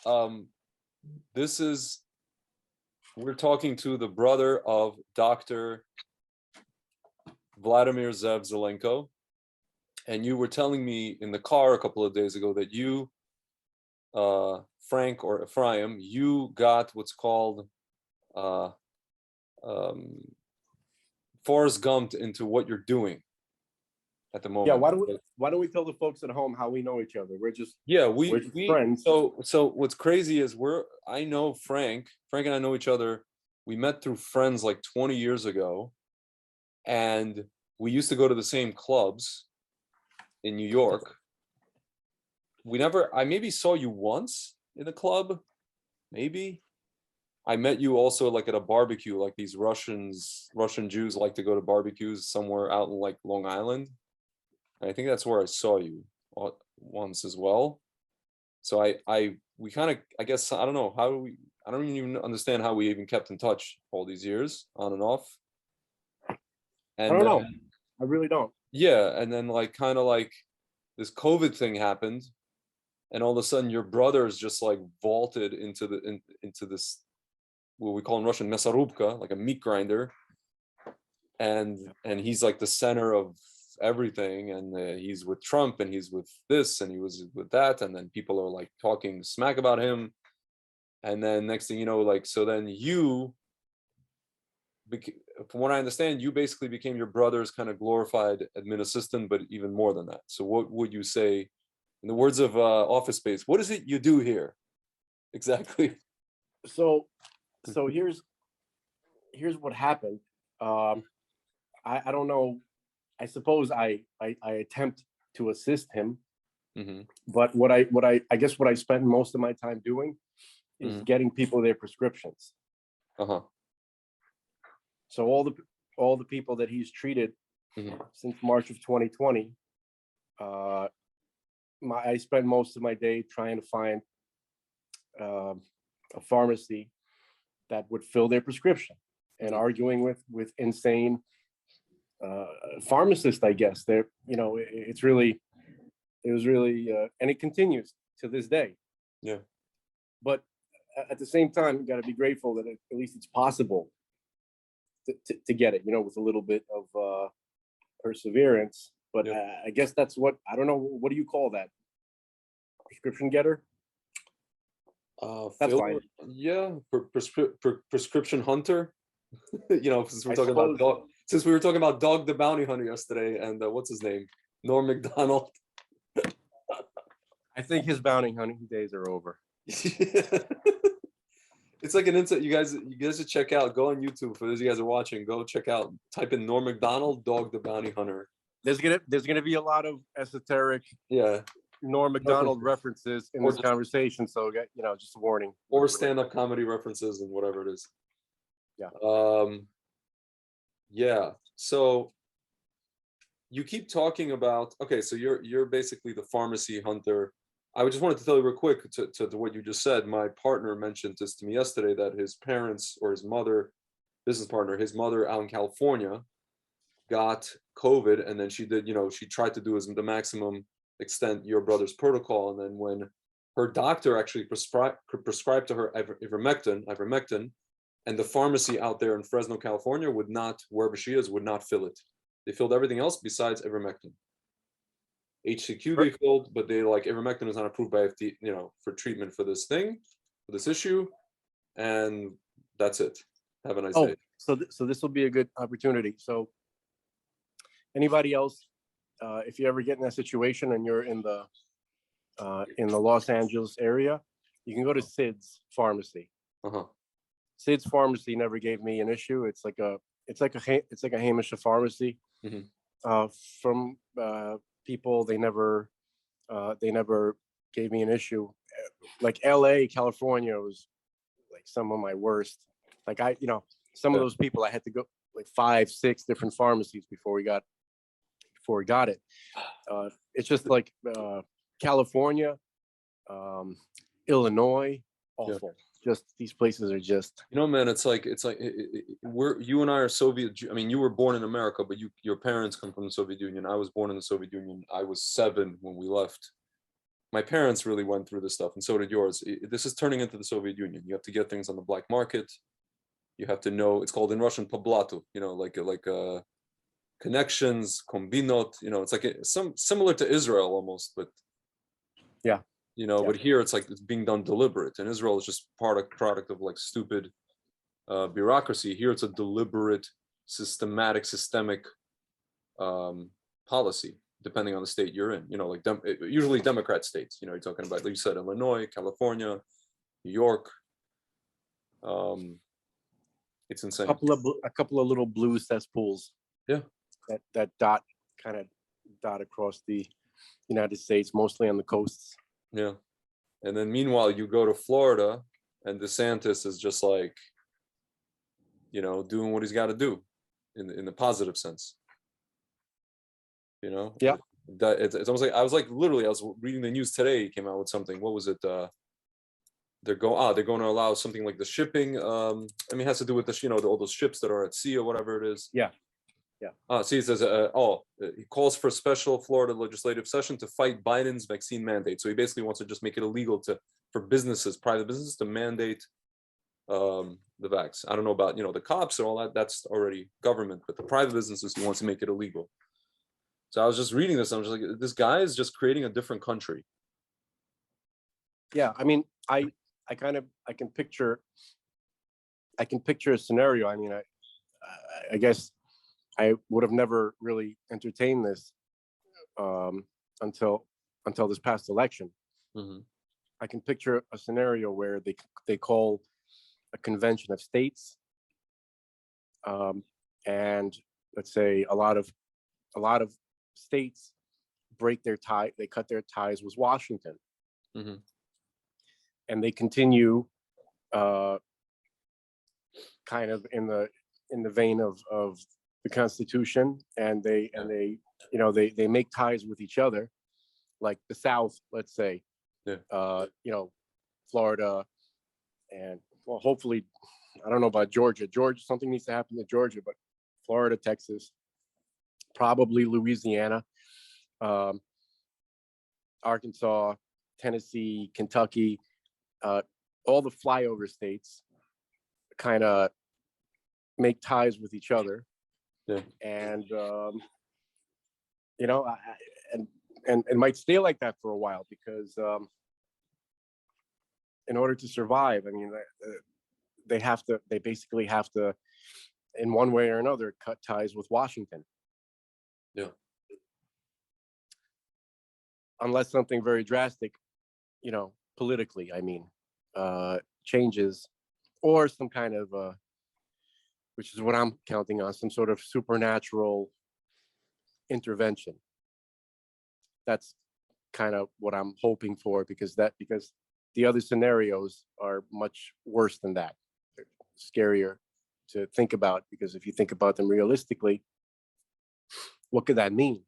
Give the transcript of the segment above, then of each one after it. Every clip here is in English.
Um, we're talking to the brother of Dr. Vladimir Zelenko, and you were telling me in the car a couple of days ago that you, Frank or Ephraim, you got what's called uh, um, Forrest Gumped into what you're doing at the Yeah, moment. why don't we tell the folks at home how we know each other? We're just friends. So what's crazy is I know Frank and I know each other. We met through friends like 20 years ago, and we used to go to the same clubs in New York. I maybe saw you once in a club, maybe. I met you also like at a barbecue, like these Russian Jews like to go to barbecues somewhere out in like Long Island. And I think that's where I saw you once as well. So we kind of, I guess, I don't know I don't even understand how we even kept in touch all these years on and off. And I don't know. I really don't. Yeah. And then like, kind of like this COVID thing happened, and all of a sudden your brother's just like vaulted into this, what we call in Russian mesarubka, like a meat grinder, and he's like the center of everything, and he's with Trump, and he's with this, and he was with that, and then people are like talking smack about him, and then next thing you know, like, so then from what I understand, you basically became your brother's kind of glorified admin assistant, but even more than that. So what would you say, in the words of Office Space, what is it you do here exactly? So here's what happened. I don't know. I suppose I attempt to assist him, but what I guess what I spent most of my time doing is getting people their prescriptions. So all the people that he's treated since March of 2020, I spent most of my day trying to find a pharmacy that would fill their prescription, and arguing with insane pharmacists. I guess it was really, and it continues to this day. Yeah. But at the same time, you got to be grateful that at least it's possible to get it, with a little bit of perseverance. But I guess that's what, I don't know, what do you call that? Prescription getter? That's fine. Yeah, prescription hunter. Since we were talking about Dog the Bounty Hunter yesterday, and what's his name, Norm Macdonald. I think his bounty hunting days are over. It's like an insight. You guys should check out. Go on YouTube for those of you guys are watching. Go check out. Type in Norm Macdonald, Dog the Bounty Hunter. There's gonna be a lot of esoteric, Norm Macdonald references in this conversation. So just a warning. Or stand-up comedy references and whatever it is. Yeah. Yeah. So you keep talking about, okay, so you're basically the pharmacy hunter. I just wanted to tell you real quick to what you just said. My partner mentioned this to me yesterday, that his parents, or his mother, business partner, his mother out in California got COVID, and then she did, she tried to do the maximum extent your brother's protocol, and then when her doctor actually prescribed to her ivermectin, and the pharmacy out there in Fresno, California would not, wherever she is, would not fill it. They filled everything else besides ivermectin. HCQ they filled, but they ivermectin is not approved by FDA, for treatment for this issue, and that's it. Have a nice day. So this will be a good opportunity. So anybody else, if you ever get in that situation and you're in the Los Angeles area, you can go to Sid's Pharmacy. Sid's Pharmacy never gave me an issue. It's like a Hamish pharmacy. From people, they never gave me an issue. Like LA, California was like some of my worst. Like some of those people, I had to go like 5-6 different pharmacies before we got it. It's just like California, Illinois, awful. Just these places are just, man, it's like you and I are Soviet. I mean, you were born in America, but your parents come from the Soviet Union. I was born in the Soviet Union. I was 7 when we left. my parents really went through this stuff, and so did yours. This is turning into the Soviet Union. You have to get things on the black market. You have to know, it's called in Russian "poblatu," like connections, kombinot. It's like some similar to Israel almost, but Yeah. but here it's like it's being done deliberate. And Israel is just product of like stupid bureaucracy. Here it's a deliberate, systemic policy, depending on the state you're in. Like usually Democrat states. You're talking about, like you said, Illinois, California, New York. It's insane. A couple of little blue cesspools. Yeah. That kind of dot across the United States, mostly on the coasts. Yeah. And then meanwhile, you go to Florida, and DeSantis is just like, doing what he's got to do, in the positive sense. Yeah. That it's almost like I was reading the news today. He came out with something. What was it? They're going to allow something like the shipping. It has to do with all those ships that are at sea or whatever it is. Yeah. See, it says, he calls for a special Florida legislative session to fight Biden's vaccine mandate. So he basically wants to just make it illegal for businesses, private businesses, to mandate the vax. I don't know about, the cops and all that. That's already government, but the private businesses, he wants to make it illegal. So I was just reading this. I'm just like, this guy is just creating a different country. Yeah. I can picture a scenario. I guess I would have never really entertained this until this past election. Mm-hmm. I can picture a scenario where they call a convention of states, and let's say a lot of states they cut their ties with Washington, mm-hmm. and they continue kind of in the vein of the Constitution, and they make ties with each other, like the South, let's say, Florida, and hopefully, I don't know about Georgia. Something needs to happen to Georgia, but Florida, Texas, probably Louisiana, Arkansas, Tennessee, Kentucky, all the flyover states kind of make ties with each other. Yeah. And and it might stay like that for a while, because in order to survive, they basically have to, in one way or another, cut ties with Washington. Yeah. Unless something very drastic, politically, changes, or some kind of, which is what I'm counting on, some sort of supernatural intervention. That's kind of what I'm hoping for, because the other scenarios are much worse than that. They're scarier to think about, because if you think about them realistically, what could that mean?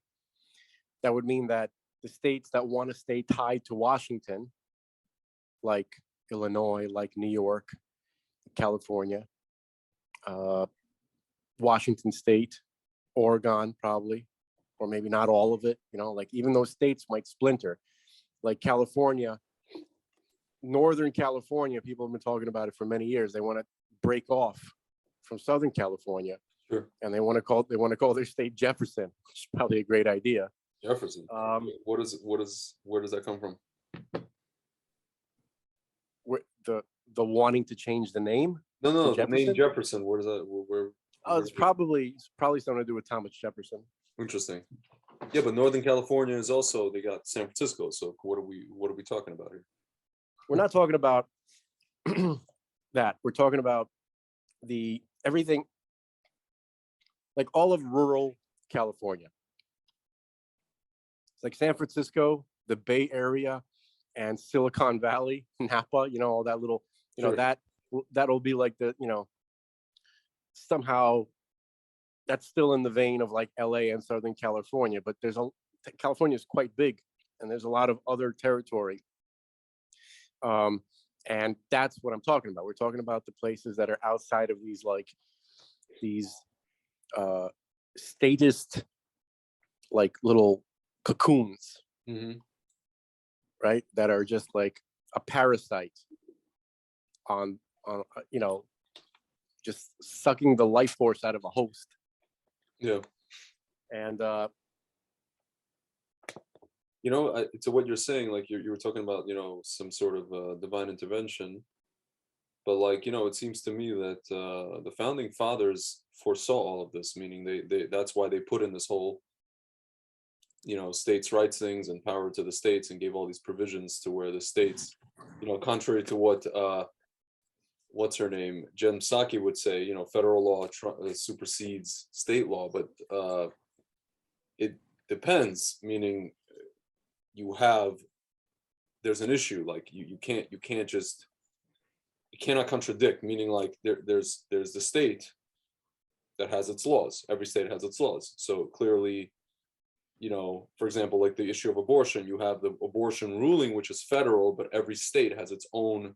That would mean that the states that want to stay tied to Washington, like Illinois, like New York, California, Washington State, Oregon, probably, or maybe not all of it, like even those states might splinter. Like California, Northern California, people have been talking about it for many years. They want to break off from Southern California. Sure. And they want to call their state Jefferson, which is probably a great idea. Jefferson. Where does that come from? The wanting to change the name? No, the name Jefferson. Where does that? Where? It's probably something to do with Thomas Jefferson. Interesting. Yeah, but Northern California is also, they got San Francisco. So what are we talking about here? We're not talking about that. We're talking about everything, like all of rural California. It's like San Francisco, the Bay Area, and Silicon Valley, Napa, all that little, Sure. that'll be like somehow that's still in the vein of like LA and Southern California, but California is quite big, and there's a lot of other territory. And that's what I'm talking about. We're talking about the places that are outside of these statist, like little cocoons, Mm-hmm. right? That are just like a parasite on just sucking the life force out of a host. Yeah. And to what you're saying, like you were talking about, some sort of divine intervention, but like, it seems to me that the founding fathers foresaw all of this, meaning they that's why they put in this whole, states' rights things and power to the states, and gave all these provisions to where the states, contrary to what what's her name, Jen Psaki would say, federal law supersedes state law, but it depends, meaning there's an issue, like you cannot contradict, meaning like there's the state that has its laws. Every state has its laws. So clearly, for example, like the issue of abortion, you have the abortion ruling, which is federal, but every state has its own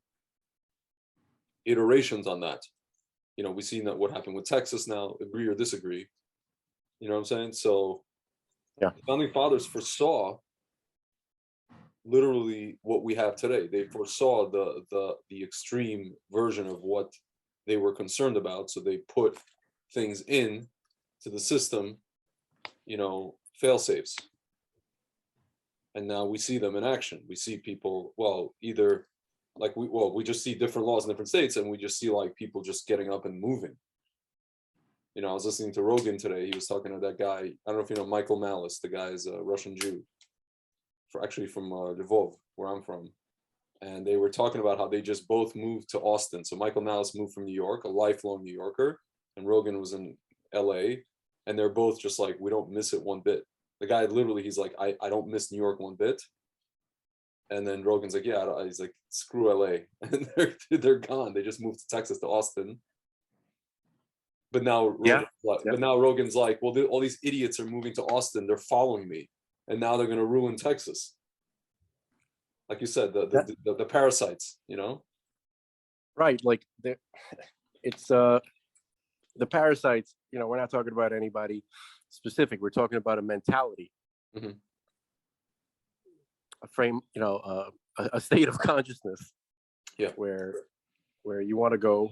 iterations on that. We've seen that what happened with Texas now, agree or disagree. You know what I'm saying? So yeah, the founding fathers foresaw literally what we have today. They foresaw the extreme version of what they were concerned about. So they put things in to the system, fail safes. And now we see them in action. We see people, either like we just see different laws in different states, and we just see like people just getting up and moving. I was listening to Rogan today. He was talking to that guy. I don't know if you know Michael Malice. The guy is a Russian Jew, actually from Lvov, where I'm from. And they were talking about how they just both moved to Austin. So Michael Malice moved from New York, a lifelong New Yorker, and Rogan was in LA. And they're both just like, we don't miss it one bit. The guy literally, he's like, I don't miss New York one bit. And then Rogan's like, yeah, he's like, screw LA. And they're gone. They just moved to Texas, to Austin. But now, Rogan's like, well, all these idiots are moving to Austin. They're following me, and now they're going to ruin Texas. Like you said, the parasites, Right. Like it's the parasites. We're not talking about anybody specific. We're talking about a mentality, mm-hmm. a frame, a state of consciousness. Yeah. Where you want to go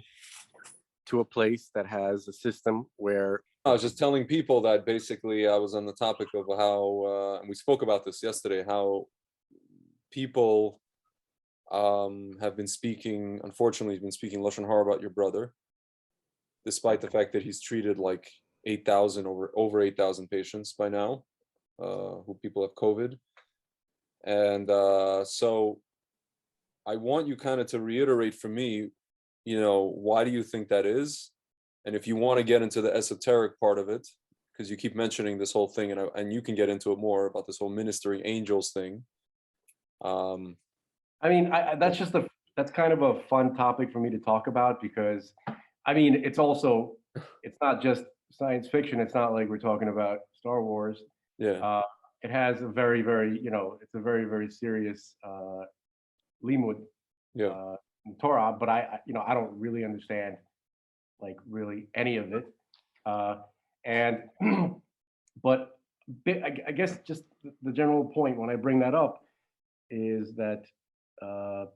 to a place that has a system where. I was just telling people that basically I was on the topic of how, and we spoke about this yesterday, how people have been speaking, unfortunately, Lashon Hara about your brother, despite the fact that he's treated like 8,000, over 8,000 patients by now, who people have COVID. And so I want you kind of to reiterate for me, why do you think that is? And if you want to get into the esoteric part of it, because you keep mentioning this whole thing, and you can get into it more about this whole ministering angels thing. I mean, that's kind of a fun topic for me to talk about, because I mean, it's not just science fiction. It's not like we're talking about Star Wars. Yeah. It has a very, very, it's a very, very serious limud, Torah, but I don't really understand like really any of it. And but I guess just the general point when I bring that up is that the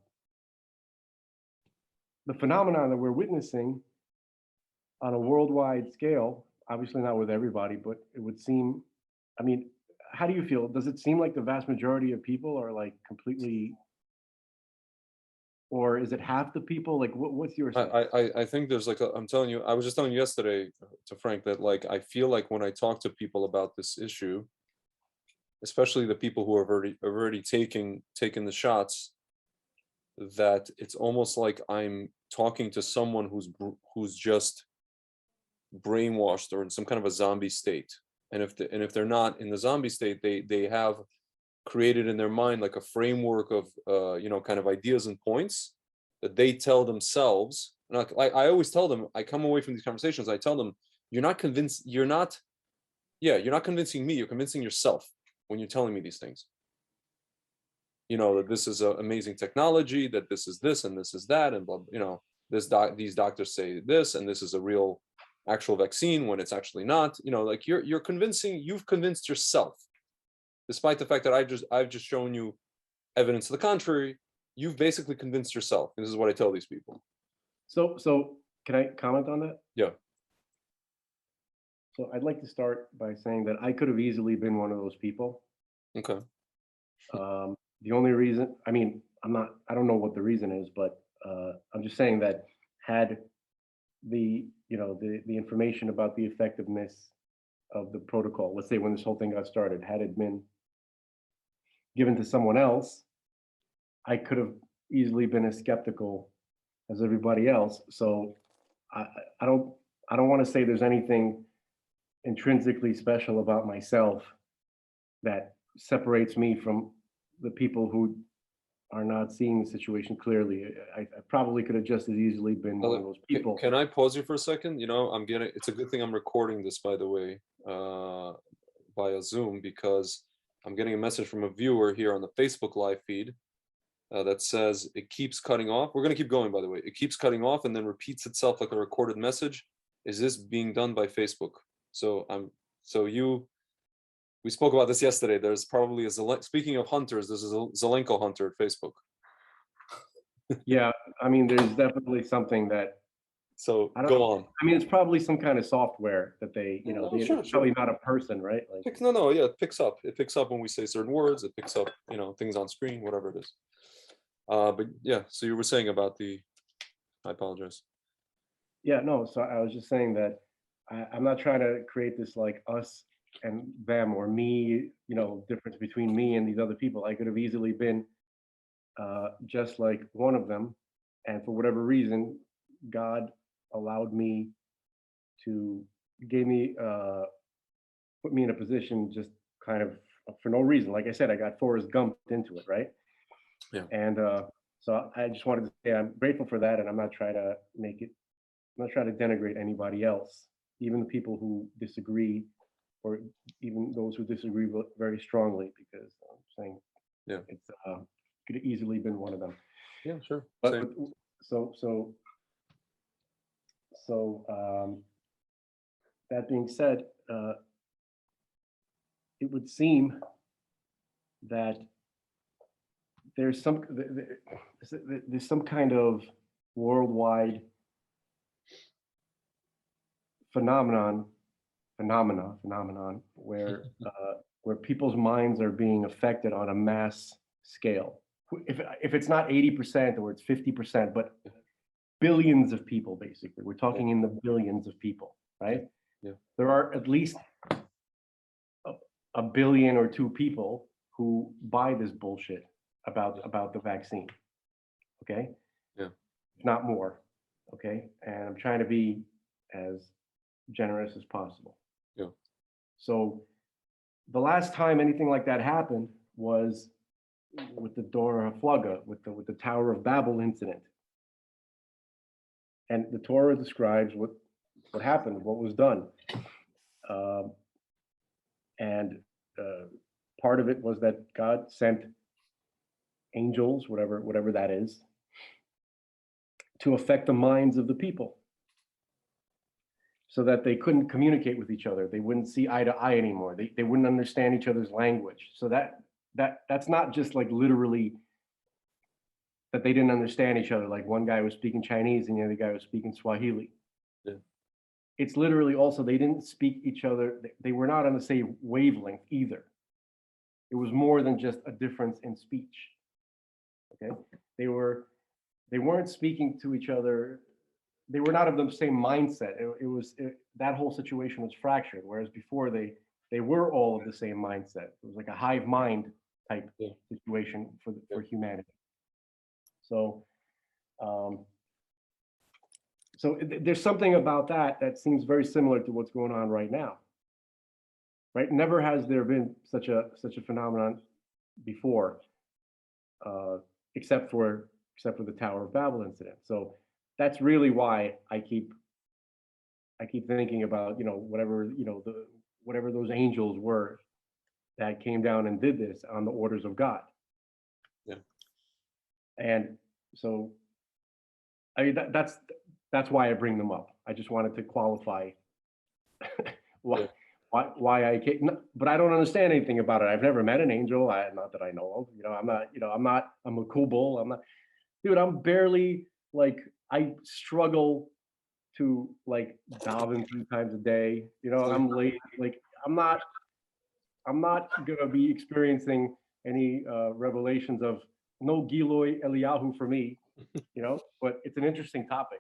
phenomenon that we're witnessing on a worldwide scale, obviously not with everybody, but it would seem, I mean, how do you feel? Does it seem like the vast majority of people are like completely, or is it half the people? Like, what's your sense? I think there's like I'm telling you, I was just telling you yesterday to Frank that like I feel like when I talk to people about this issue, especially the people who have already taken the shots, that it's almost like I'm talking to someone who's just brainwashed or in some kind of a zombie state. And if they're not in the zombie state, they have created in their mind like a framework of kind of ideas and points that they tell themselves. And I always tell them, I come away from these conversations, I tell them, you're not convincing me, you're convincing yourself when you're telling me these things. That this is an amazing technology, that this is this and this is that, and blah, these doctors say this, and this is a real actual vaccine when it's actually not. Like you've convinced yourself, despite the fact that I've just shown you evidence to the contrary, you've basically convinced yourself. And this is what I tell these people. So can I comment on that? Yeah. So I'd like to start by saying that I could have easily been one of those people. Okay. The only reason, I mean, I don't know what the reason is, but I'm just saying that had the information about the effectiveness of the protocol, let's say when this whole thing got started, had it been given to someone else, I could have easily been as skeptical as everybody else. So I, I don't I don't want to say there's anything intrinsically special about myself that separates me from the people who are not seeing the situation clearly. I probably could have just as easily been one of those people. Can I pause you for a second? It's a good thing I'm recording this, by the way, via Zoom, because I'm getting a message from a viewer here on the Facebook live feed that says it keeps cutting off. We're going to keep going, by the way. It keeps cutting off and then repeats itself like a recorded message. Is this being done by Facebook? We spoke about this yesterday. There's probably speaking of hunters, there's a Zelenko hunter at Facebook. Yeah, I mean, there's definitely something that. So go on. I mean, it's probably some kind of software that Sure. it's probably not a person, right? Like, Yeah, it picks up. It picks up when we say certain words. It picks up, things on screen, whatever it is. But yeah, so you were saying about I apologize. yeah, no. So I was just saying that I'm not trying to create this like us and them or me, difference between me and these other people. I could have easily been just like one of them, and for whatever reason, God allowed me to put me in a position just kind of for no reason. Like I said, I got Forrest Gumped into it, right? Yeah. And so I just wanted to say I'm grateful for that, and I'm not trying to denigrate anybody else, even the people who disagree, or even those who disagree very strongly, because I'm saying, yeah, it's could have easily been one of them. Yeah, sure. But so that being said, it would seem that there's some kind of worldwide phenomenon where people's minds are being affected on a mass scale. If it's not 80% or it's 50%, but billions of people, basically, we're talking in the billions of people, right? Yeah. There are at least a billion or two people who buy this bullshit about the vaccine. Okay. Yeah. If not more. Okay. And I'm trying to be as generous as possible. Yeah. So the last time anything like that happened was with the Dora Flugga, with the Tower of Babel incident. And the Torah describes what happened, what was done. And part of it was that God sent angels, whatever that is, to affect the minds of the people so that they couldn't communicate with each other. They wouldn't see eye to eye anymore. They wouldn't understand each other's language. So that's not just like literally that they didn't understand each other. Like one guy was speaking Chinese and the other guy was speaking Swahili. Yeah. It's literally also they didn't speak each other. They were not on the same wavelength either. It was more than just a difference in speech. Okay, they weren't speaking to each other. They were not of the same mindset. That whole situation was fractured. Whereas before they were all of the same mindset. It was like a hive mind type situation for humanity. So, there's something about that seems very similar to what's going on right now. Right? Never has there been such a phenomenon before, except for the Tower of Babel incident. So that's really why I keep thinking about whatever those angels were that came down and did this on the orders of God. Yeah. And so, I mean, that's why I bring them up. I just wanted to qualify why why I can't, but I don't understand anything about it. I've never met an angel. Not that I know of. I'm a cool bull. I'm not, dude. I'm barely like I struggle to like daven 3 times a day. I'm late. Like I'm not gonna be experiencing any revelations of no Giloi Eliyahu for me. But it's an interesting topic.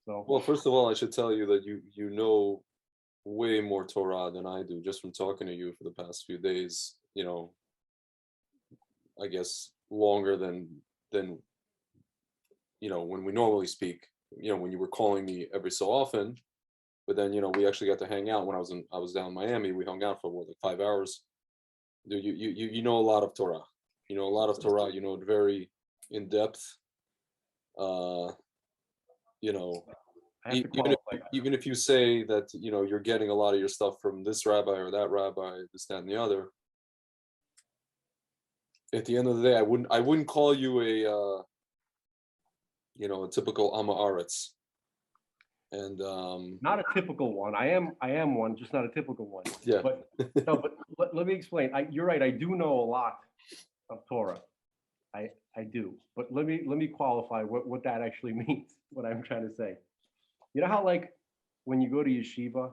So Well, first of all, I should tell you that you know way more Torah than I do, just from talking to you for the past few days. I guess longer than when we normally speak. When you were calling me every so often, but then we actually got to hang out when I was down in Miami. We hung out for what, like 5 hours. Dude, you know a lot of Torah. You know a lot of Torah. You know it very in depth. I have to qualify. Even if you say that you're getting a lot of your stuff from this rabbi or that rabbi, this, that, and the other, at the end of the day, I wouldn't call you a typical Amma Aretz. And not a typical one. I am one, just not a typical one. Yeah. But no, but let me explain. You're right. I do know a lot of Torah. I do. But let me qualify what that actually means. What I'm trying to say. You know how like when you go to yeshiva,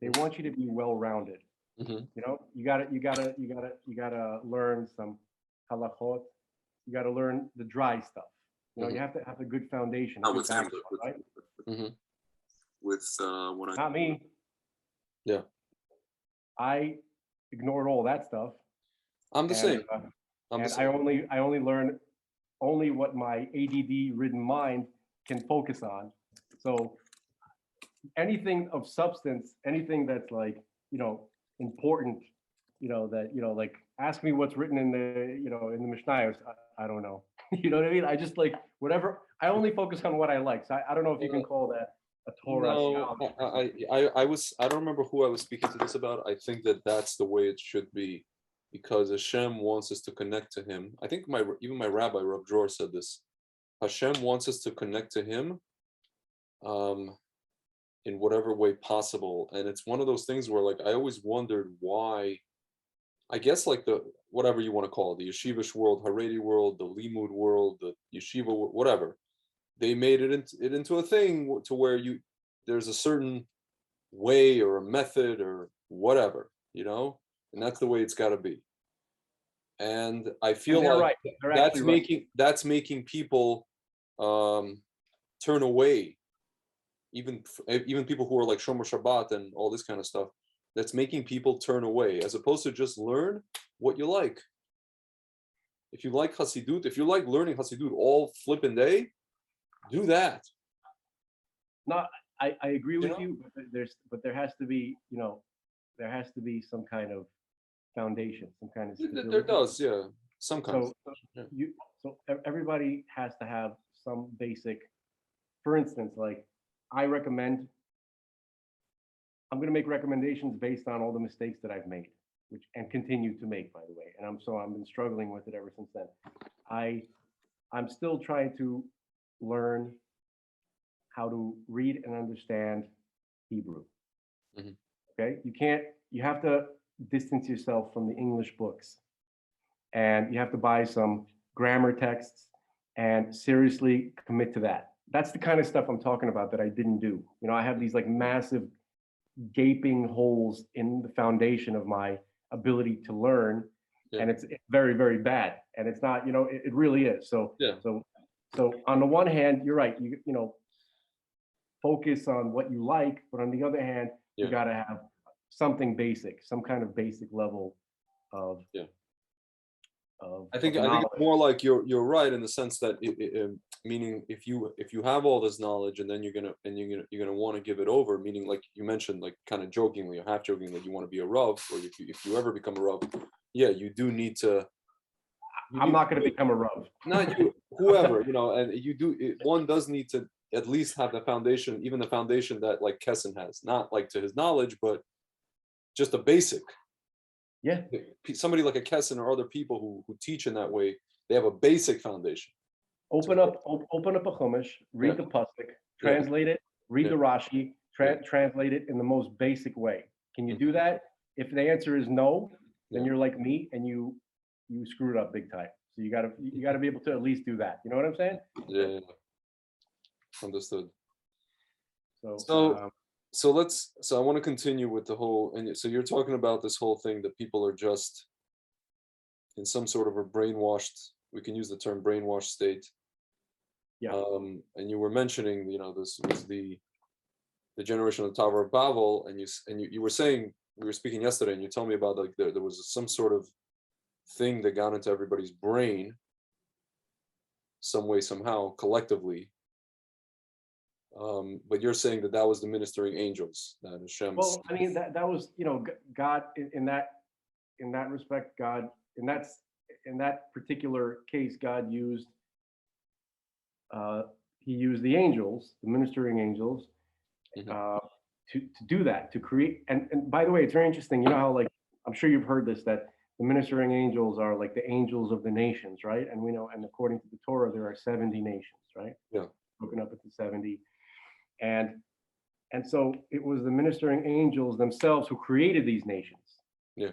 they want you to be well-rounded. Mm-hmm. You gotta learn some halachot. You gotta learn the dry stuff. You have to have a good foundation. Right? Mm-hmm. With what I not me. Yeah. I ignored all that stuff. I'm the same. I only learn only what my ADD-ridden mind can focus on. So anything of substance, anything that's like important, like ask me what's written in the Mishnayos. I don't know. You know what I mean? I just like whatever. I only focus on what I like. So I don't know if you can call that a Torah. No, I don't remember who I was speaking to this about. I think that's the way it should be, because Hashem wants us to connect to Him. I think even my rabbi Rav Dror said this. Hashem wants us to connect to Him, in whatever way possible, and it's one of those things where like I always wondered why. I guess like the whatever you want to call it, the yeshivish world, Haredi world, the limud world, the yeshiva, whatever. They made it into a thing to where there's a certain way or a method or whatever, and that's the way it's got to be. And I feel like right. that's making people turn away, even people who are like Shomer Shabbat and all this kind of stuff. That's making people turn away, as opposed to just learn what you like. If you like Hasidut, if you like learning Hasidut all flipping day, do that. No, I agree with you, but there has to be, there has to be some kind of foundation, some kind of stability. There does, yeah. Some kind so everybody has to have some basic, for instance, like I'm going to make recommendations based on all the mistakes that I've made, and continue to make, by the way. And I've been struggling with it ever since then. I'm still trying to learn how to read and understand Hebrew. Mm-hmm. Okay, you have to distance yourself from the English books, and you have to buy some grammar texts and seriously commit to that. That's the kind of stuff I'm talking about that I didn't do. I have these like massive gaping holes in the foundation of my ability to learn, and it's very, very bad. And it's not, it really is. So on the one hand, you're right. You focus on what you like, but on the other hand, you got to have something basic, some kind of basic level of. I think more like you're right in the sense that meaning if you have all this knowledge and then you're gonna want to give it over, meaning like you mentioned, like kind of jokingly or half jokingly, you want to be a Rav, or if you ever become a Rav, you do need to. I'm not going to become a Rav. Not you, whoever, and you do. One does need to at least have the foundation, even the foundation that like Kesson has, not like to his knowledge, but just a basic. Yeah. Somebody like a Kesson or other people who teach in that way, they have a basic foundation. Open up a Chumash, read the pasuk, translate it, read the Rashi, translate it in the most basic way. Can you do that? If the answer is no, then you're like me and you screwed up big time. So you gotta be able to at least do that. You know what I'm saying? Yeah. Understood. So So I want to continue with the whole, and so you're talking about this whole thing that people are just in some sort of a brainwashed, we can use the term brainwashed state. yeah. And you were mentioning, this was the generation of the Tower of Babel, and you were saying, we were speaking yesterday, and you told me about like there was some sort of thing that got into everybody's brain some way, somehow, collectively. But you're saying that was the ministering angels, that Hashem's. Well, I mean that was God in that respect. God in that particular case, God used he used the angels, the ministering angels, to do that, to create. And by the way, it's very interesting. You know how, like, I'm sure you've heard this, that the ministering angels are like the angels of the nations, right? And we know, and according to the Torah, there are 70 nations, right? Yeah. Broken up into 70. And so it was the ministering angels themselves who created these nations. Yeah.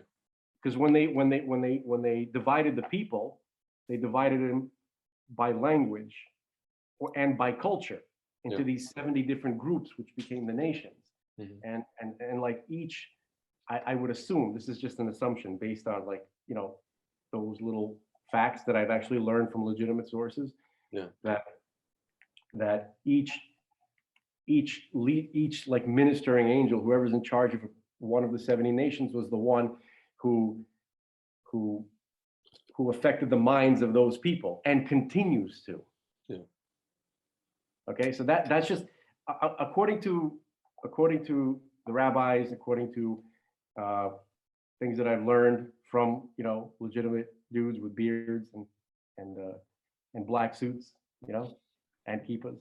Because when they divided the people, they divided them by language and by culture into these 70 different groups, which became the nations. And like each, I would assume, this is just an assumption based on like, those little facts that I've actually learned from legitimate sources, that each like ministering angel, whoever's in charge of one of the 70 nations, was the one who affected the minds of those people and continues to. Okay, so that's just according to the rabbis, according to things that I've learned from legitimate dudes with beards and black suits, and kippas,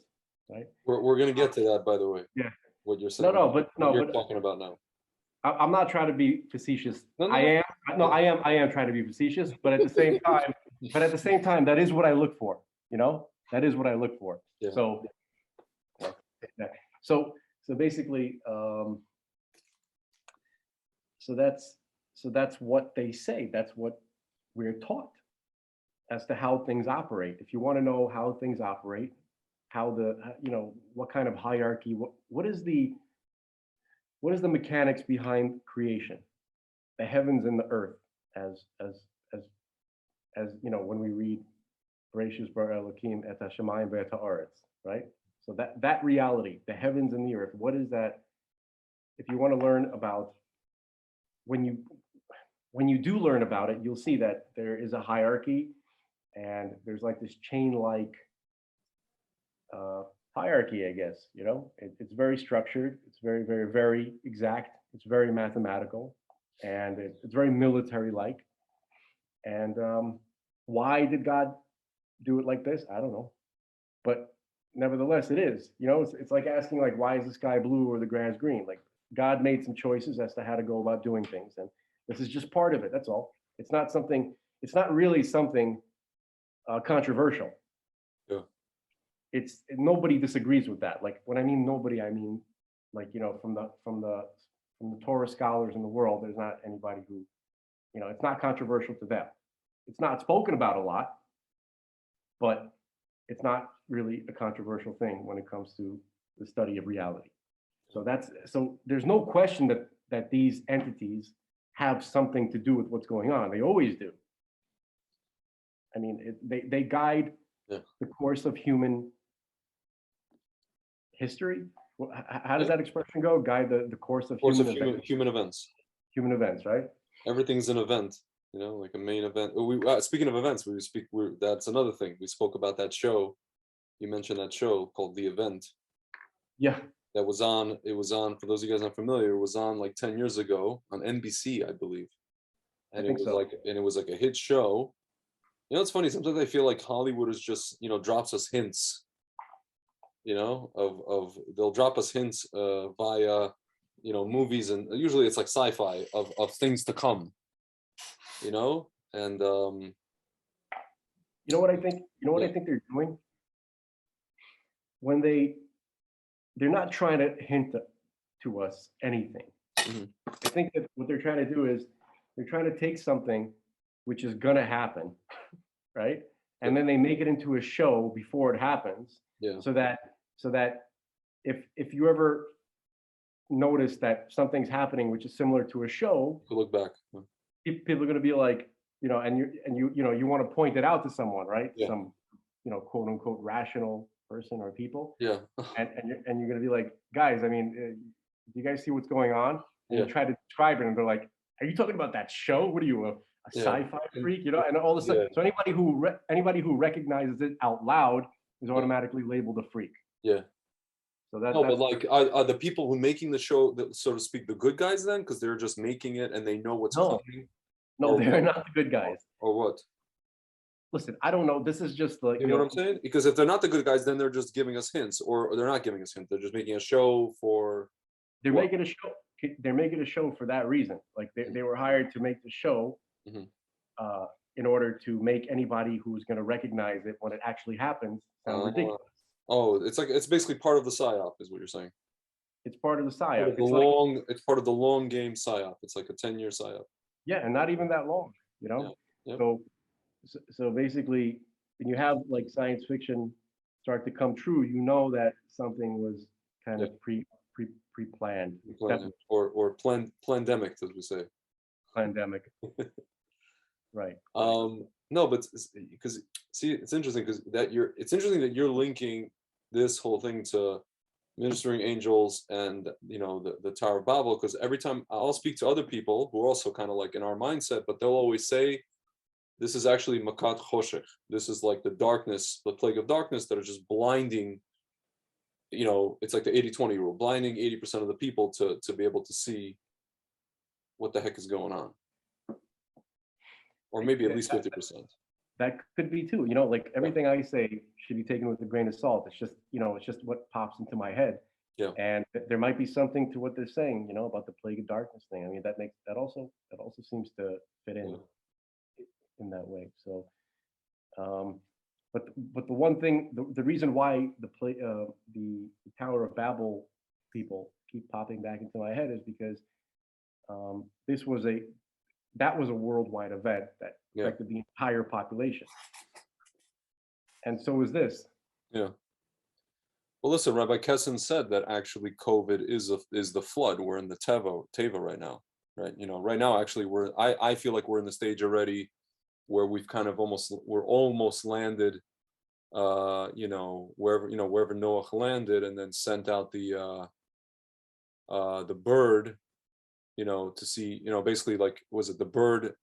right? We're gonna get to that, by the way. Yeah. What you're saying? But you're talking about now. I'm not trying to be facetious. No. I am trying to be facetious, but at the same time, that is what I look for. That is what I look for. Yeah. So basically, so that's what they say. That's what we're taught as to how things operate. If you want to know how things operate, how what kind of hierarchy, what is the mechanics behind creation, the heavens and the earth, as when we read Bereshis bara Elokim et hashamayim ve'et haaretz, right? So that reality, the heavens and the earth, what is that? If you want to learn about, when you do learn about it, you'll see that there is a hierarchy, and there's like this chain-like hierarchy, I guess. It's very structured. It's very, very, very exact. It's very mathematical, and it's very military-like. And why did God do it like this? I don't know, but nevertheless, it is. It's like asking, like, why is the sky blue or the grass green? Like, God made some choices as to how to go about doing things, and this is just part of it. That's all. It's not really something controversial. Yeah. Nobody disagrees with that. Like, when I mean nobody, I mean, like, from the Torah scholars in the world, there's not anybody who, it's not controversial to them. It's not spoken about a lot, but it's not really a controversial thing when it comes to the study of reality. So there's no question that these entities have something to do with what's going on. They always do. I mean, they guide the course of human history. How does that expression go? Guide the course of human events. Human events, right? Everything's an event, like a main event. Speaking of events, that's another thing. We spoke about that show. You mentioned that show called The Event. Yeah. It was on, for those of you guys not familiar, it was on like 10 years ago on NBC, I believe. And it was like a hit show. It's funny, sometimes I feel like Hollywood is just, drops us hints, of they'll drop us hints via, movies, and usually it's like sci-fi of things to come, and you know what I think? I think they're doing? When they're not trying to hint to us anything. Mhm. I think that what they're trying to do is they're trying to take something which is gonna happen, right? And Yep. then they make it into a show before it happens, Yeah. so that if you ever notice that something's happening which is similar to a show, To look back. people are going to be like, you want to point it out to someone, right? Yeah. Some, quote unquote rational person or people, Yeah. and you're going to be like, guys, I mean, do you guys see what's going on? And Yeah. you try to describe it, and they're like, are you talking about that show? What are you, a Yeah. sci-fi freak? And all of a sudden, Yeah. so anybody who recognizes it out loud is Yeah. automatically labeled a freak. Yeah. So No, but that's like, are the people who making the show, so to speak, the good guys then? Because they're just making it and they know what's no, coming, no, or they're what? not the good guys. Or what? Listen, I don't know. This is just like, You know what I'm saying? Because if they're not the good guys, then they're just giving us hints, or they're not giving us hints. They're just making a show for they're what? making a show. They're making a show for that reason. Like they were hired to make the show Mhm. uh, in order to make anybody who's going to recognize it when it actually happens sound ridiculous. Oh, it's basically part of the psyop, is what you're saying. It's part of the Part psyop. of the long, it's part of the long game psyop. It's like a 10-year psyop. Yeah, and not even that long, you know. Yeah. Yep. So basically, when you have like science fiction start to come true, you know that something was kind of pre-planned. Definitely Or pandemic, as we say. pandemic. Right. No, but because see, it's interesting it's interesting that you're linking this whole thing to ministering angels and the Tower of Babel, because every time I'll speak to other people who are also kind of like in our mindset, but they'll always say this is actually makat choshech. This is like the darkness, the plague of darkness that are just blinding. It's like the 80-20 rule, blinding 80% of the people to be able to see what the heck is going on, or maybe at least 50%. That could be too. Like everything I say should be taken with a grain of salt. It's just what pops into my head. Yeah. And there might be something to what they're saying, about the plague of darkness thing. I mean, that also seems to fit in that way. So, but the one thing, the reason why the Tower of Babel people keep popping back into my head is because that was a worldwide event that affected the entire population. And so is this. Yeah. Well, listen, Rabbi Kessin said that actually COVID is the flood. We're in the teva right now, right? Right now, actually, I feel like we're in the stage already where we're almost landed, wherever Noah landed, and then sent out the bird, to see, basically, like, was it the bird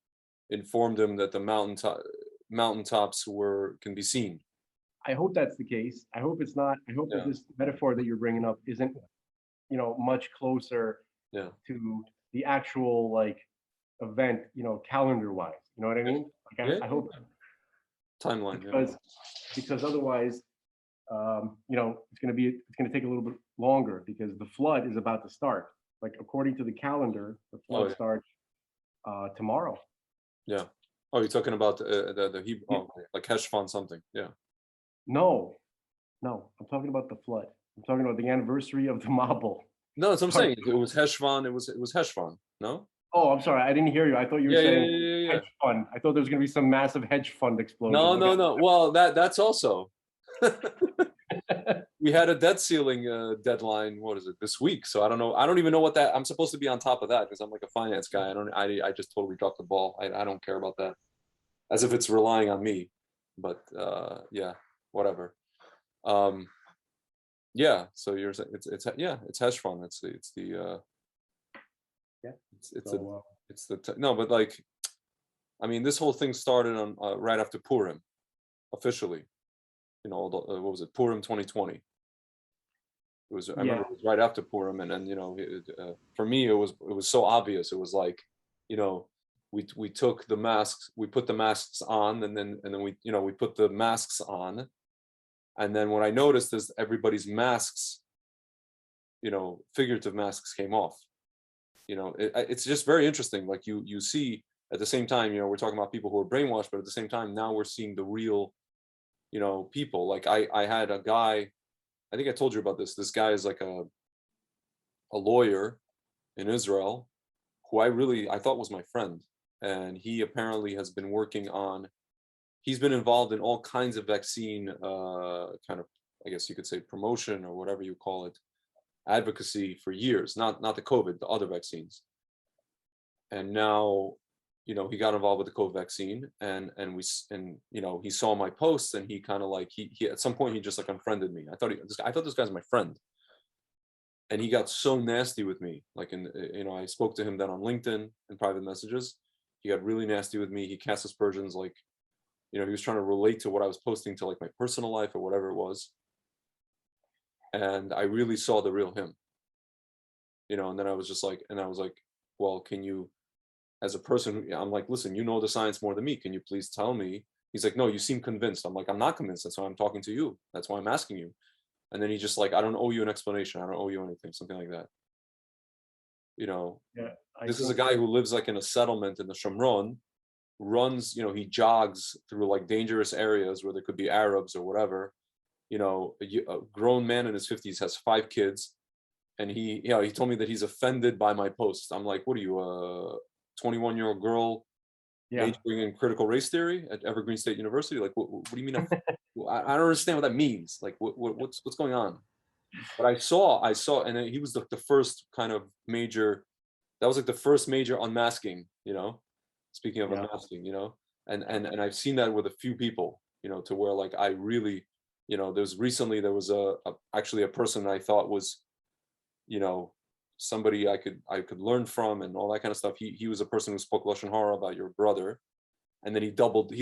informed him that the mountaintops can be seen. I hope that's the case. I hope it's not. I hope that this metaphor that you're bringing up isn't, much closer to the actual like event, calendar wise. You know what I mean? Like I hope timeline, because otherwise, it's going to take a little bit longer because the flood is about to start. Like according to the calendar, the flood starts tomorrow. Yeah. Oh, you're talking about the Hebrew, like Heshvan something. Yeah. No, I'm talking about the flood. I'm talking about the anniversary of the Mabul. No, that's what I'm saying. It was Heshvan. It was Heshvan. No. Oh, I'm sorry. I didn't hear you. I thought you were saying hedge fund. I thought there was going to be some massive hedge fund explosion. No. Well, that's also. We had a debt ceiling deadline. What is it this week? So I don't know. I don't even know what that. I'm supposed to be on top of that because I'm like a finance guy. I just totally dropped the ball. I don't care about that, as if it's relying on me. But yeah, whatever. Yeah. So you're saying it's hedge fund. No, but like, I mean, this whole thing started on right after Purim, officially. What was it? Purim 2020. I remember it was right after Purim, and then for me it was so obvious. It was like, we took the masks, we put the masks on, and then we put the masks on, and then what I noticed is everybody's masks, figurative masks came off. It's just very interesting. Like you see at the same time, we're talking about people who are brainwashed, but at the same time now we're seeing the real, people. Like I had a guy. I think I told you about this. This guy is like a lawyer in Israel who I thought was my friend, and he apparently has been working on. He's been involved in all kinds of vaccine kind of, I guess you could say, promotion or whatever you call it, advocacy for years. Not the COVID, the other vaccines. And now, he got involved with the COVID vaccine, and he saw my posts, and he kind of like he at some point he just like unfriended me. I thought this guy's my friend, and he got so nasty with me. Like, I spoke to him then on LinkedIn in private messages. He got really nasty with me. He cast aspersions, like, he was trying to relate to what I was posting to like my personal life or whatever it was. And I really saw the real him, and then I was like, well, can you, as a person, I'm like, listen, you know the science more than me. Can you please tell me? He's like, no, you seem convinced. I'm like, I'm not convinced. That's why I'm talking to you. That's why I'm asking you. And then he just like, I don't owe you an explanation. I don't owe you anything, something like that. Yeah, This is a guy who lives like in a settlement in the Shomron, runs, he jogs through like dangerous areas where there could be Arabs or whatever. A grown man in his 50s has 5 kids, and he told me that he's offended by my posts. I'm like, what are you, a 21-year-old girl yeah, majoring in critical race theory at Evergreen State University? Like, what do you mean? I don't understand what that means. Like, what's going on? But I saw, and then he was the first kind of major. That was like the first major unmasking. Speaking of yeah, unmasking, and I've seen that with a few people. To where like I really, there was actually a person I thought was, somebody I could learn from and all that kind of stuff. He was a person who spoke Lashon Hara about your brother, and then he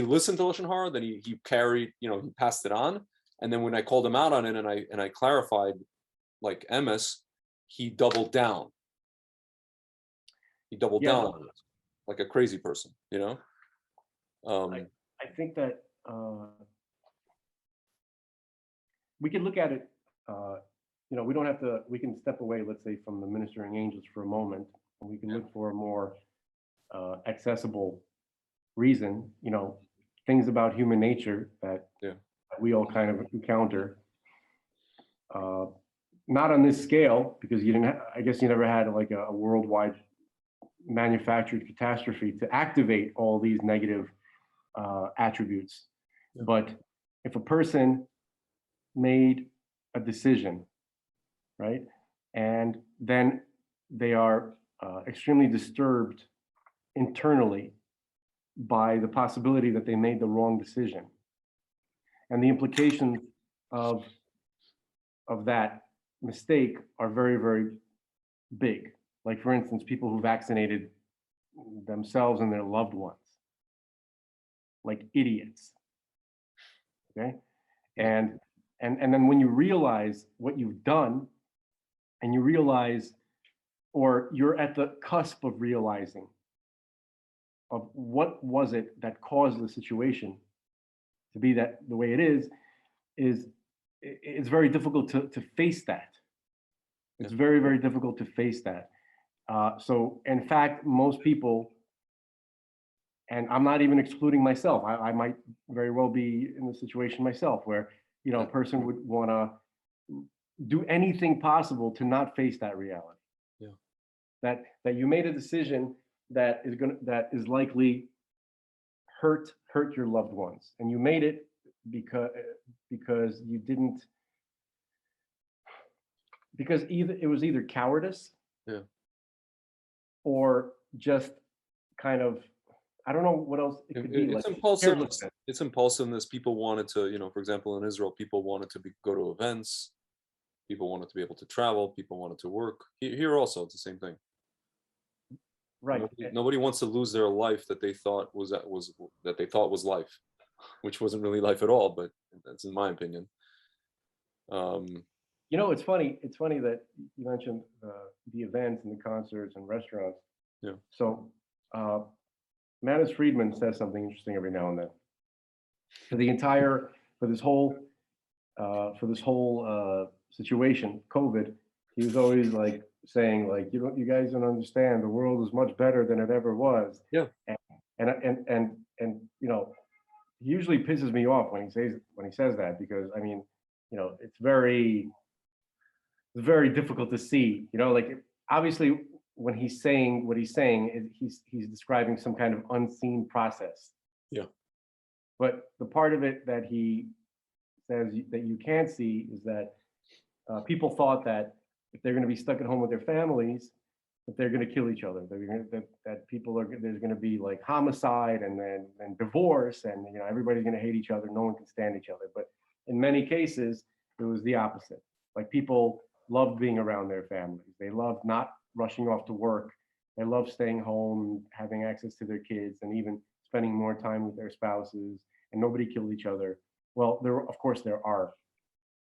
listened to Lashon Hara, then he carried, he passed it on, and then when I called him out on it, and I clarified like MS, he doubled down. He doubled yeah. down on it like a crazy person, I think that we can look at it. We don't have to. We can step away, let's say, from the ministering angels for a moment, and we can look for a more accessible reason. Things about human nature that we all kind of encounter. Not on this scale, because you didn't. I guess you never had like a worldwide manufactured catastrophe to activate all these negative attributes. Yeah. But if a person made a decision, right, and then they are extremely disturbed internally by the possibility that they made the wrong decision, and the implications of that mistake are very, very big. Like, for instance, people who vaccinated themselves and their loved ones, like idiots. Okay. And then when you realize what you've done, and you realize, or you're at the cusp of realizing of what was it that caused the situation to be that the way it is it's very difficult to face that. It's very, very difficult to face that. So in fact, most people, and I'm not even excluding myself, I might very well be in the situation myself where, a person would want to do anything possible to not face that reality. Yeah. That you made a decision that is likely hurt your loved ones, and you made it because you didn't, because it was either cowardice, or just kind of, I don't know what else it could be. It's like impulsiveness. It's impulsiveness. People wanted to, for example, in Israel, people wanted to go to events. People wanted to be able to travel. People wanted to work. Here also, it's the same thing. Right. Nobody wants to lose their life that they thought was life, which wasn't really life at all. But that's in my opinion. It's funny. It's funny that you mentioned the events and the concerts and restaurants. Yeah. So, Manus Friedman says something interesting every now and then. For this whole situation, COVID, he was always like saying, like, you guys don't understand. The world is much better than it ever was. Yeah. And he usually pisses me off when he says that, because I mean, it's very, it's very difficult to see, you know, like obviously when he's saying what he's saying is he's describing some kind of unseen process. Yeah. But the part of it that he says that you can't see is that people thought that if they're going to be stuck at home with their families, that they're going to kill each other. That people are there's going to be like homicide and then divorce, and you know everybody's going to hate each other. No one can stand each other. But in many cases, it was the opposite. Like people loved being around their families. They loved not rushing off to work. They loved staying home, having access to their kids, and even spending more time with their spouses. And nobody killed each other. Well, of course there are,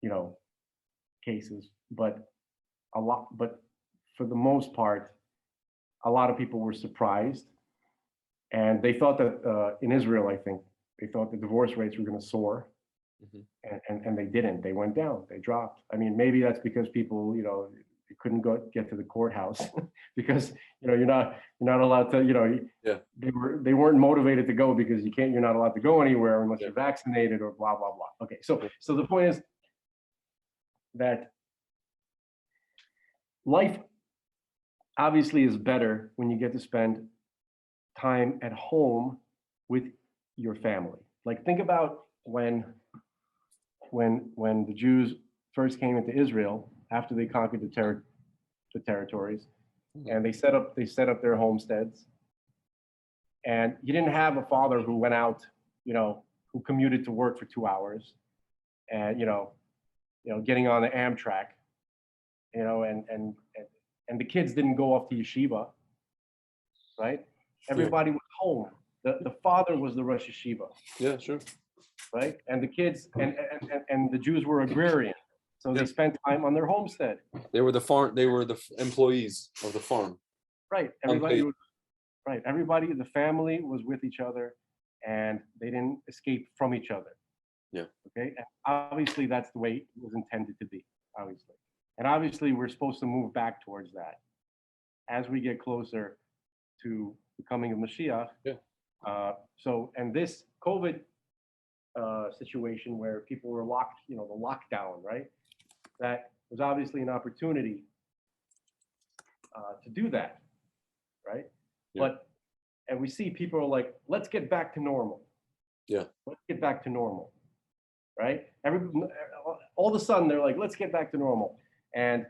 you know, cases, but for the most part, a lot of people were surprised, and they thought that in Israel, I think they thought the divorce rates were going to soar, and they didn't. They went down. They dropped. I mean, maybe that's because people, you know, they couldn't get to the courthouse because you know you're not allowed to. You know, Yeah. They weren't motivated to go because you're not allowed to go anywhere unless you're vaccinated or blah blah blah. Okay, so the point is that life obviously is better when you get to spend time at home with your family. Like think about when the Jews first came into Israel after they conquered the territories, and they set up their homesteads, and you didn't have a father who went out, you know, who commuted to work for 2 hours, and you know, getting on the Amtrak, you know, and the kids didn't go off to yeshiva, right? Everybody was home. The father was the Rosh Yeshiva. Yeah, sure. Right? And the kids and the Jews were agrarian. So they spent time on their homestead. They were the employees of the farm. Right. Everybody, the family was with each other, and they didn't escape from each other. Yeah. Okay. And obviously that's the way it was intended to be, obviously. And obviously we're supposed to move back towards that as we get closer to the coming of Mashiach. Yeah. And this COVID situation where people were locked, you know, the lockdown, right? That was obviously an opportunity to do that, right? Yeah. And we see people are like, let's get back to normal. Yeah. Let's get back to normal, right? All of a sudden they're like, let's get back to normal. And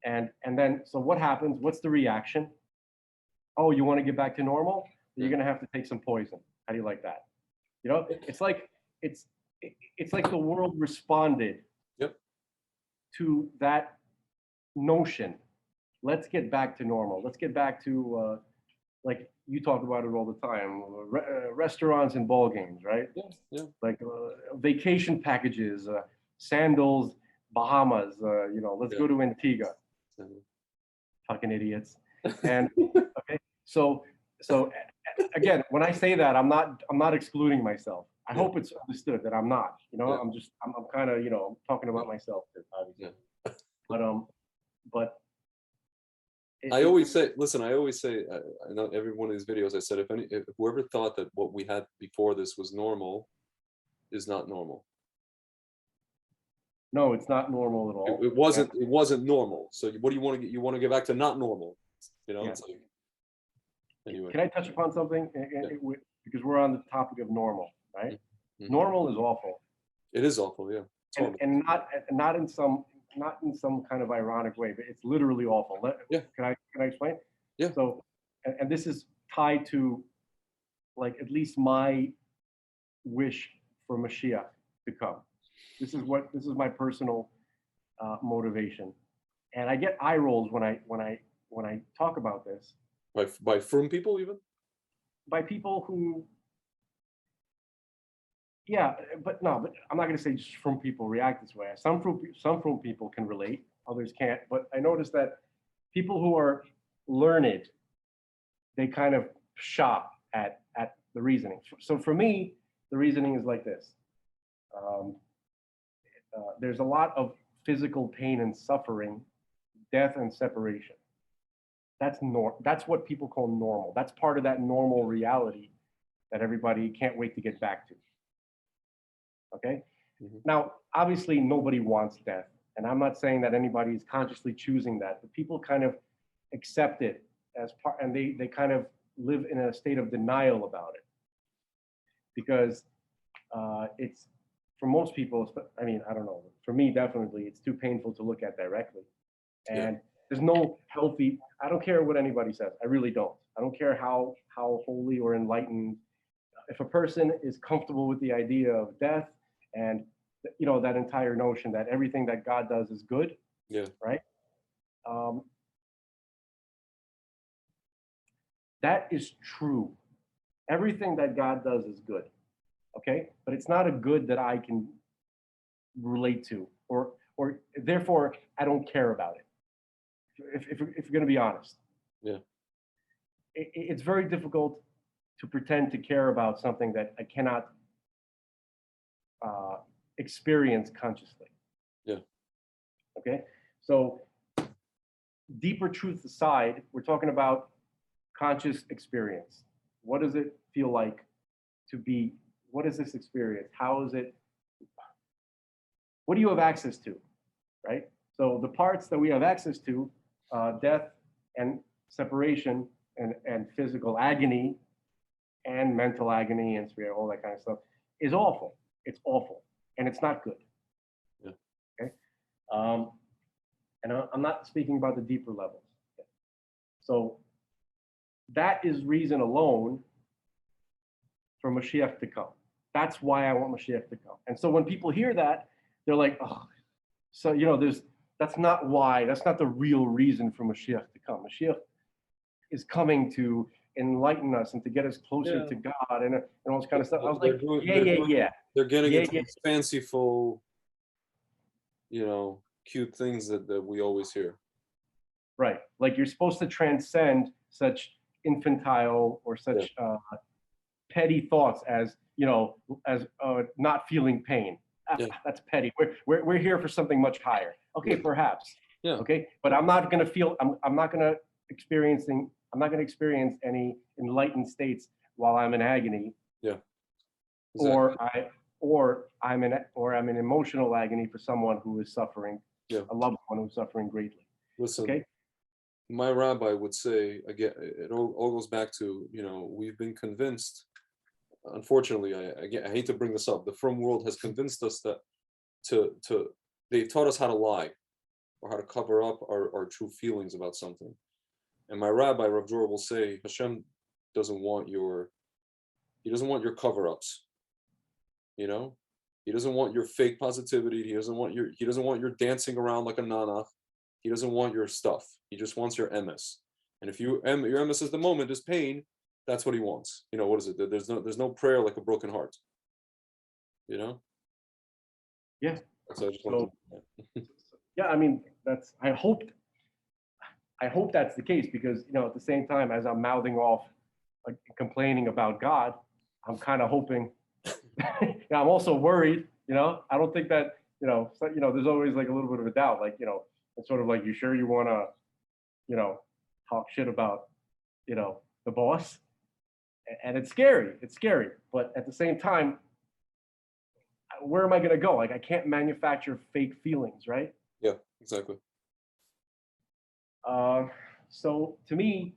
then, so what happens? What's the reaction? Oh, you want to get back to normal? You're going to have to take some poison. How do you like that? You know, it's like the world responded to that notion. Let's get back to normal. Let's get back to, like you talk about it all the time, restaurants and ball games, right? Yeah. Like vacation packages, sandals, Bahamas, you know, let's go to Antigua. Fucking idiots. And okay, so again, when I say that, I'm not excluding myself. I hope it's understood that I'm not. You know, I'm kind of, you know, talking about myself, obviously. But I always say, I know every one of these videos I said, if whoever thought that what we had before this was normal is not normal. No, it's not normal at all. It wasn't normal. So what do you want to get? You want to get back to not normal, you know? It's like, anyway. Can I touch upon something? Because we're on the topic of normal, right? Normal is awful. It is awful, yeah. And not in some kind of ironic way, but it's literally awful. Can I explain? Yeah. So, and this is tied to, like, at least my wish for Mashiach to come. This is my personal motivation, and I get eye rolls when I talk about this. By from people, even? By people who, but I'm not going to say just from people react this way. Some from people can relate, others can't. But I noticed that people who are learned, they kind of shop at the reasoning. So for me, the reasoning is like this. There's a lot of physical pain and suffering, death and separation. That's what people call normal. That's part of that normal reality that everybody can't wait to get back to. Okay? Now, obviously, nobody wants death. And I'm not saying that anybody is consciously choosing that, but people kind of accept it as part, and they kind of live in a state of denial about it, because it's, for most people, I mean, I don't know, for me, definitely, it's too painful to look at directly. And there's no healthy, I don't care what anybody says, I really don't. I don't care how holy or enlightened, if a person is comfortable with the idea of death and, you know, that entire notion that everything that God does is good, right? That is true. Everything that God does is good, okay? But it's not a good that I can relate to, or therefore I don't care about it. If you're going to be honest, it's very difficult to pretend to care about something that I cannot experience consciously. Okay, so deeper truth aside, we're talking about conscious experience. What does it feel like to be? What is this experience? How is it? What do you have access to, right? So the parts that we have access to, death and separation and physical agony and mental agony and all that kind of stuff, is awful. It's awful, and it's not good. Okay, and I'm not speaking about the deeper levels. So that is reason alone for Mashiach to come. That's why I want Mashiach to come. And so when people hear that, they're like, oh, so, you know, that's not why, that's not the real reason for Mashiach to come. Mashiach is coming to enlighten us and to get us closer to God and all this kind of stuff. I was like, They're getting into these fanciful, you know, cute things that we always hear. Right. Like you're supposed to transcend such infantile or such petty thoughts as, you know, as not feeling pain. That's petty. We're here for something much higher. Okay, perhaps. Okay, but I'm not going to feel. I'm not going to experience any enlightened states while I'm in agony. Exactly. Or I'm in emotional agony for someone who is suffering. A loved one who's suffering greatly. Listen. Okay. My rabbi would say, again, it all goes back to, you know, we've been convinced, unfortunately, I hate to bring this up, the frum world has convinced us that they taught us how to lie or how to cover up our true feelings about something. And my rabbi, Rav Jor, will say, Hashem doesn't want your cover-ups, you know? He doesn't want your fake positivity. He doesn't want your dancing around like a nanach. He doesn't want your stuff. He just wants your MS. And if your MS is the moment, is pain, that's what he wants. You know, what is it? There's no prayer like a broken heart. You know? Yeah. So I just want to... Yeah, I mean, I hope that's the case, because, you know, at the same time as I'm mouthing off, like, complaining about God, I'm kind of hoping, yeah, I'm also worried, you know, I don't think that, you know, there's always like a little bit of a doubt, like, you know, it's sort of like, you sure you want to, you know, talk shit about, you know, the boss? And it's scary, but at the same time, where am I going to go? Like, I can't manufacture fake feelings, right? Yeah, exactly. So to me,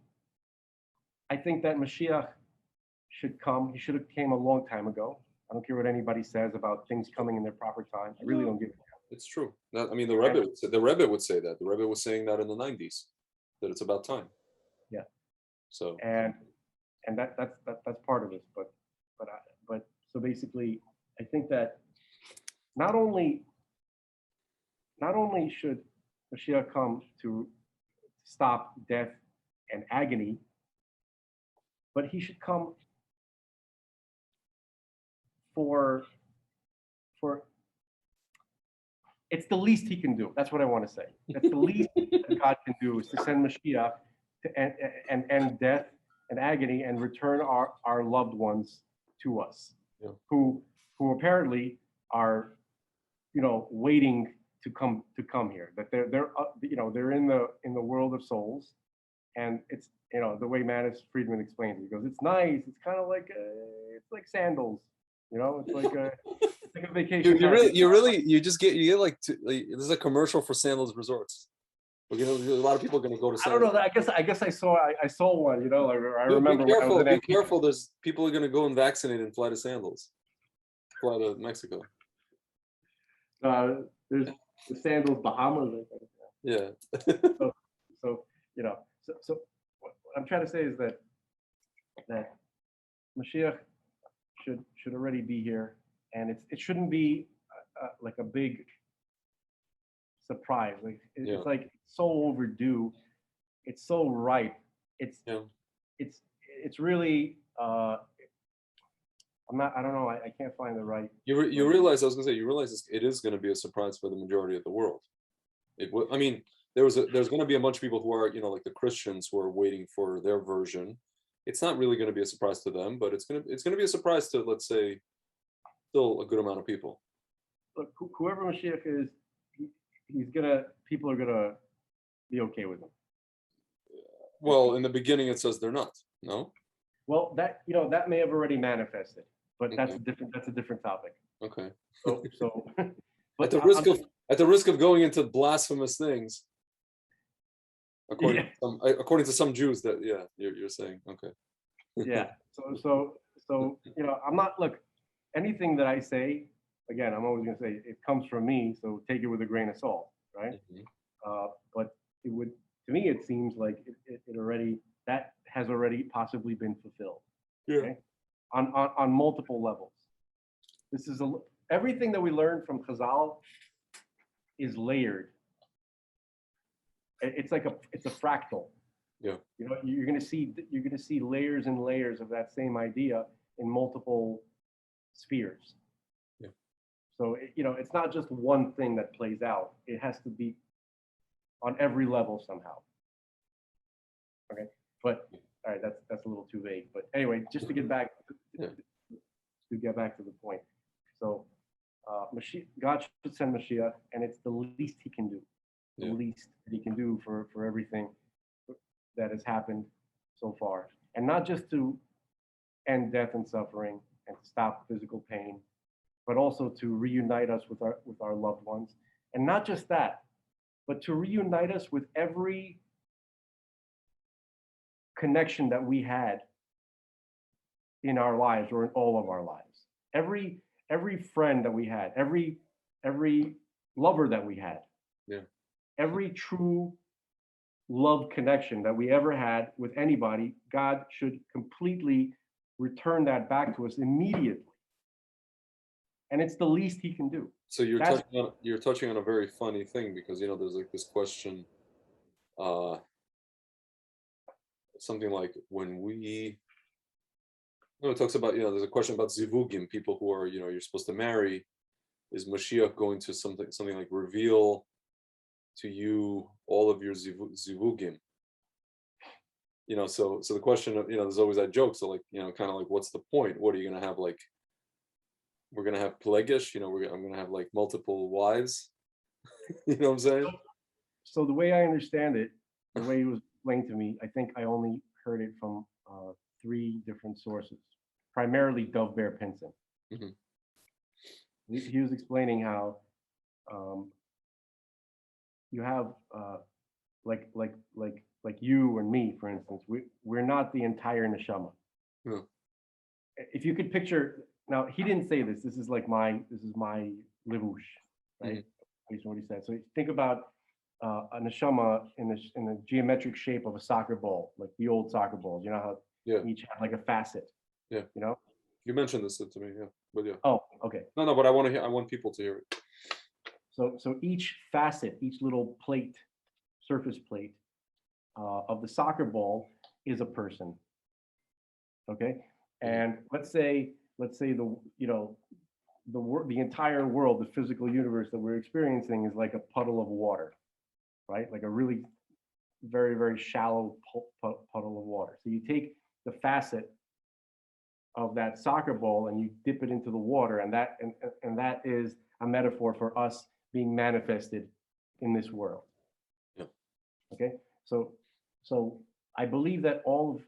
I think that Mashiach should come. He should have came a long time ago. I don't care what anybody says about things coming in their proper time. I really don't give a damn. It's true. I mean, the Rebbe would say that. The Rebbe was saying that in the 90s, that it's about time. Yeah. So. And that's part of it. But so basically, I think that not only should Mashiach come to stop death and agony, but he should come for it's the least he can do. That's what I want to say. That's the least that God can do, is to send Mashiach to end death and agony and return our loved ones to us, who apparently are, you know, waiting to come here. That they're you know, they're in the world of souls, and it's, you know, the way Manis Friedman explains it. He goes, it's nice. It's kind of like it's like sandals, you know. It's like Take a vacation. You just get, like, this is a commercial for Sandals Resorts. We're gonna, a lot of people are gonna go to I don't know. Sandals. I guess I saw one. You know, I Be remember. When I was careful, in be Antigua. careful. There's people are gonna go and vaccinate and fly to Sandals. Fly to Mexico. There's the Sandals, Bahamas. I think. Yeah. So you know, so what I'm trying to say is that Mashiach should already be here, and it shouldn't be like a big surprise. Like Yeah. it's like so overdue. It's so ripe. It's Yeah. it's really. I don't know. I can't find the right. You realize, I was gonna say, you realize it is gonna be a surprise for the majority of the world. I mean, there's gonna be a bunch of people who are, like the Christians who are waiting for their version. It's not really gonna be a surprise to them, but it's gonna be a surprise to, let's say, still a good amount of people. Look, whoever Mashiach is, people are gonna be okay with him. Well, in the beginning, it says they're not. No. Well, that may have already manifested, but that's Okay. a different topic. Okay. So At the risk of going into blasphemous things, according to some Jews, that you're saying, okay. Yeah. So I'm not, look, anything that I say, again, I'm always gonna say it comes from me, so take it with a grain of salt, right? But to me, it seems like that has already possibly been fulfilled. Yeah. Okay? On multiple levels. This is everything that we learned from Chazal is layered. It's a fractal. Yeah. You're gonna see layers and layers of that same idea in multiple spheres. Yeah. So it's not just one thing that plays out. It has to be on every level somehow. Okay. But all right, that's a little too vague. But anyway, just to get back to the point. So God should send Mashiach, and it's the least he can do. The least that he can do for everything that has happened so far. And not just to end death and suffering and to stop physical pain, but also to reunite us with our loved ones. And not just that, but to reunite us with every connection that we had in our lives or in all of our lives. Every friend that we had, every lover that we had. Yeah. Every true love connection that we ever had with anybody, God should completely return that back to us immediately. And it's the least he can do. So you're touching on a very funny thing, because there's like this question, something like when it talks about, there's a question about zivugim, people who are, you're supposed to marry. Is Mashiach going to something like reveal to you all of your zivugim? So the question of, there's always that joke. So like, kind of like, what's the point? What are you going to have? Like, we're going to have plegish, I'm going to have like multiple wives. You know what I'm saying? So the way I understand it, the way it was explained to me, I think I only heard it from 3 different sources, primarily Dov Bear Pinson. Mm-hmm. He was explaining how you have like you and me, for instance, we're not the entire neshama. Yeah. If you could picture, now he didn't say this. This is my levush, right? Mm-hmm. Based on what he said. So think about a neshama in the geometric shape of a soccer ball, like the old soccer balls. You know how each have like a facet. Yeah. You mentioned this to me, but yeah. Oh, okay. No, but I want people to hear it. So each facet, each little plate, surface plate of the soccer ball is a person. Okay, and let's say the entire world, the physical universe that we're experiencing is like a puddle of water, right? Like a really very, very shallow puddle of water. So you take the facet of that soccer ball and you dip it into the water, and that is a metaphor for us being manifested in this world. Yeah. Okay. So I believe that all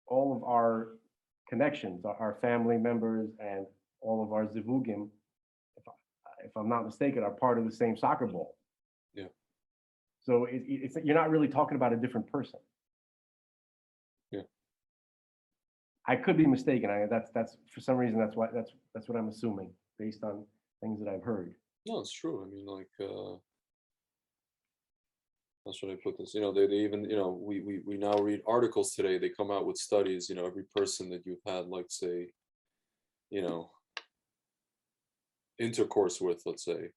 of our connections, our family members and all of our zivugim, if I'm not mistaken, are part of the same soccer ball. Yeah. So it's you're not really talking about a different person. Yeah. I could be mistaken. That's for some reason that's what I'm assuming based on things that I've heard. No, it's true. I mean, like, how should I put this? You know, they even, you know, we now read articles today. They come out with studies. You know, every person that you've had, like, say, you know, intercourse with, let's say,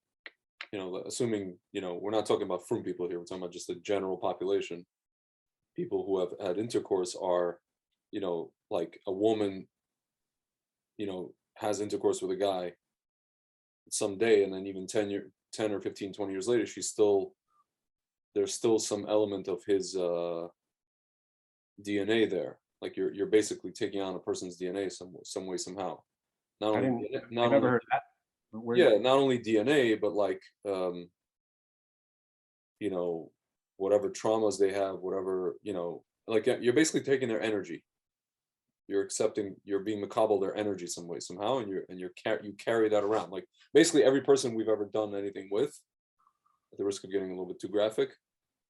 you know, assuming, you know, we're not talking about frum people here. We're talking about just the general population. People who have had intercourse are, you know, like a woman, you know, has intercourse with a guy someday, and then even 10 or 15, 20 years later, there's still some element of his DNA there. Like you're basically taking on a person's DNA some way, somehow. Not I only didn't. DNA, I not never only, heard that. But where, yeah, not only DNA, but like you know, whatever traumas they have, whatever, you know, like you're basically taking their energy. You're accepting, you're being macabre their energy some way, somehow, and you carry that around. Like basically every person we've ever done anything with, at the risk of getting a little bit too graphic,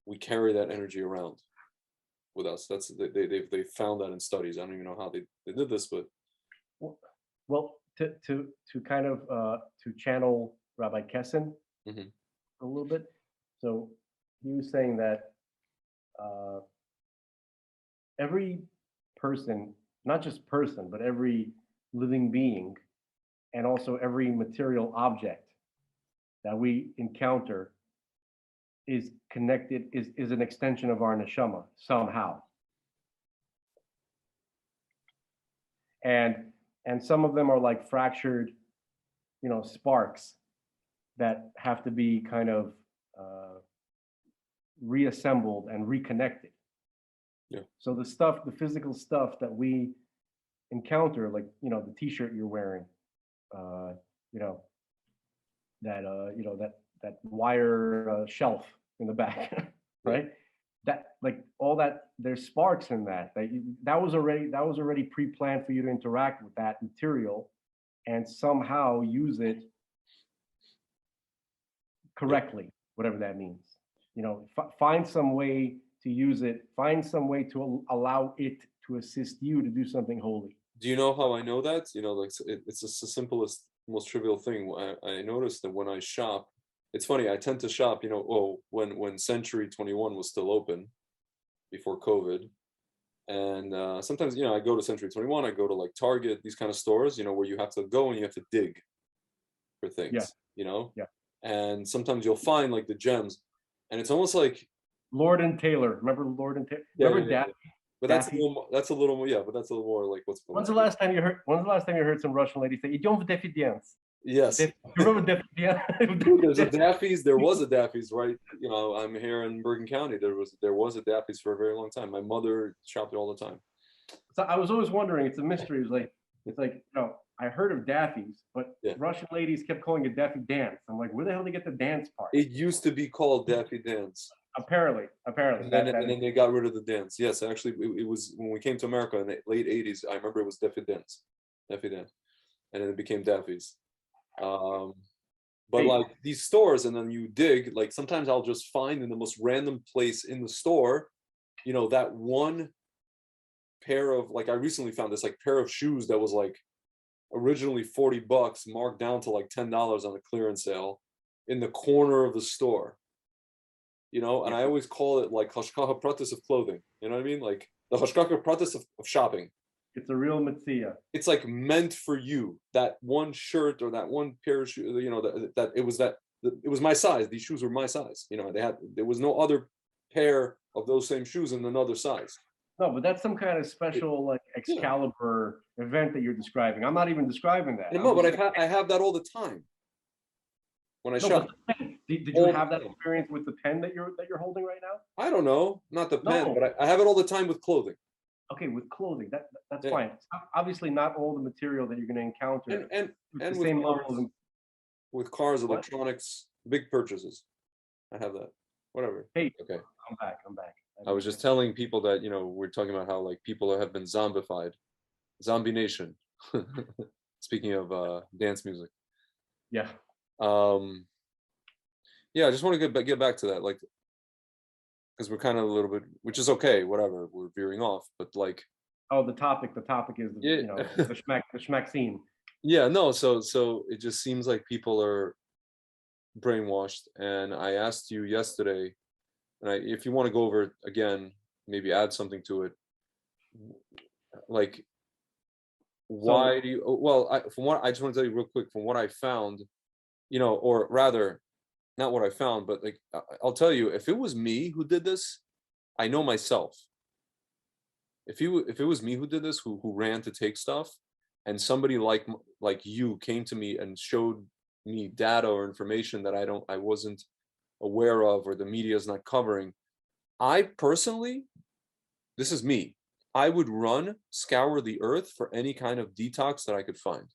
we carry that energy around with us. That's they found that in studies. I don't even know how they did this, but well, to kind of to channel Rabbi Kessin Mhm. a little bit. So he was saying that every person, not just person, but every living being, and also every material object that we encounter is connected, is an extension of our neshama somehow. And some of them are like fractured, sparks that have to be kind of reassembled and reconnected. Yeah. So the physical stuff that we encounter, like the T-shirt you're wearing, that wire shelf in the back, right? That, like, all that, there's sparks in that was already pre-planned for you to interact with that material and somehow use it correctly, whatever that means. Find some way to use it, find some way to allow it to assist you to do something holy. Do you know how I know that? You know, like it's just the simplest, most trivial thing. I noticed that when I shop, it's funny. I tend to shop, when Century 21 was still open before COVID, and sometimes I go to Century 21. I go to like Target, these kind of stores, where you have to go and you have to dig for things. Yeah. Yeah. Yeah. And sometimes you'll find like the gems, and it's almost like Lord and Taylor. Remember Lord and Taylor? Yeah, Remember yeah, that? yeah. But that's a little more, yeah. But that's a little more like what's. When's the last time you heard some Russian lady say "Idem v Defiance"? Yes. You remember Defiance? Dude, there's a Daffy's. There was a Daffy's, right? I'm here in Bergen County. There was a Daffy's for a very long time. My mother shopped it all the time. So I was always wondering. It's a mystery. It's like I heard of Daffy's, but Yeah. Russian ladies kept calling it Daffy Dance. I'm like, where the hell did they get the dance part? It used to be called Daffy Dance. Apparently. And then they got rid of the dance. Yes, actually, it was when we came to America in the late '80s. I remember it was Daffy Dance, and then it became Daffy's. But like these stores, and then you dig. Like sometimes I'll just find in the most random place in the store, that one pair of, like, I recently found this like pair of shoes that was like originally $40, marked down to like $10 on a clearance sale in the corner of the store. And I always call it like hashkacha pratis of clothing. You know what I mean? Like the hashkacha pratis of shopping. It's a real mitzvah. It's like meant for you. That one shirt or that one pair of shoes. It was my size. These shoes were my size. There was no other pair of those same shoes in another size. No, but that's some kind of special like Excalibur event that you're describing. I'm not even describing that. No, but I have that all the time. When I shop. Did you have that experience with the pen that you're holding right now? I don't know, not the pen, but I have it all the time with clothing. Okay, with clothing, that's fine. Obviously, not all the material that you're going to encounter, and the same level with cars, electronics, big purchases. I have that. Whatever. Hey, okay, I'm back. I was just telling people that we're talking about how like people have been zombified, zombie nation. Speaking of dance music. Yeah. Yeah, I just want to get back to that, like, because we're kind of a little bit, which is okay, whatever, we're veering off, but like, Oh, the topic is, yeah, the schmack scene. yeah, no, so it just seems like people are brainwashed. And I asked you yesterday, and if you want to go over it again, maybe add something to it, like, why So, do you, well, from what I just want to tell you real quick, from what I found, or rather, not what I found, but like, I'll tell you, if it was me who did this, I know myself. If it was me who did this, who ran to take stuff, and somebody like you came to me and showed me data or information that I wasn't aware of, or the media is not covering, I personally, this is me, I would scour the earth for any kind of detox that I could find.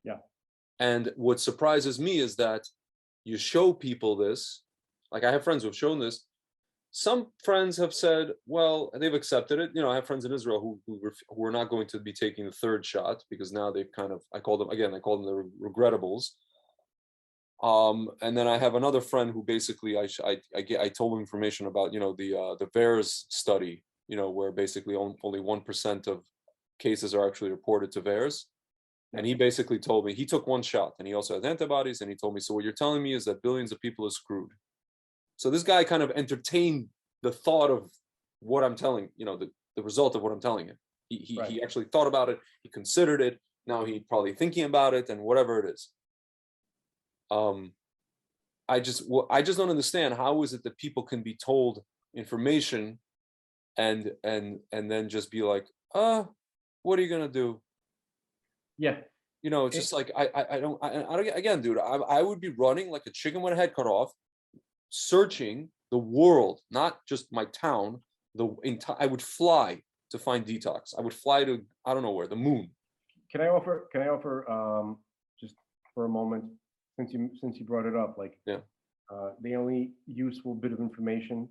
yeah. And what surprises me is that you show people this, like I have friends who have shown this. Some friends have said, well, they've accepted it. I have friends in Israel who are not going to be taking the third shot, because now they've kind of, I call them the regrettables. And then I have another friend who basically I told him information about, the VAERS study, where basically only 1% of cases are actually reported to VAERS. And he basically told me he took one shot and he also has antibodies. And he told me, so what you're telling me is that billions of people are screwed. So this guy kind of entertained the thought of what I'm telling, the result of what I'm telling him. He actually thought about it. He considered it. Now he's probably thinking about it, and whatever it is. I just don't understand, how is it that people can be told information and then just be like, what are you gonna do? Yeah. It's just like, I don't, again, dude, I would be running like a chicken with a head cut off, searching the world, not just my town. I would fly to find detox. I would fly to, I don't know where, the moon. Can I offer just for a moment, since you brought it up, like, Yeah. the only useful bit of information,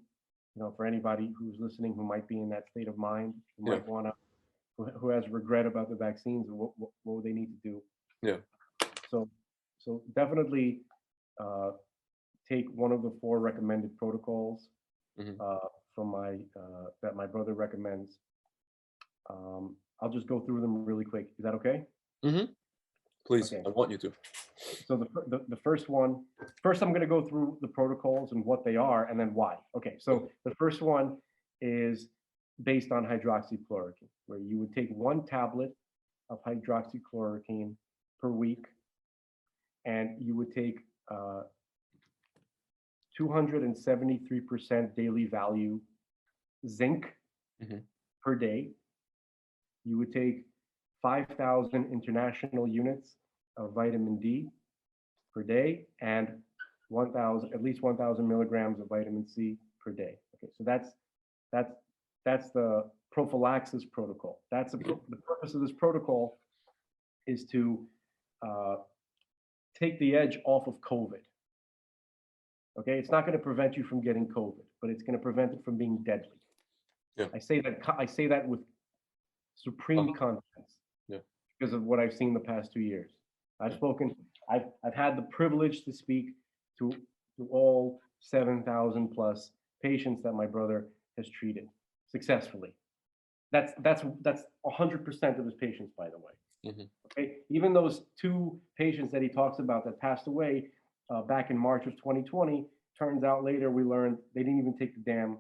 for anybody who's listening who might be in that state of mind, who might wanna, who has regret about the vaccines, what would they need to do? Yeah. So definitely take one of the 4 recommended protocols from that my brother recommends. I'll just go through them really quick. Is that okay? Please, Okay. I want you to. So the first one, I'm going to go through the protocols and what they are, and then why. Okay, so the first one is based on hydroxychloroquine, where you would take 1 tablet of hydroxychloroquine per week, and you would take 273% daily value zinc per day. You would take 5,000 international units of vitamin D per day, and at least 1,000 milligrams of vitamin C per day. Okay, so that's the prophylaxis protocol. The purpose of this protocol is to take the edge off of COVID. Okay, it's not going to prevent you from getting COVID, but it's going to prevent it from being deadly. Yeah. I say that with supreme confidence, because of what I've seen the past 2 years. I've had the privilege to speak to all 7,000 plus patients that my brother has treated successfully. That's 100% of his patients, by the way. Okay, even those 2 patients that he talks about that passed away back in March of 2020, turns out later we learned they didn't even take the damn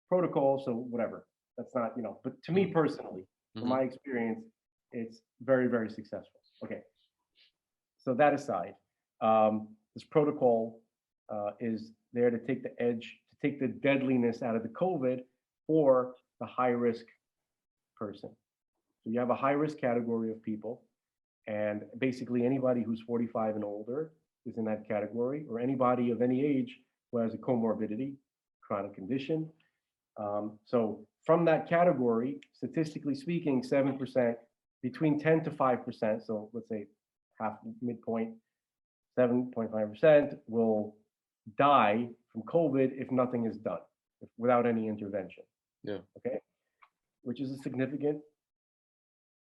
protocol. So whatever, that's not, but to me personally, from my experience, it's very, very successful. Okay, so that aside, this protocol is there to take the edge, to take the deadliness out of the COVID for the high risk person. So you have a high risk category of people, and basically anybody who's 45 and older is in that category, or anybody of any age who has a comorbidity, chronic condition. So from that category, statistically speaking, 7%, between 10 to 5%, so let's say half midpoint, 7.5% will die from COVID if nothing is done, without any intervention. Yeah. Okay, which is a significant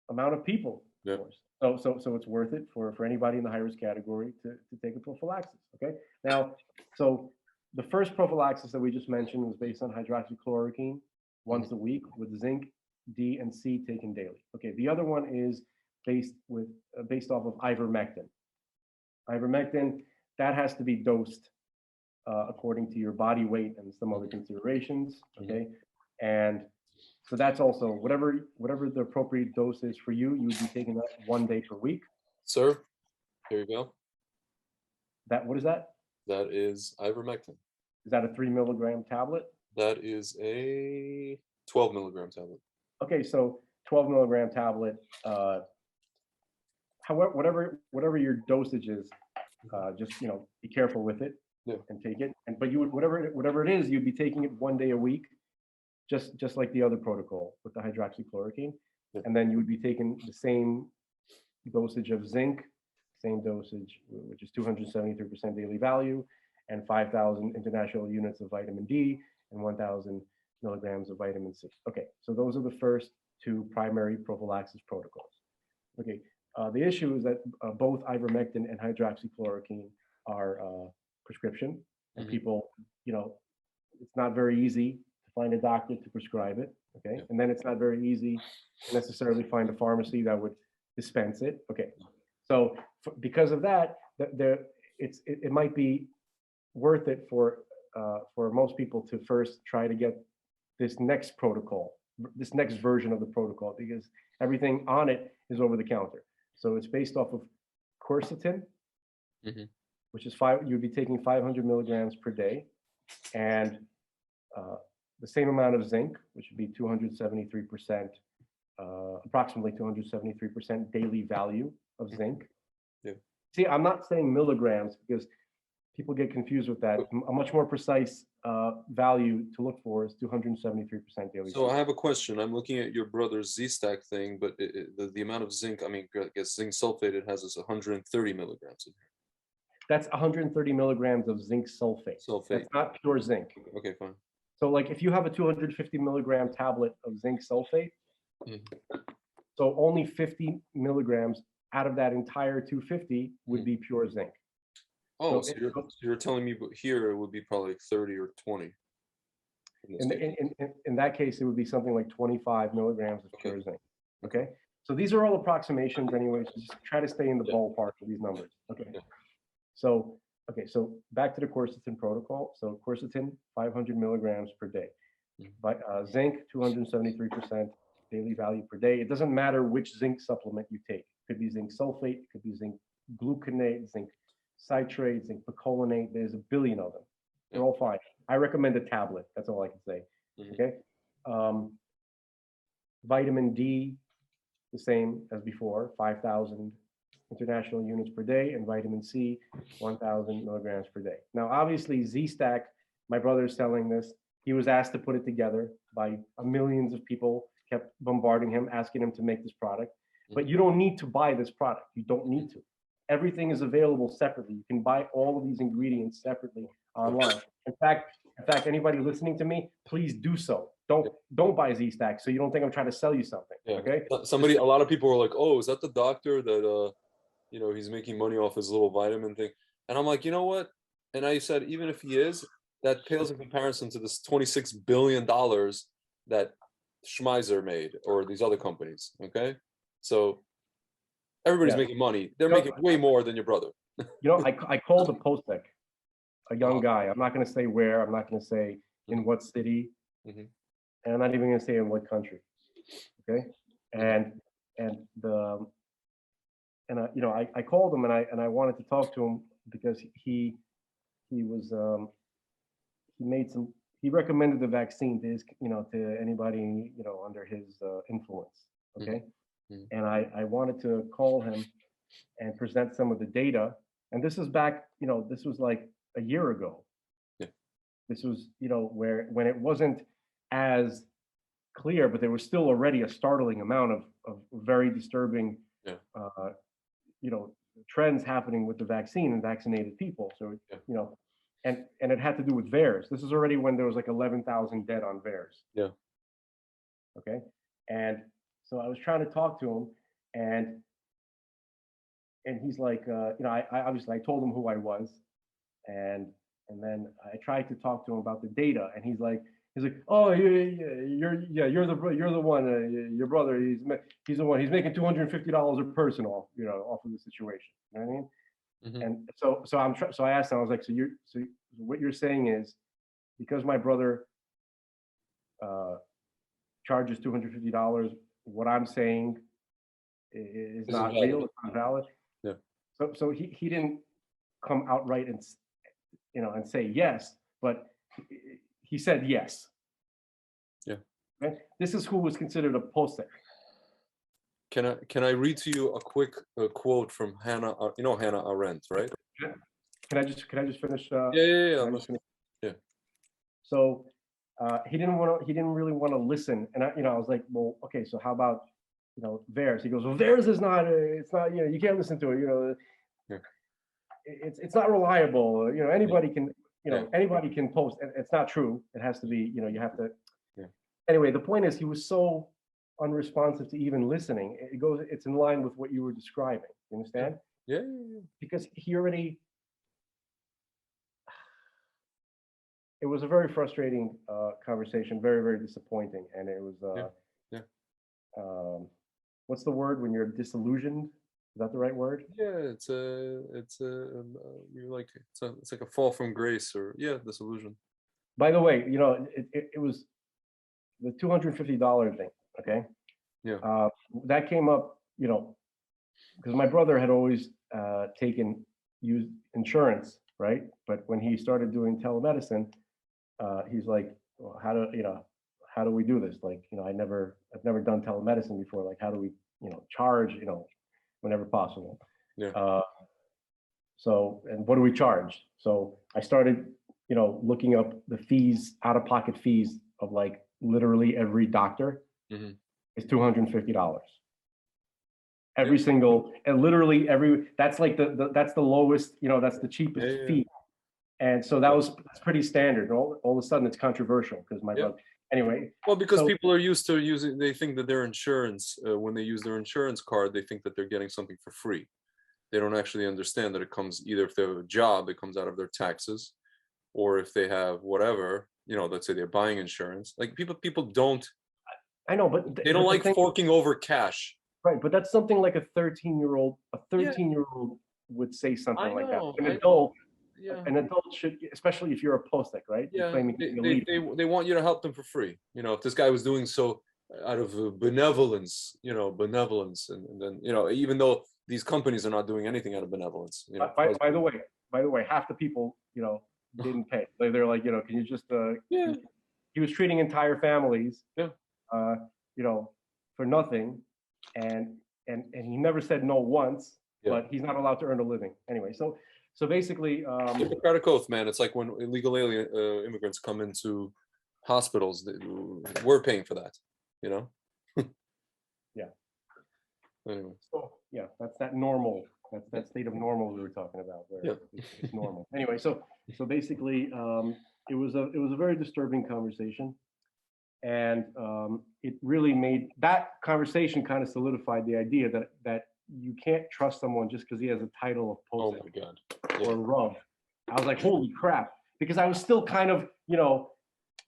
amount of people, of course. So it's worth it for anybody in the high risk category to take a prophylaxis. Okay. Now, so the first prophylaxis that we just mentioned was based on hydroxychloroquine once a week with zinc, D, and C taken daily. Okay. The other one is based off of ivermectin. Ivermectin, that has to be dosed according to your body weight and some other considerations. Okay. And so that's also whatever the appropriate dose is for you, you would be taking that 1 day per week. Sir, here you go. What is that? That is ivermectin. Is that a 3 milligram tablet? That is a 12 milligram tablet. Okay, so 12 milligram tablet. However, whatever your dosage is, just be careful with it and take it. But you would whatever it is, you'd be taking it 1 day a week, just like the other protocol with the hydroxychloroquine, and then you would be taking the same dosage of zinc, same dosage, which is 273% daily value, and 5,000 international units of vitamin D and 1,000 milligrams of vitamin C. Okay, so those are the first two primary prophylaxis protocols. Okay, the issue is that both ivermectin and hydroxychloroquine are prescription, and people, it's not very easy to find a doctor to prescribe it. Okay, and then it's not very easy to necessarily find a pharmacy that would dispense it. Okay, so because of that, it might be worth it for most people to first try to get this next protocol, this next version of the protocol, because everything on it is over the counter. So it's based off of quercetin, which is you'd be taking 500 milligrams per day, and the same amount of zinc, which would be 273%, approximately 273% daily value of zinc. Yeah. See, I'm not saying milligrams because people get confused with that. A much more precise value to look for is 273% daily. So I have a question. I'm looking at your brother's Z-Stack thing, but the amount of zinc, I guess zinc sulfate it has is 130 milligrams in here. That's 130 milligrams of zinc sulfate. Sulfate. That's not pure zinc. Okay, fine. So like if you have a 250 milligram tablet of zinc sulfate, so only 50 milligrams out of that entire 250 would be pure zinc. Oh, so you're telling me here it would be probably like 30 or 20. In that case, it would be something like 25 milligrams of pure zinc. Okay. So these are all approximations anyway. So just try to stay in the ballpark of these numbers. Okay. So, so back to the quercetin protocol. So quercetin, 500 milligrams per day. But zinc, 273% daily value per day. It doesn't matter which zinc supplement you take. It could be zinc sulfate, it could be zinc gluconate, zinc citrate, zinc picolinate. There's a billion of them. They're all fine. I recommend a tablet. That's all I can say. Okay. Vitamin D, the same as before, 5,000 international units per day, and vitamin C, 1,000 milligrams per day. Now, obviously, Z-Stack, my brother is selling this. He was asked to put it together by millions of people, kept bombarding him, asking him to make this product. But you don't need to buy this product. You don't need to. Everything is available separately. You can buy all of these ingredients separately online. In fact, anybody listening to me, please do so. Don't buy Z-Stack, so you don't think I'm trying to sell you something. Okay. A lot of people were like, "Oh, is that the doctor that he's making money off his little vitamin thing?" And I'm like, you know what? And I said, even if he is, that pales in comparison to this $26 billion that Schmeiser made or these other companies. Okay, so everybody's making money. They're making way more than your brother. I called a Postek, a young guy. I'm not going to say where. I'm not going to say in what city, and I'm not even going to say in what country. Okay, I called him and I wanted to talk to him because he recommended the vaccine to his, to anybody, under his influence. Okay. And I wanted to call him and present some of the data. And this is back, this was like a year ago. Yeah. This was, when it wasn't as clear, but there was still already a startling amount of very disturbing, trends happening with the vaccine and vaccinated people. So, and it had to do with VAERS. This is already when there was like 11,000 dead on VAERS. Yeah. Okay. And so I was trying to talk to him, and and he's like, I obviously I told him who I was, and then I tried to talk to him about the data, and he's like, oh, you're the one, your brother, he's the one, he's making $250 a person off, off of the situation. You know what I mean? Mhm. And so I asked him, I was like, so what you're saying is, because my brother charges $250, what I'm saying is Isn't not valid. real, it's not valid. Yeah. So he didn't come outright and and say yes, but he said yes. Yeah. Okay? This is who was considered a posek. Can I read to you a quick quote from Hannah? You know Hannah Arendt, right? Can I just finish? Yeah. can I just finish? Yeah. So he didn't really want to listen, and I was like, well, okay, so how about theirs? He goes, well, theirs is not. It's not. You can't listen to it. Yeah. It's not reliable. Anybody can. Yeah. Anybody can post. It's not true. It has to be. You have to. Yeah. Anyway, the point is, he was so unresponsive to even listening. It's in line with what you were describing. You understand? Yeah. Because he already. It was a very frustrating conversation, very, very disappointing, and it was. What's the word when you're disillusioned? Is that the right word? Yeah, you're like it's like a fall from grace, or disillusion. By the way, it was the $250 thing. Okay. Yeah. That came up, because my brother had always used insurance, right? But when he started doing telemedicine, he's like, well, how do we do this? Like, I've never done telemedicine before. Like, how do we, charge, whenever possible. Yeah. So, and what do we charge? So I started, looking up the fees, out-of-pocket fees of like literally every doctor is $250. Every single, and literally that's like that's the lowest, that's the cheapest fee. And so that's pretty standard. All of a sudden it's controversial because my brother, anyway. Well, because people are used to they think that their insurance, when they use their insurance card, they think that they're getting something for free. They don't actually understand that it comes either if they have a job, it comes out of their taxes, or if they have whatever, let's say they're buying insurance. Like people don't. I know, but they don't like forking over cash. Right, but that's something like a 13-year-old would say something like that. An adult should, especially if you're a postek, right? Yeah, they want you to help them for free. If this guy was doing so out of benevolence, and then even though these companies are not doing anything out of benevolence. By the way, half the people, didn't pay. They're like, can you just? He was treating entire families, for nothing, and he never said no once. Yeah. But he's not allowed to earn a living anyway. So basically, Hippocratic oath, man. It's like when illegal alien immigrants come into hospitals. We're paying for that, Yeah. Anyway. So yeah, that's that normal. That's that state of normal we were talking about, where it's normal. Anyway, so basically, it was a very disturbing conversation, and it really made that conversation kind of solidified the idea that you can't trust someone just because he has a title of posek. Oh my God. Or Rav. I was like, holy crap. Because I was still kind of, I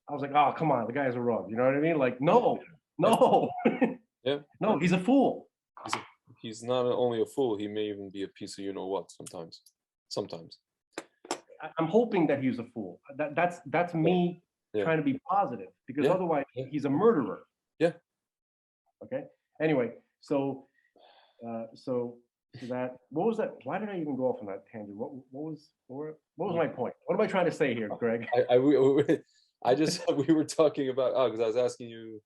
was like, oh, come on, the guy's a Rav. You know what I mean? Like, no. Yeah. No, he's a fool. He's not only a fool, he may even be a piece of what sometimes. I'm hoping that he's a fool. That's me trying to be positive, because otherwise he's a murderer. Yeah. Okay. Anyway, so that, what was that? Why did I even go off on that tangent? What was my point? What am I trying to say here, Greg? We were talking about, because I was asking you,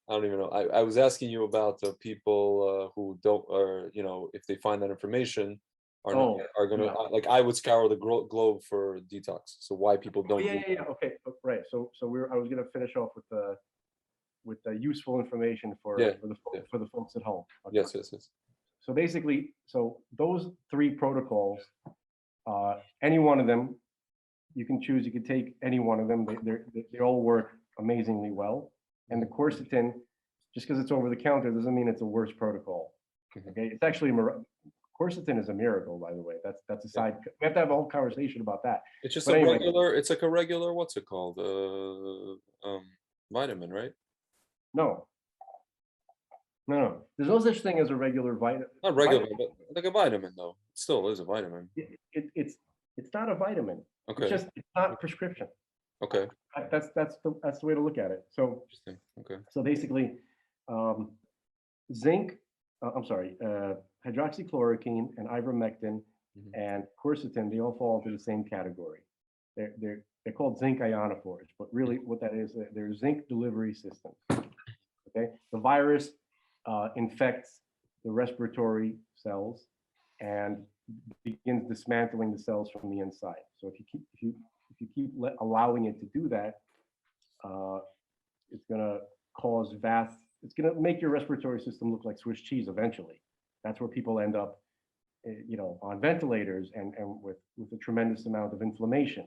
I don't even know. I was asking you about the people who don't, or if they find that information, are gonna like, I would scour the globe for detox. So why people don't? Yeah. Okay, right. So I was gonna finish off with the useful information for the folks at home. Okay. Yes. So basically, those 3 protocols, any one of them, you can choose. You can take any one of them. They all work amazingly well. And the quercetin, just because it's over the counter, doesn't mean it's a worse protocol. Okay, it's actually Quercetin is a miracle, by the way. That's a side. We have to have a whole conversation about that. It's just But a anyway. regular. It's like a regular. What's it called? Vitamin, right? No. No. There's no such thing as a regular vitamin. Not regular, but like a vitamin, though. It still is a vitamin. It's not a vitamin. Okay. It's not prescription. Okay. That's the way to look at it. So Interesting. Okay. so basically, zinc. Hydroxychloroquine and ivermectin and quercetin, they all fall into the same category. They're called zinc ionophores, but really what that is, they're zinc delivery systems. Okay, the virus infects the respiratory cells and begins dismantling the cells from the inside. So if you keep allowing it to do that, it's going to cause vast. It's going to make your respiratory system look like Swiss cheese eventually. That's where people end up, on ventilators and with a tremendous amount of inflammation.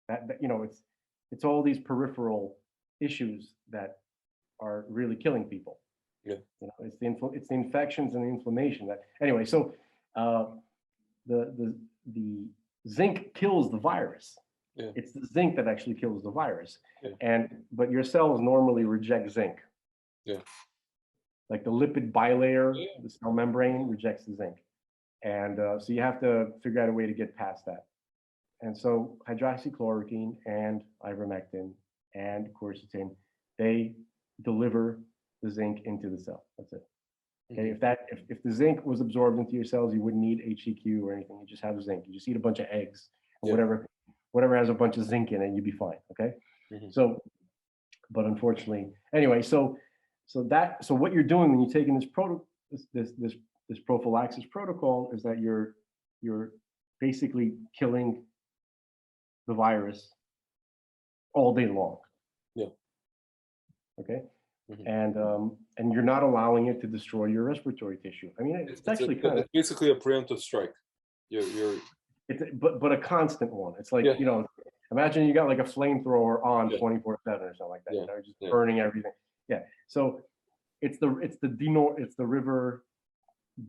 It's all these peripheral issues that are really killing people. Yeah. It's the infections and the inflammation that. Anyway, so the zinc kills the virus. Yeah. It's the zinc that actually kills the virus. Yeah. But your cells normally reject zinc. Yeah. Like the lipid bilayer, the cell membrane rejects the zinc. And so you have to figure out a way to get past that. And so hydroxychloroquine and ivermectin and quercetin, they deliver the zinc into the cell. That's it. Okay, if the zinc was absorbed into your cells, you wouldn't need HCQ or anything. You just have zinc. You just eat a bunch of eggs or whatever has a bunch of zinc in it, you'd be fine. Okay. So, but unfortunately, anyway, so what you're doing when you're taking this prophylaxis protocol is that you're basically killing the virus all day long. Yeah. Okay. And you're not allowing it to destroy your respiratory tissue. I mean, it's actually kind of basically a preemptive strike. But a constant one. It's like imagine you got like a flamethrower on 24/7 or something like that. Just burning everything. Yeah. So it's the river.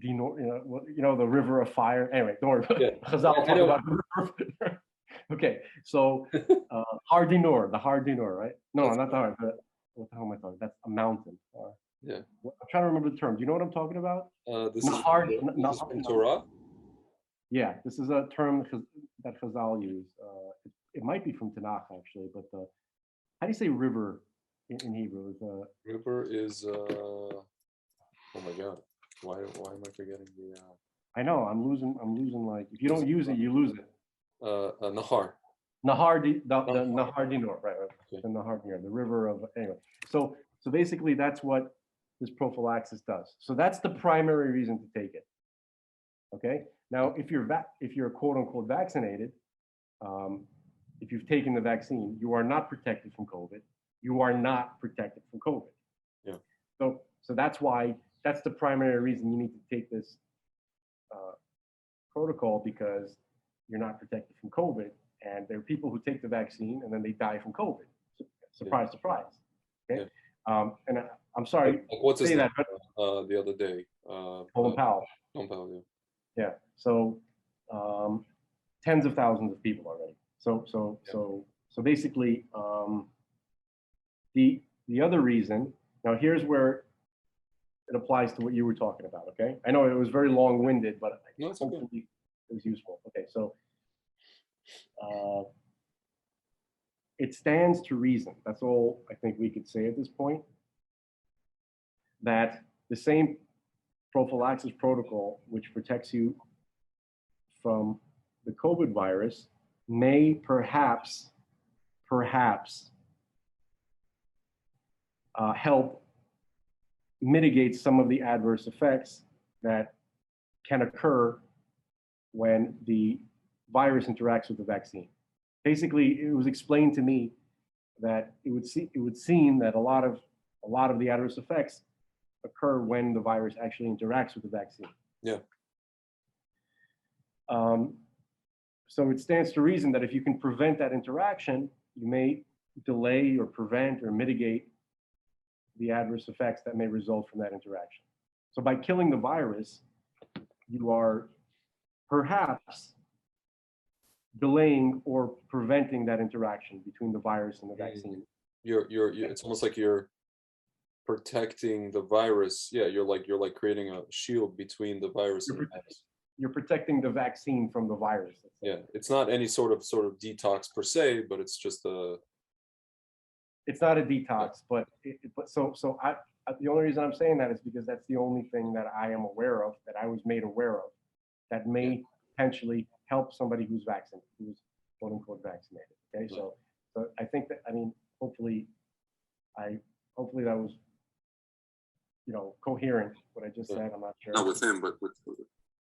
The river of fire. Anyway, don't worry about it. Chazal talk about the river. Okay, so Har Dinor, the Har Dinor, right? No, not the Har. What the hell am I talking? That's a mountain. Yeah. I'm trying to remember the term. Do you know what I'm talking about? This is from Torah. Yeah, this is a term that Chazal use. It might be from Tanakh actually, but how do you say river in Hebrew? River is. Oh my God. Why am I forgetting the? I know I'm losing. Like if you don't use it, you lose it. Nahar. Nahar Dinor, right? Okay. The Nahar Dinor, the river of anyway. So basically, that's what this prophylaxis does. So that's the primary reason to take it. Okay. Now, if you're quote unquote vaccinated, if you've taken the vaccine, you are not protected from COVID. You are not protected from COVID. Yeah. So that's why. That's the primary reason you need to take this protocol, because you're not protected from COVID. And there are people who take the vaccine and then they die from COVID. Surprise, surprise. Okay. Yeah. And I'm sorry like what's to say that, but the other day. Colin Powell. Colin Powell, yeah. So tens of thousands of people already. So basically, the other reason. Now here's where it applies to what you were talking about, okay? I know it was very long-winded, but hopefully it was useful. Okay, so it stands to reason. That's all I think we could say at this point, that the same prophylaxis protocol, which protects you from the COVID virus, may perhaps help mitigate some of the adverse effects that can occur when the virus interacts with the vaccine. Basically, it was explained to me that it would seem that a lot of the adverse effects occur when the virus actually interacts with the vaccine. Yeah. So it stands to reason that if you can prevent that interaction, you may delay or prevent or mitigate the adverse effects that may result from that interaction. So by killing the virus, you are perhaps delaying or preventing that interaction between the virus and the vaccine. It's almost like you're protecting the virus. Yeah, you're like creating a shield between the virus and the virus. You're protecting the vaccine from the virus. Yeah, it's not any sort of detox per se, but it's just a. It's not a detox, but the only reason I'm saying that is because that's the only thing that I am aware of, that I was made aware of, that may potentially help somebody who's vaccinated, who's quote unquote vaccinated. Okay, so I think that, I mean, hopefully that was, coherent what I just said. I'm not sure. Not with him, but with.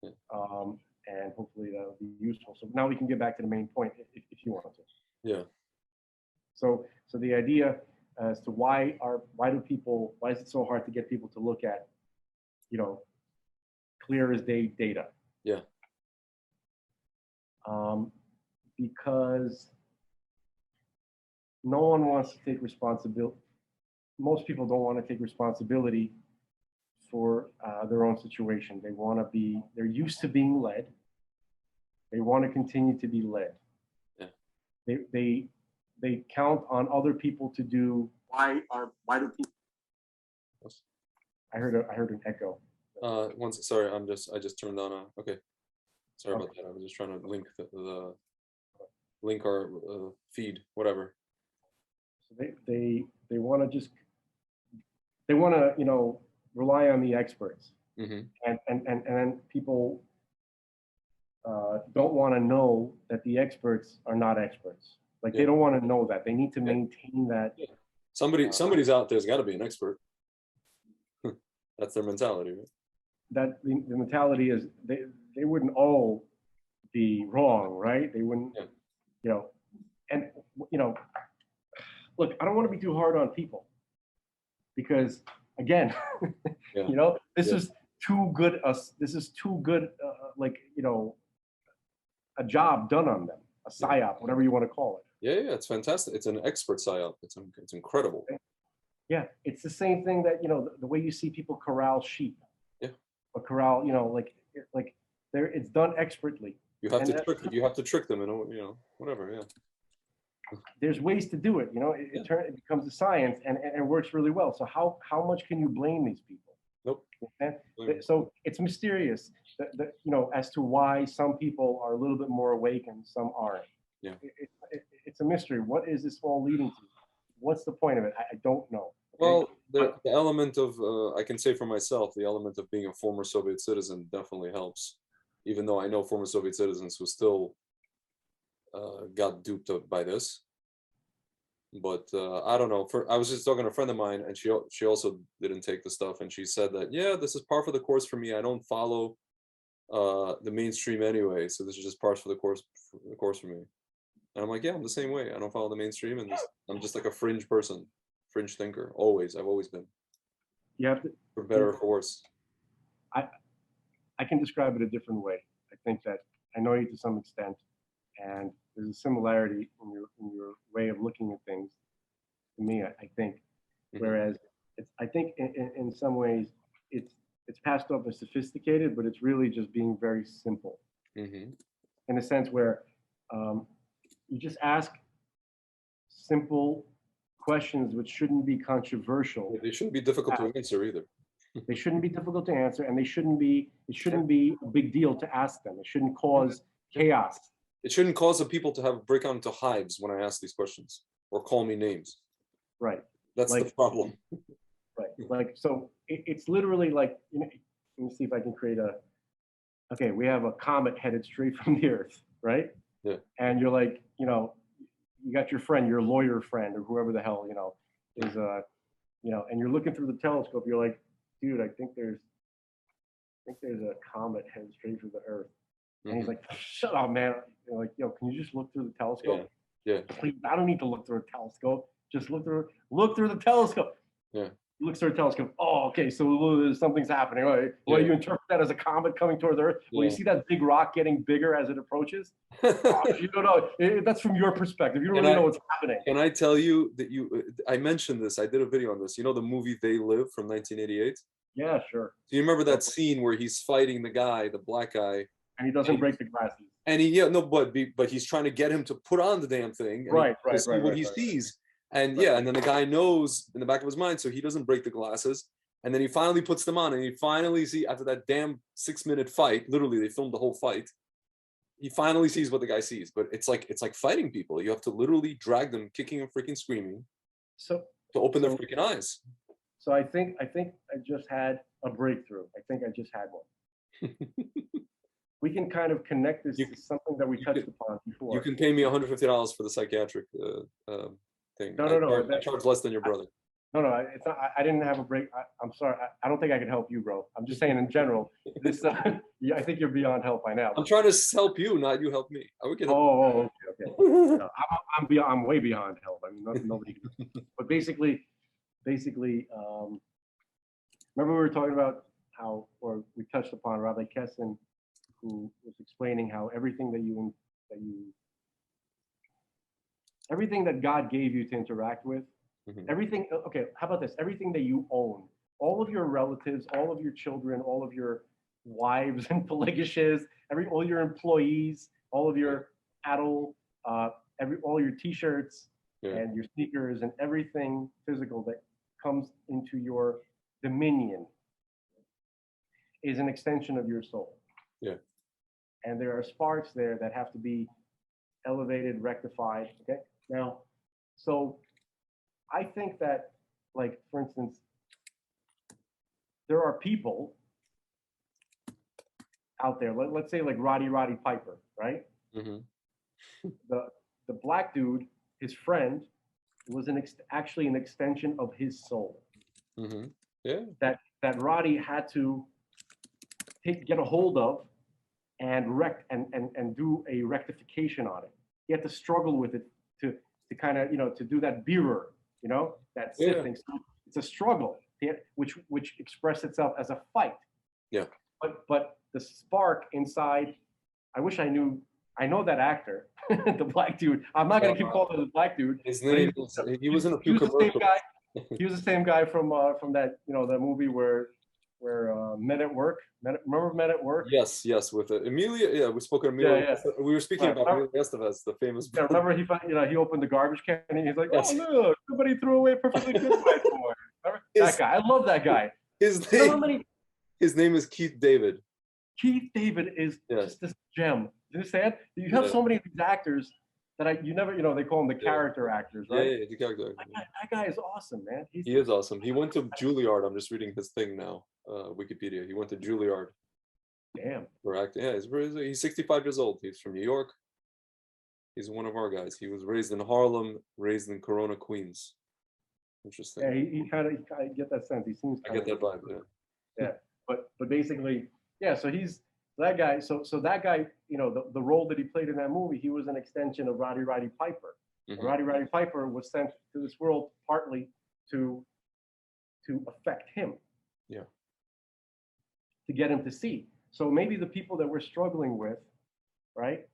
And hopefully that'll be useful. So now we can get back to the main point if you want to. Yeah. So the idea as to why is it so hard to get people to look at, clear as day data? Yeah. Because no one wants to take responsibility. Most people don't want to take responsibility for their own situation. They're used to being led. They want to continue to be led. Yeah. They count on other people to do. Why do people? I heard an echo. Sorry, I just turned on okay. Sorry about that. I was just trying to link link our feed, whatever. So they want to rely on the experts, and then people don't want to know that the experts are not experts. Like they don't want to know that. They need to maintain that. Yeah. Somebody's out there's got to be an expert. That's their mentality, right? That the mentality is they wouldn't all be wrong, right? They wouldn't, and look, I don't want to be too hard on people because again, this is too good. This is too good, a job done on them, a psyop, whatever you want to call it. Yeah, it's fantastic. It's an expert psyop. It's incredible. Yeah, it's the same thing that the way you see people corral sheep. Yeah. Or corral, it's done expertly. You have to trick them, whatever. Yeah. There's ways to do it. It becomes a science and it works really well. So how much can you blame these people? Nope. Okay? So it's mysterious as to why some people are a little bit more awake and some aren't. Yeah. It's a mystery. What is this all leading to? What's the point of it? I don't know. Okay? Well, the element of, I can say for myself, the element of being a former Soviet citizen definitely helps. Even though I know former Soviet citizens who still got duped by this. But I don't know. I was just talking to a friend of mine, and she also didn't take the stuff, and she said that, yeah, this is par for the course for me. I don't follow the mainstream anyway, so this is just par for the course for me. And I'm like, yeah, I'm the same way. I don't follow the mainstream, and I'm just like a fringe person, fringe thinker. I've always been. You have to, for better or for worse. I can describe it a different way. I think that I know you to some extent, and there's a similarity in your way of looking at things. To me, I think, whereas I think in some ways it's passed off as sophisticated, but it's really just being very simple. In a sense where you just ask simple questions which shouldn't be controversial. They shouldn't be difficult to answer either. They shouldn't be difficult to answer, and it shouldn't be a big deal to ask them. It shouldn't cause chaos. It shouldn't cause the people to break out into hives when I ask these questions or call me names. Right. That's the problem. Right. So it's literally like, let me see if I can create okay, we have a comet headed straight from the Earth, right? Yeah. And you're like, you got your friend, your lawyer friend, or whoever the hell, is, and you're looking through the telescope. You're like, dude, I think there's a comet headed straight through the Earth. And he's like, shut up, man. You're like, yo, can you just look through the telescope? Yeah. Please, I don't need to look through a telescope. Just look through the telescope. Yeah. You look through a telescope. Oh, okay. So something's happening. Right? Well, you interpret that as a comet coming towards Earth. Well, you see that big rock getting bigger as it approaches. You don't know. That's from your perspective. You don't really know what's happening. Can I tell you that I mentioned this. I did a video on this. You know the movie They Live from 1988? Yeah, sure. Do you remember that scene where he's fighting the black guy? And he doesn't break the glasses. And he, yeah, no, but he's trying to get him to put on the damn thing, and Right, to right, see right, what right, he right. sees. And Right. yeah, and then the guy knows in the back of his mind, so he doesn't break the glasses. And then he finally puts them on, and he finally see, after that damn 6-minute fight, literally they filmed the whole fight. He finally sees what the guy sees, but it's like fighting people. You have to literally drag them, kicking and freaking screaming, So, to open their so, freaking eyes. so I think I just had a breakthrough. I think I just had one. We can kind of connect this to something that we touched upon before. You can pay me $150 for the psychiatric thing. No. I charge less than your brother. No, it's not. I didn't have a break. I'm sorry. I don't think I can help you, bro. I'm just saying in general. This, yeah, I think you're beyond help by now. I'm trying to help you, not you help me. We can help. Okay. No, I'm beyond. I'm way beyond help. I mean, nobody. But basically, remember we were talking about how, or we touched upon Rabbi Kessin, who was explaining how everything everything that God gave you to interact with, everything. Okay, how about this? Everything that you own, all of your relatives, all of your children, all of your wives and pelagishes, all your employees, all of your cattle, all your T-shirts and your sneakers and everything physical that comes into your dominion is an extension of your soul. Yeah. And there are sparks there that have to be elevated, rectified. Okay. Now, so I think that, like, for instance, there are people out there, let's say like Roddy Piper, right? The black dude, his friend, was actually an extension of his soul. Yeah. That Roddy had to get a hold of and do a rectification on it. He had to struggle with it to kind of, to do that mirror, that sifting. So it's a struggle, which expressed itself as a fight. Yeah. But the spark inside, I wish I knew. I know that actor, the black dude. I'm not gonna keep calling him the black dude. His name he was in a few commercials. He was the same guy from that that movie where Men at Work. Remember Men at Work? Yes, with Emilia. Yeah, we spoke of Emilia. Yeah. We were speaking about Emilia Estevez, the famous. Yeah, remember he opened the garbage can and he's like, yes. "Oh look, somebody threw away a perfectly good white boy." Remember that guy? I love that guy. His name is Keith David. Keith David is just this gem. You understand? You have so many of these actors that you never, they call them the character actors, right? Yeah, the character actor. That guy is awesome, man. He is awesome. He went to Juilliard. I'm just reading his thing now, Wikipedia. He went to Juilliard. Damn. For acting. Yeah, he's 65 years old. He's from New York. He's one of our guys. He was raised in Harlem, raised in Corona, Queens. Interesting. Yeah, he kind of, I get that sense. He seems. I get that vibe. Yeah, but basically, yeah. So he's that guy. So that guy, the role that he played in that movie, he was an extension of Roddy Piper. Roddy Piper was sent to this world partly to affect him. Yeah. To get him to see. So maybe the people that we're struggling with, right?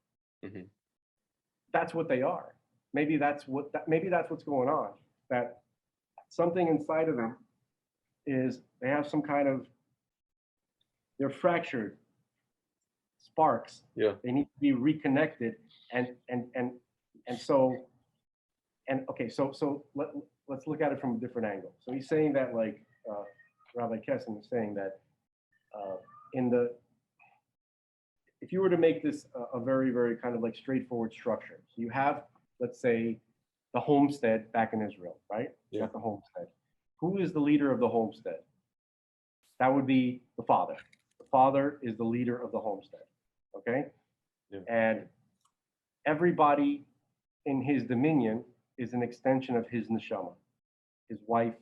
That's what they are. Maybe that's what's going on. That something inside of them is they have some kind of, they're fractured sparks. Yeah. They need to be reconnected so let's look at it from a different angle. So he's saying that, like Rabbi Kessin is saying that if you were to make this a very, very kind of like straightforward structure, so you have, let's say, the homestead back in Israel, right? You got the homestead. Who is the leader of the homestead? That would be the father. The father is the leader of the homestead, okay? Yeah. And everybody in his dominion is an extension of his neshama, his wife,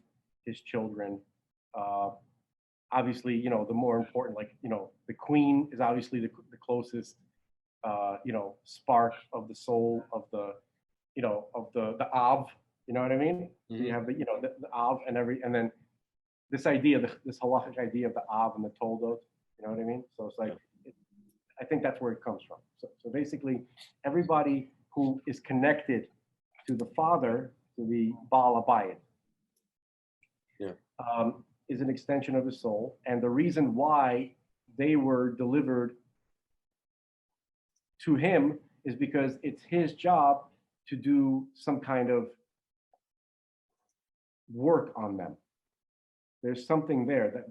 his children. Obviously, the more important, like, the queen is obviously the closest, spark of the soul of the, of the Av, you know what I mean? You have the Av and then this idea, this halachic idea of the Av and the Toldot, you know what I mean? So it's like, I think that's where it comes from. So basically, everybody who is connected to the father, to the Baal Abayit, is an extension of his soul. And the reason why they were delivered to him is because it's his job to do some kind of work on them. There's something there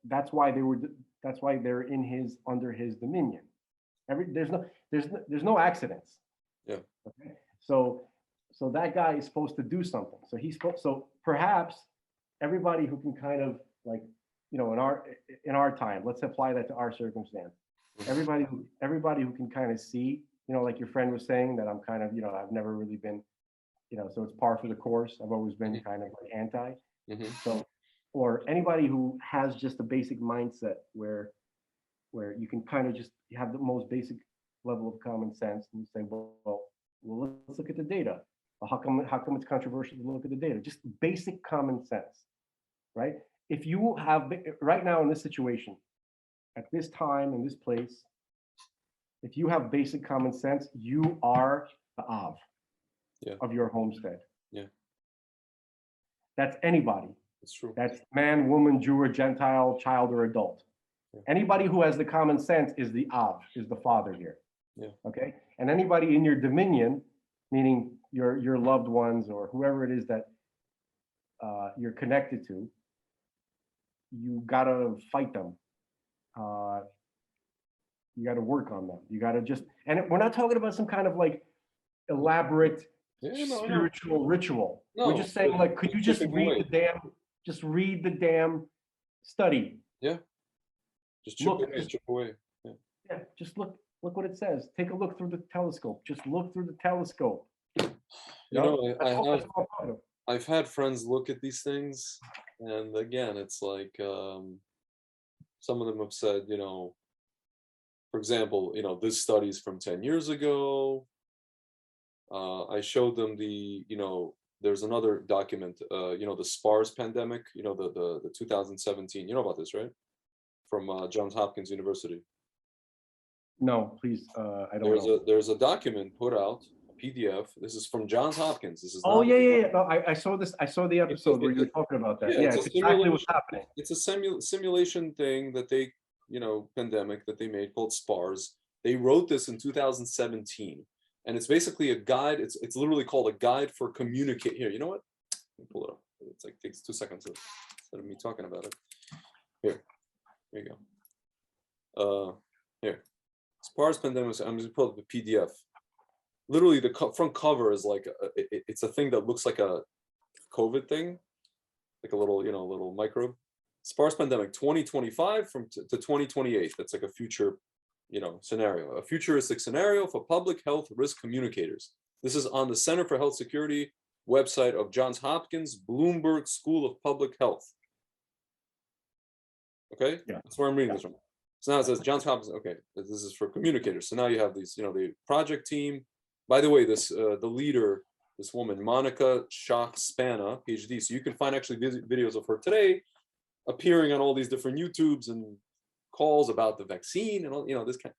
that's why they're in his under his dominion. There's no accidents. Yeah. Okay. So that guy is supposed to do something. So perhaps everybody who can kind of like, you know, in our time, let's apply that to our circumstance. Everybody who can kind of see, you know, like your friend was saying, that I'm kind of, you know, I've never really been, you know, so it's par for the course. I've always been kind of like anti. So, or anybody who has just a basic mindset where you can kind of just have the most basic level of common sense and say, well, let's look at the data. Well, how come it's controversial to look at the data? Just basic common sense, right? If you have right now in this situation, at this time, in this place, if you have basic common sense, you are the Av of your homestead. Yeah. That's anybody. That's true. That's man, woman, Jew or Gentile, child or adult. Yeah. Anybody who has the common sense is the Av, is the father here. Yeah. Okay. And anybody in your dominion, meaning your loved ones or whoever it is that you're connected to, you gotta fight them. You got to work on them. You got to just, and we're not talking about some kind of like elaborate spiritual ritual. No, we're just saying like, could you just read the damn study? Yeah. Just chip away. Yeah. Yeah. Just look what it says. Take a look through the telescope. Just look through the telescope. I've had friends look at these things, and again, it's like some of them have said, you know, for example, you know, this study's from 10 years ago. I showed them you know, there's another document, you know, the SPARS pandemic, you know, the 2017, you know about this, right? From Johns Hopkins University. No, please, I don't know. There's a document put out, a PDF. This is from Johns Hopkins. This is yeah. No, I saw this. I saw the episode where you were talking about that. Yeah, it's exactly what's happening. It's a simulation thing that they, you know, pandemic that they made called SPARS. They wrote this in 2017, and it's basically a guide. It's literally called a guide for communicate. Here, you know what? Let me pull it up. It's like takes 2 seconds instead of me talking about it. Here you go. Here, SPARS pandemic. I'm just pull up the PDF. Literally, the front cover is like it's a thing that looks like a COVID thing, like a little, you know, little microbe. SPARS pandemic 2025 to 2028. That's like a future, you know, scenario, a futuristic scenario for public health risk communicators. This is on the Center for Health Security website of Johns Hopkins Bloomberg School of Public Health. Okay, yeah, that's where I'm reading this from. So now it says Johns Hopkins. Okay, this is for communicators. So now you have these, you know, the project team. By the way, this the leader, this woman, Monica Shach-Spana, PhD. So you can find actually videos of her today appearing on all these different YouTubes and calls about the vaccine and all, you know, this kind.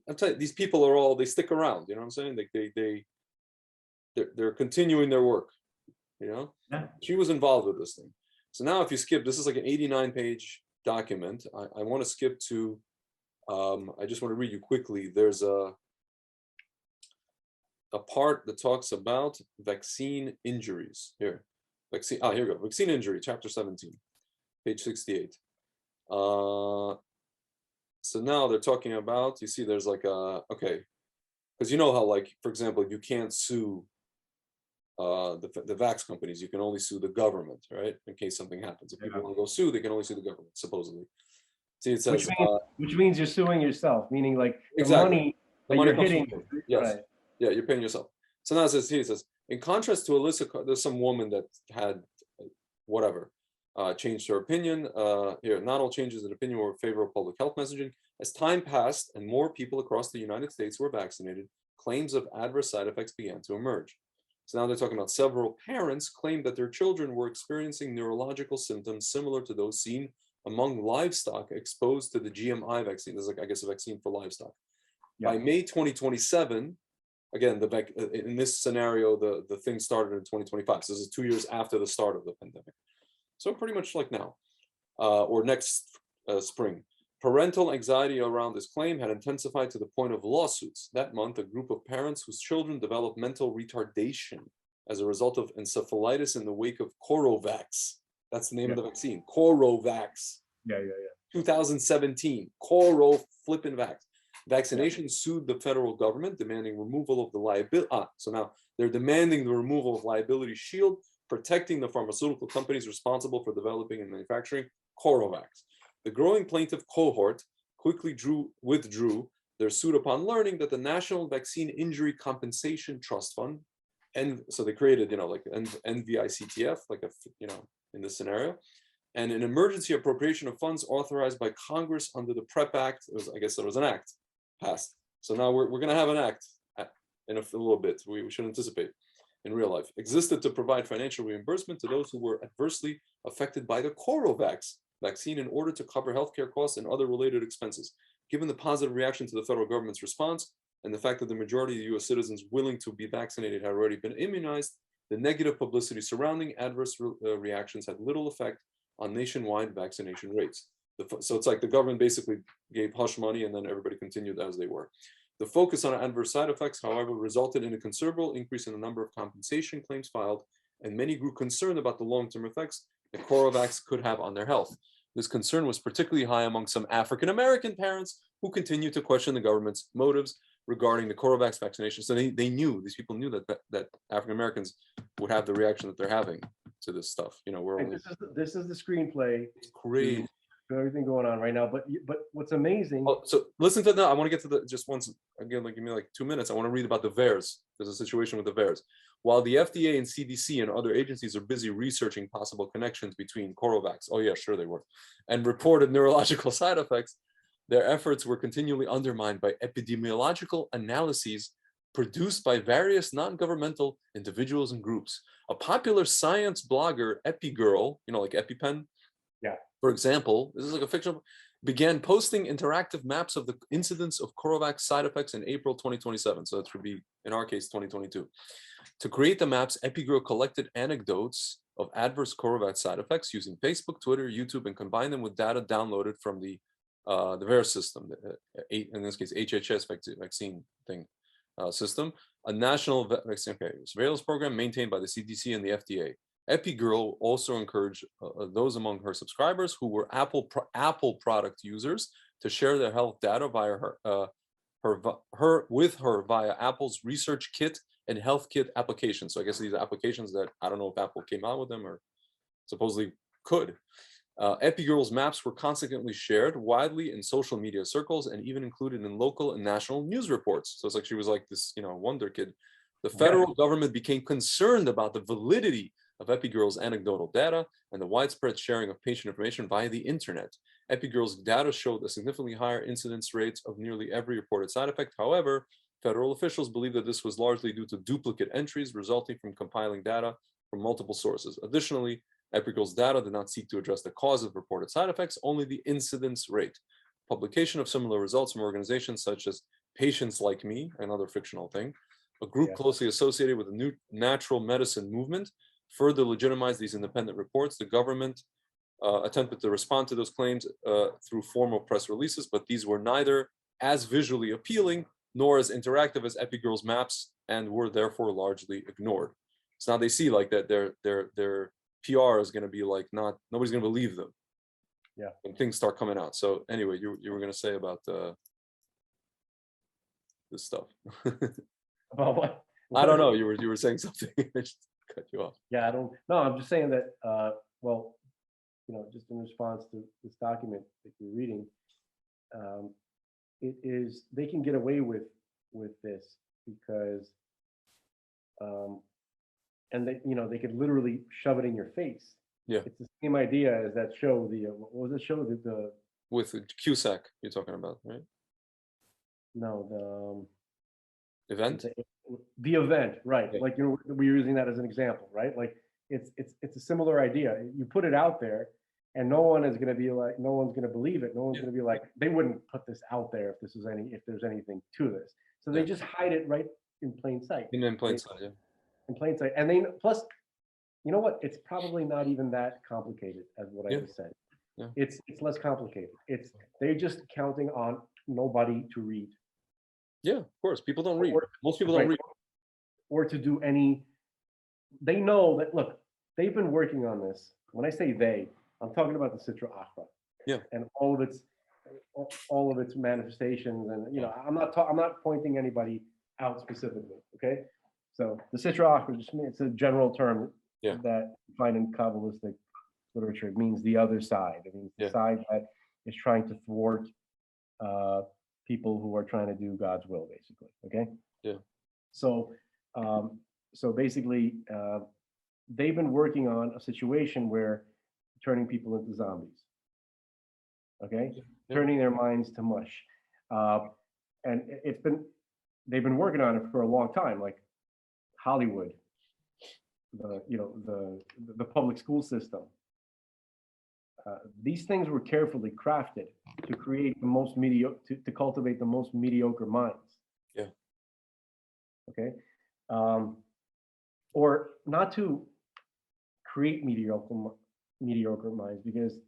I'm telling you, these people are all, they stick around. You know what I'm saying? They're continuing their work. You know, She was involved with this thing. So now, if you skip, this is like an 89-page document. I want to skip to. I just want to read you quickly. There's a part that talks about vaccine injuries. Here, vaccine. Here we go. Vaccine injury, chapter 17, page 68. So now they're talking about. You see, there's like okay, because you know how, like, for example, you can't sue the vax companies. You can only sue the government, right? In case something happens. If people want to go sue, they can only sue the government, supposedly. See, it says, which means you're suing yourself, meaning like the exactly. money you're hitting. Yes. Right. Yeah, you're paying yourself. So now it says, in contrast to Alyssa, there's some woman that had whatever, changed her opinion. Here, not all changes in opinion were in favor of public health messaging. As time passed and more people across the United States were vaccinated, claims of adverse side effects began to emerge. So now they're talking about several parents claimed that their children were experiencing neurological symptoms similar to those seen among livestock exposed to the GMI vaccine. This is, like, I guess, a vaccine for livestock. Yeah. By May 2027, again, in this scenario, the thing started in 2025. So this is 2 years after the start of the pandemic. So pretty much like now, or next spring. Parental anxiety around this claim had intensified to the point of lawsuits. That month, a group of parents whose children developed mental retardation as a result of encephalitis in the wake of Corovax. That's the name of the vaccine. Corovax. Yeah. 2017. Coro flippin' vax. Vaccination sued the federal government, demanding removal of the liability. So now they're demanding the removal of liability shield, protecting the pharmaceutical companies responsible for developing and manufacturing Corovax. The growing plaintiff cohort quickly withdrew their suit upon learning that the National Vaccine Injury Compensation Trust Fund, and so they created, like NVICTF, like in this scenario, and an emergency appropriation of funds authorized by Congress under the PrEP Act. I guess there was an act passed. So now we're going to have an act in a little bit. We should anticipate in real life. Existed to provide financial reimbursement to those who were adversely affected by the Corovax vaccine in order to cover healthcare costs and other related expenses. Given the positive reaction to the federal government's response and the fact that the majority of U.S. citizens willing to be vaccinated had already been immunized, the negative publicity surrounding adverse reactions had little effect on nationwide vaccination rates. So it's like the government basically gave hush money and then everybody continued as they were. The focus on adverse side effects, however, resulted in a considerable increase in the number of compensation claims filed, and many grew concerned about the long-term effects that Corovax could have on their health. This concern was particularly high among some African-American parents who continued to question the government's motives regarding the Corovax vaccination. So these people knew that African-Americans would have the reaction that they're having to this stuff. This is the screenplay. It's great. Everything going on right now, but what's amazing. Oh, so listen to that. I want to get to just once again, give me like 2 minutes. I want to read about the VAERS. There's a situation with the VAERS. While the FDA and CDC and other agencies are busy researching possible connections between Corovax, oh yeah, sure they were, and reported neurological side effects, their efforts were continually undermined by epidemiological analyses produced by various non-governmental individuals and groups. A popular science blogger, EpiGirl, like EpiPen, for example, this is like a fictional, began posting interactive maps of the incidence of Corovax side effects in April 2027. So that should be, in our case, 2022. To create the maps, EpiGirl collected anecdotes of adverse Corovax side effects using Facebook, Twitter, YouTube, and combined them with data downloaded from the VAERS system, in this case, HHS vaccine thing system, a national vaccine surveillance program maintained by the CDC and the FDA. EpiGirl also encouraged those among her subscribers who were Apple product users to share their health data via with her via Apple's Research Kit and Health Kit applications. So I guess these are applications that I don't know if Apple came out with them or supposedly could. EpiGirl's maps were consequently shared widely in social media circles and even included in local and national news reports. So it's like she was like this, wonder kid. The federal government became concerned about the validity of EpiGirl's anecdotal data and the widespread sharing of patient information via the internet. EpiGirl's data showed a significantly higher incidence rates of nearly every reported side effect. However, federal officials believe that this was largely due to duplicate entries resulting from compiling data from multiple sources. Additionally, EpiGirl's data did not seek to address the cause of reported side effects, only the incidence rate. Publication of similar results from organizations such as Patients Like Me, another fictional thing, a group closely associated with the new natural medicine movement, further legitimized these independent reports. The government attempted to respond to those claims through formal press releases, but these were neither as visually appealing nor as interactive as EpiGirl's maps and were therefore largely ignored. So now they see like that their PR is going to be like nobody's going to believe them. Yeah. When things start coming out. So anyway, you were going to say about this stuff. About what? I don't know. You were saying something. I just cut you off. Yeah, I don't. No, I'm just saying that. Well, just in response to this document that you're reading, it is they can get away with this because, and they could literally shove it in your face. Yeah, it's the same idea as that show. What was the show? The with Cusack you're talking about, right? No, the event. The event, right? Yeah. Like we're using that as an example, right? Like it's a similar idea. You put it out there, and no one is going to be like, no one's going to believe it. No one's going to be like, they wouldn't put this out there if there's anything to this. So they just hide it right in plain sight. In plain sight, yeah. In plain sight, and plus, you know what? It's probably not even that complicated as what I just said. Yeah. It's less complicated. They're just counting on nobody to read. Yeah, of course. People don't read. Or- Most people don't right, read. or to do any. They know that. Look, they've been working on this. When I say they, I'm talking about the Sitra Achra. Yeah. And all of its manifestations, and I'm not pointing anybody out specifically. Okay. So the Sitra Achra, it's a general term Yeah. that you find in Kabbalistic literature. It means the other side. It means the Yeah. side that is trying to thwart people who are trying to do God's will, basically. Okay. Yeah. So, so basically, they've been working on a situation where turning people into zombies. Okay, Yeah. turning their minds to mush, and they've been working on it for a long time, like Hollywood, the public school system. These things were carefully crafted to create the most mediocre, to cultivate the most mediocre minds. Yeah. Okay, or not to create mediocre minds, because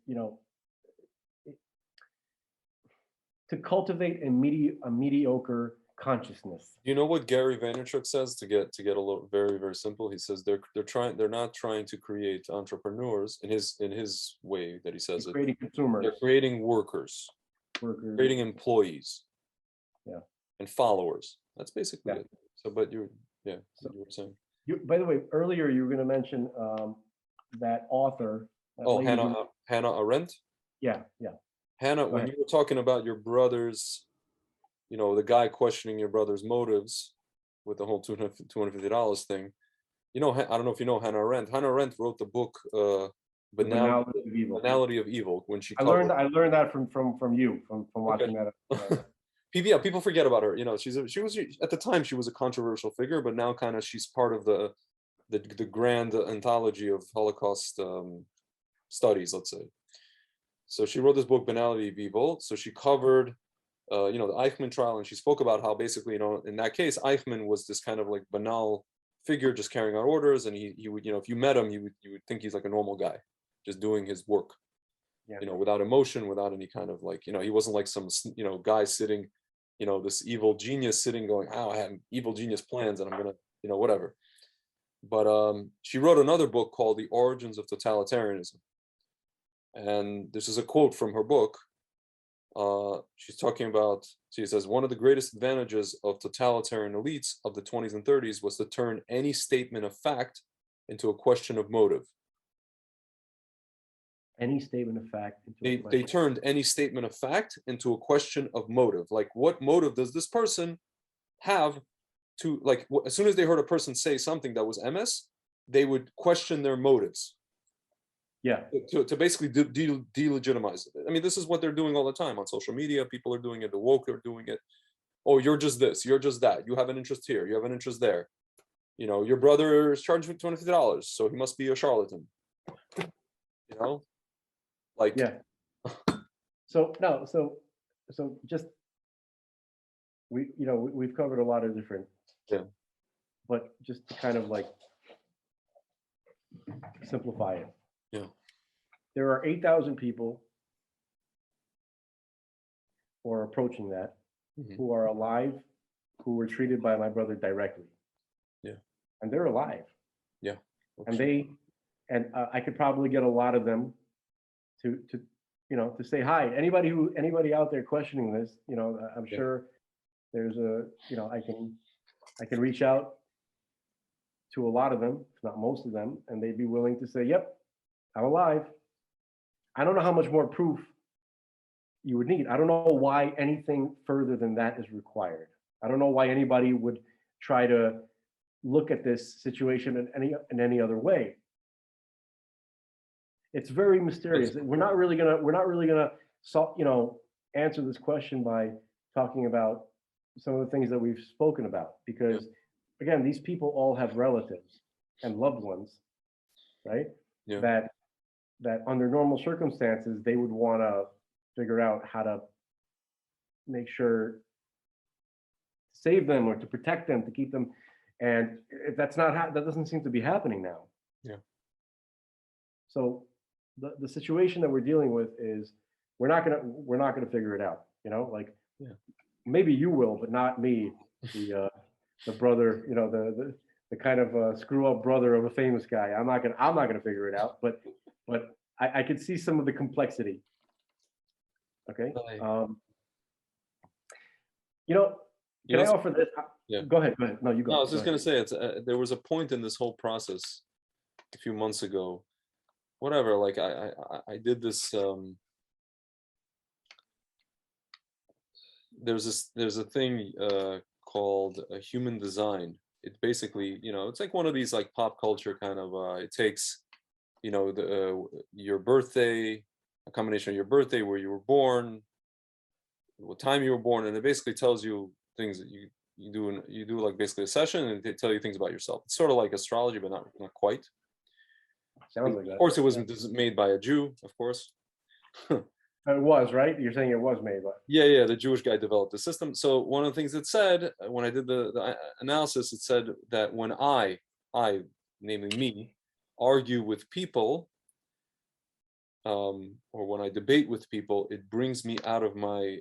to cultivate a mediocre consciousness. You know what Gary Vaynerchuk says, to get a little very, very simple? He says they're not trying to create entrepreneurs in his way that he says it. Creating consumers. They're creating workers, creating employees, yeah, and followers. That's basically Yeah. it. So, but you were saying. By the way, earlier you were going to mention that author. That Oh, lady Hannah Arendt. Yeah. Hannah, Go when ahead. you were talking about your brother's, the guy questioning your brother's motives with the whole $250 thing, I don't know if you know Hannah Arendt. Hannah Arendt wrote the book Banality of Evil, when she I learned that from you, from watching that. People forget about her. She was at the time, she was a controversial figure, but now kind of she's part of the grand anthology of Holocaust studies, let's say. So she wrote this book, Banality of Evil. So she covered, the Eichmann trial, and she spoke about how basically, in that case, Eichmann was this kind of like banal figure, just carrying out orders, and he would, if you met him, you would think he's like a normal guy, just doing his work, without emotion, without any kind of like, he wasn't like some, guy sitting, this evil genius sitting going, oh, I have evil genius plans, and I'm gonna, whatever. But she wrote another book called The Origins of Totalitarianism. And this is a quote from her book. She's talking about, she says, one of the greatest advantages of totalitarian elites of the 20s and 30s was to turn any statement of fact into a question of motive. Any statement of fact into They turned any statement of fact into a question of motive. Like, what motive does this person have to, like, as soon as they heard a person say something that was MS, they would question their motives. Yeah. To basically delegitimize it. I mean, this is what they're doing all the time on social media. People are doing it. The woke are doing it. Oh, you're just this. You're just that. You have an interest here. You have an interest there. Your brother is charged with $250, so he must be a charlatan. Like. Yeah. So no. So just we've covered a lot of different. Yeah. But just to kind of like simplify it. Yeah. There are 8,000 people, or approaching that, who are alive, who were treated by my brother directly. Yeah. And they're alive. Yeah. And I could probably get a lot of them to say hi. Anybody out there questioning this, I'm sure there's I can reach out to a lot of them, if not most of them, and they'd be willing to say, yep, I'm alive. I don't know how much more proof you would need. I don't know why anything further than that is required. I don't know why anybody would try to look at this situation in any other way. It's very mysterious. We're not really gonna answer this question by talking about some of the things that we've spoken about, because again, these people all have relatives and loved ones, right? Yeah. That under normal circumstances, they would want to figure out how to make sure to save them or to protect them, to keep them. And if that doesn't seem to be happening now. Yeah. So the situation that we're dealing with is we're not gonna figure it out. You know, like maybe you will, but not me, the brother, you know, the kind of screw up brother of a famous guy. I'm not gonna figure it out, but I could see some of the complexity. Okay. Right. You know, You can I know, offer this? yeah. Go ahead. Go ahead. No, you No, I go. was just Go gonna ahead. say it's there was a point in this whole process a few months ago. Whatever, like I did this. There's a thing called human design. It basically, you know, it's like one of these like pop culture kind of. It takes, you know, your birthday, a combination of your birthday, where you were born, what time you were born, and it basically tells you things that you do. You do like basically a session, and they tell you things about yourself. It's sort of like astrology, but not quite. Sounds like Of that. course, it was Yeah. made by a Jew, of course. It was, right? You're saying it was made, but Yeah, the Jewish guy developed the system. So one of the things it said when I did the analysis, it said that when namely me, argue with people, or when I debate with people, it brings me out of my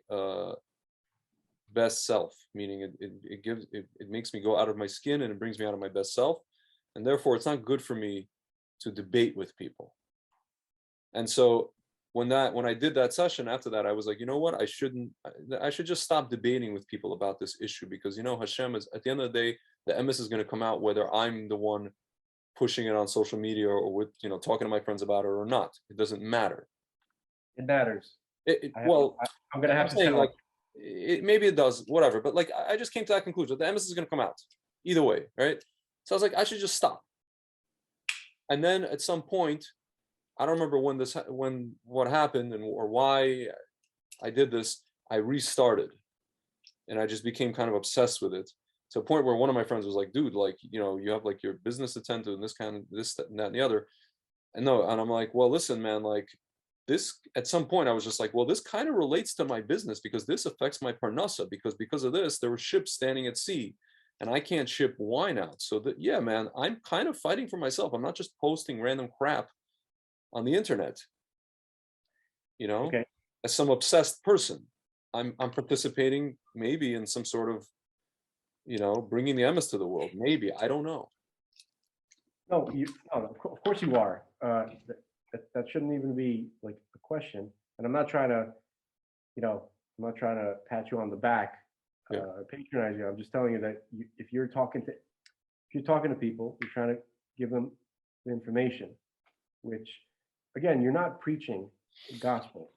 best self. Meaning, it makes me go out of my skin, and it brings me out of my best self, and therefore, it's not good for me to debate with people. And so when I did that session, after that, I was like, you know what, I should just stop debating with people about this issue, because, you know, Hashem is, at the end of the day, the emes is going to come out whether I'm the one pushing it on social media, or with, you know, talking to my friends about it or not. It doesn't matter. it matters. Well, I'm gonna have I'm to saying, tell. like, maybe it does, whatever, but like I just came to that conclusion, the emes is going to come out either way, right? So I was like, I should just stop. And then at some point, I don't remember when what happened, or why I did this. I restarted, and I just became kind of obsessed with it, to a point where one of my friends was like, "Dude, like, you know, you have like your business to tend to, and this kind of this, that, and that, and the other." And no, and I'm like, "Well, listen, man, like this." At some point, I was just like, "Well, this kind of relates to my business, because this affects my parnasa, because of this, there were ships standing at sea, and I can't ship wine out. So that, yeah, man, I'm kind of fighting for myself. I'm not just posting random crap on the internet, you know, Okay. as some obsessed person. I'm participating maybe in some sort of, you know, bringing the emes to the world. Maybe, I don't know. No, no, of course you are. That shouldn't even be like a question. And I'm not trying to, you know, I'm not trying to pat you on the back, Yeah, patronize you. I'm just telling you that if you're talking to people, you're trying to give them the information, which, again, you're not preaching the gospel,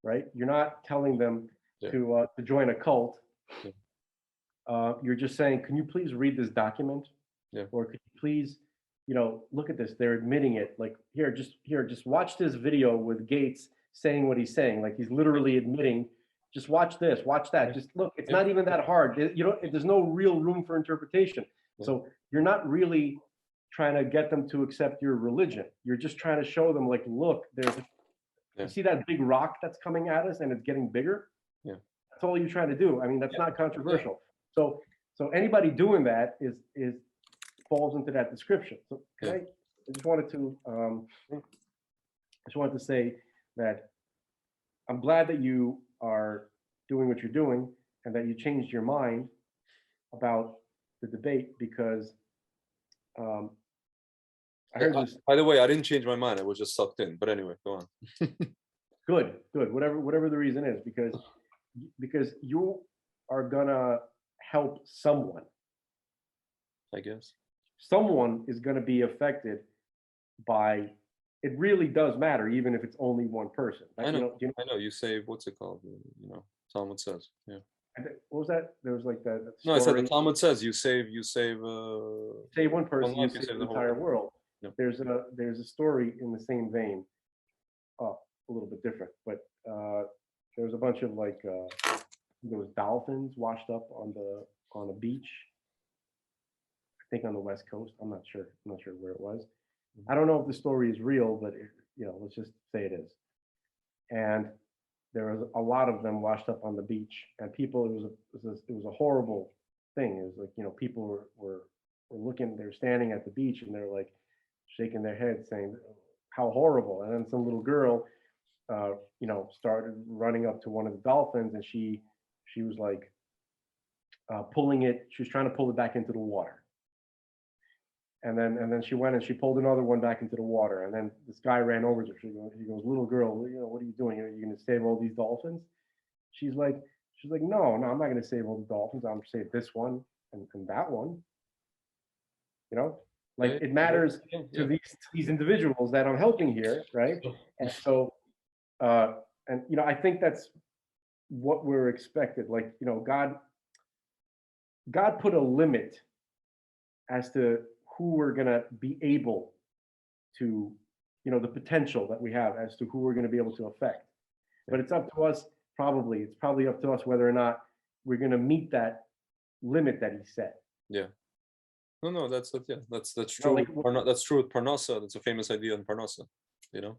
right? You're not telling them yeah, to join a cult. yeah, You're just saying, can you please read this document? yeah, Or could you please, you know, look at this? They're admitting it. Like, just watch this video with Gates saying what he's saying. Like, he's literally admitting, just watch this, watch that. yeah, Just look, it's yeah, not even that hard. You know, there's no real room for interpretation. yeah, So you're not really trying to get them to accept your religion. You're just trying to show them, like, look, yeah, you see that big rock that's coming at us and it's getting bigger? yeah, That's all you're trying to do. I mean, that's yeah, not yeah, controversial. So anybody doing that is falls into that description. So yeah. I just wanted to say that I'm glad that you are doing what you're doing, and that you changed your mind about the debate, because um, I heard this. By the way, I didn't change my mind. I was just sucked in. But anyway, go on. Good, whatever the reason is, because you are gonna help someone. I guess. Someone is going to be affected by it. Really does matter, even if it's only one person. I know. You know, I know. You save, what's it called? You know, Talmud says. Yeah. what was that? There was like that No, I said the story. Talmud says you save. Save one One person, you life, you save save the the whole entire world. world. Yeah. There's a story in the same vein, a little bit different, but there was a bunch of like there was dolphins washed up on a beach. I think on the West Coast. I'm not sure. I'm not sure where it was. I don't know if the story is real, but you know, let's just say it is. And there was a lot of them washed up on the beach, and people. It was a horrible thing. It was like, you know, people were looking. They were standing at the beach, and they're like shaking their heads, saying, how horrible. And then some little girl, you know, started running up to one of the dolphins, and she was like pulling it. She was trying to pull it back into the water. And then she went and she pulled another one back into the water. And then this guy ran over to her. He goes, little girl, you know, what are you doing? Are you going to save all these dolphins? She's like, no, I'm not going to save all the dolphins. I'm going to save this one and that one. You know, like it matters to these individuals that I'm helping here, right? And so, and you know, I think that's what we're expected. Like, you know, God put a limit as to who we're going to be able to, you know, the potential that we have as to who we're going to be able to affect. But it's up to us, it's probably up to us whether or not we're going to meet that limit that he set. Yeah. No, that's true. like, That's true with Parnassa. That's a famous idea in Parnassa, you know?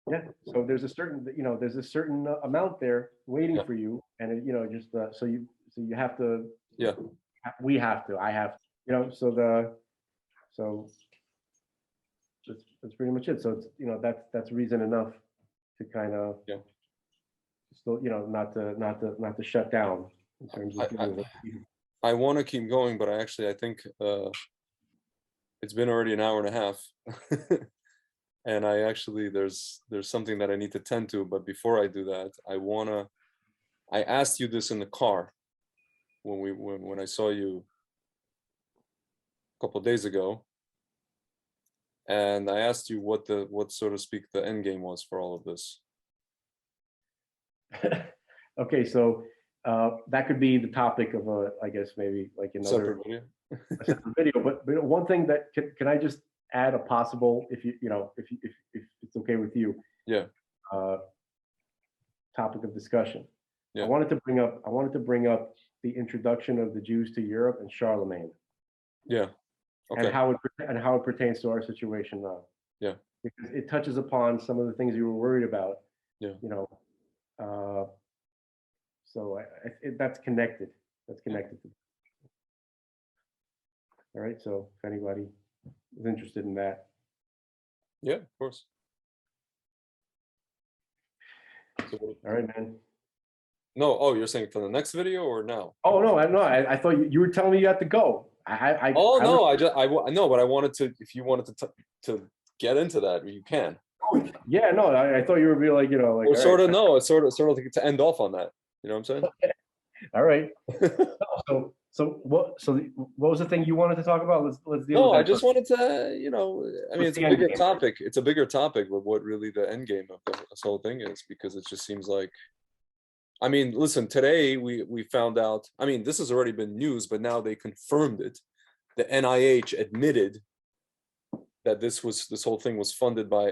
Yeah. So there's a certain, you know, there's a certain amount there waiting for you. And, you know, just so you have to, we have to, I have to, you know, so that's pretty much it. So it's, you know, that's reason enough to kind of still, you know, not to shut down in terms of I want to keep going, but I think it's been already an hour and a half. And I actually there's something that I need to tend to, but before I do that, I asked you this in the car when I saw you a couple of days ago, and I asked you what so to speak the end game was for all of this. Okay, so that could be the topic of I guess maybe like another separate video. But one thing that can I just add a possible, if it's okay with you, topic of discussion. I wanted to bring up the introduction of the Jews to Europe and Charlemagne. Yeah. Okay. And how it pertains to our situation now. Yeah. Because it touches upon some of the things you were worried about. Yeah. You know, so that's connected. That's connected. All right. So if anybody is interested in that. Yeah, of course. All right, man. No, oh, you're saying for the next video or now? Oh no, I thought you were telling me you had to go. I know, but I wanted to. If you wanted to get into that, you can. Yeah, no, I thought you were being like, you know, like. Well, sort of, no, it's sort of to end off on that. You know what I'm saying? All right. So what was the thing you wanted to talk about? Let's deal with that. I just wanted to, you know, I mean, it's a bigger topic. It's a bigger topic of what really the end game of this whole thing is, because it just seems like, I mean, listen, today we found out, I mean, this has already been news, but now they confirmed it. The NIH admitted that this whole thing was funded by,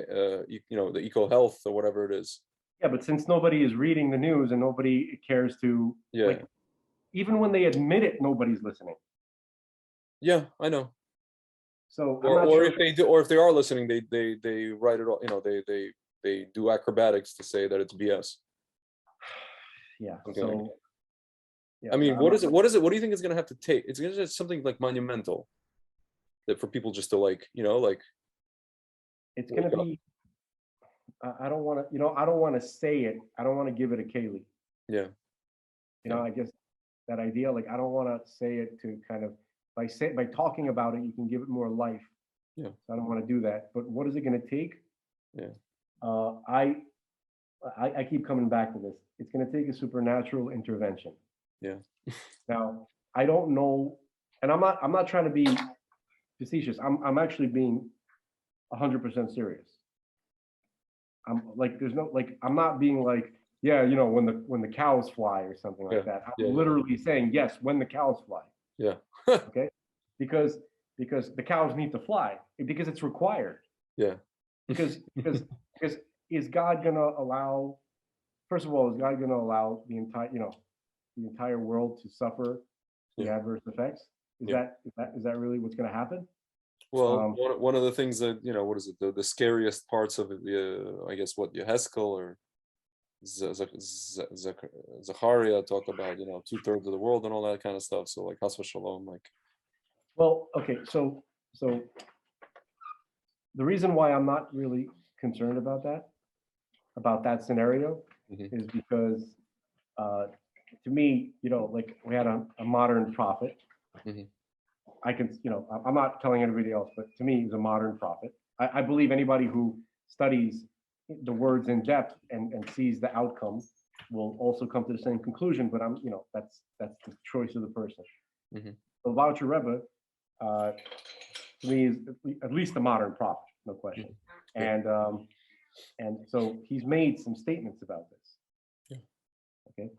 you know, the EcoHealth or whatever it is. Yeah, but since nobody is reading the news and nobody cares to, like, even when they admit it, nobody's listening. Yeah, I know. So, or if they do, or if they are listening, they write it all. You know, they do acrobatics to say that it's BS. Yeah. Okay. So. Yeah, I mean, what is it? What do you think it's going to have to take? It's going to be something like monumental, that for people just to, like, you know, like. It's going to be. I don't want to, you know, I don't want to say it. I don't want to give it a Kaylee. Yeah. You know, I guess that idea, like, I don't want to say it to kind of, by talking about it, you can give it more life. Yeah. So I don't want to do that. But what is it going to take? Yeah. I keep coming back to this. It's going to take a supernatural intervention. Yeah. Now, I don't know, and I'm not trying to be facetious. I'm actually being 100% serious. I'm like, there's no, like, I'm not being like, yeah, you know, when the cows fly or something like that. I'm literally saying, yes, when the cows fly. Yeah. Okay. Because the cows need to fly, because it's required. Yeah. Because is God gonna allow, first of all, is God gonna allow the entire world to suffer the adverse effects? Is that really what's gonna happen? Well, one of the things that, you know, what is it? The scariest parts of it, I guess, what Yehezkel or Zachariah talk about, you know, 2/3 of the world and all that kind of stuff. So, like, Chas v'shalom, like. Well, okay, so the reason why I'm not really concerned about that scenario, Mhm. is because, to me, like we had a modern prophet. Mhm. I can, I'm not telling anybody else, but to me, he's a modern prophet. I believe anybody who studies the words in depth and sees the outcome will also come to the same conclusion. But that's the choice of the person. Mhm. The Voucher Rebbe, to me, is at least a modern prophet, no question. And so he's made some statements about this. Yeah. Okay,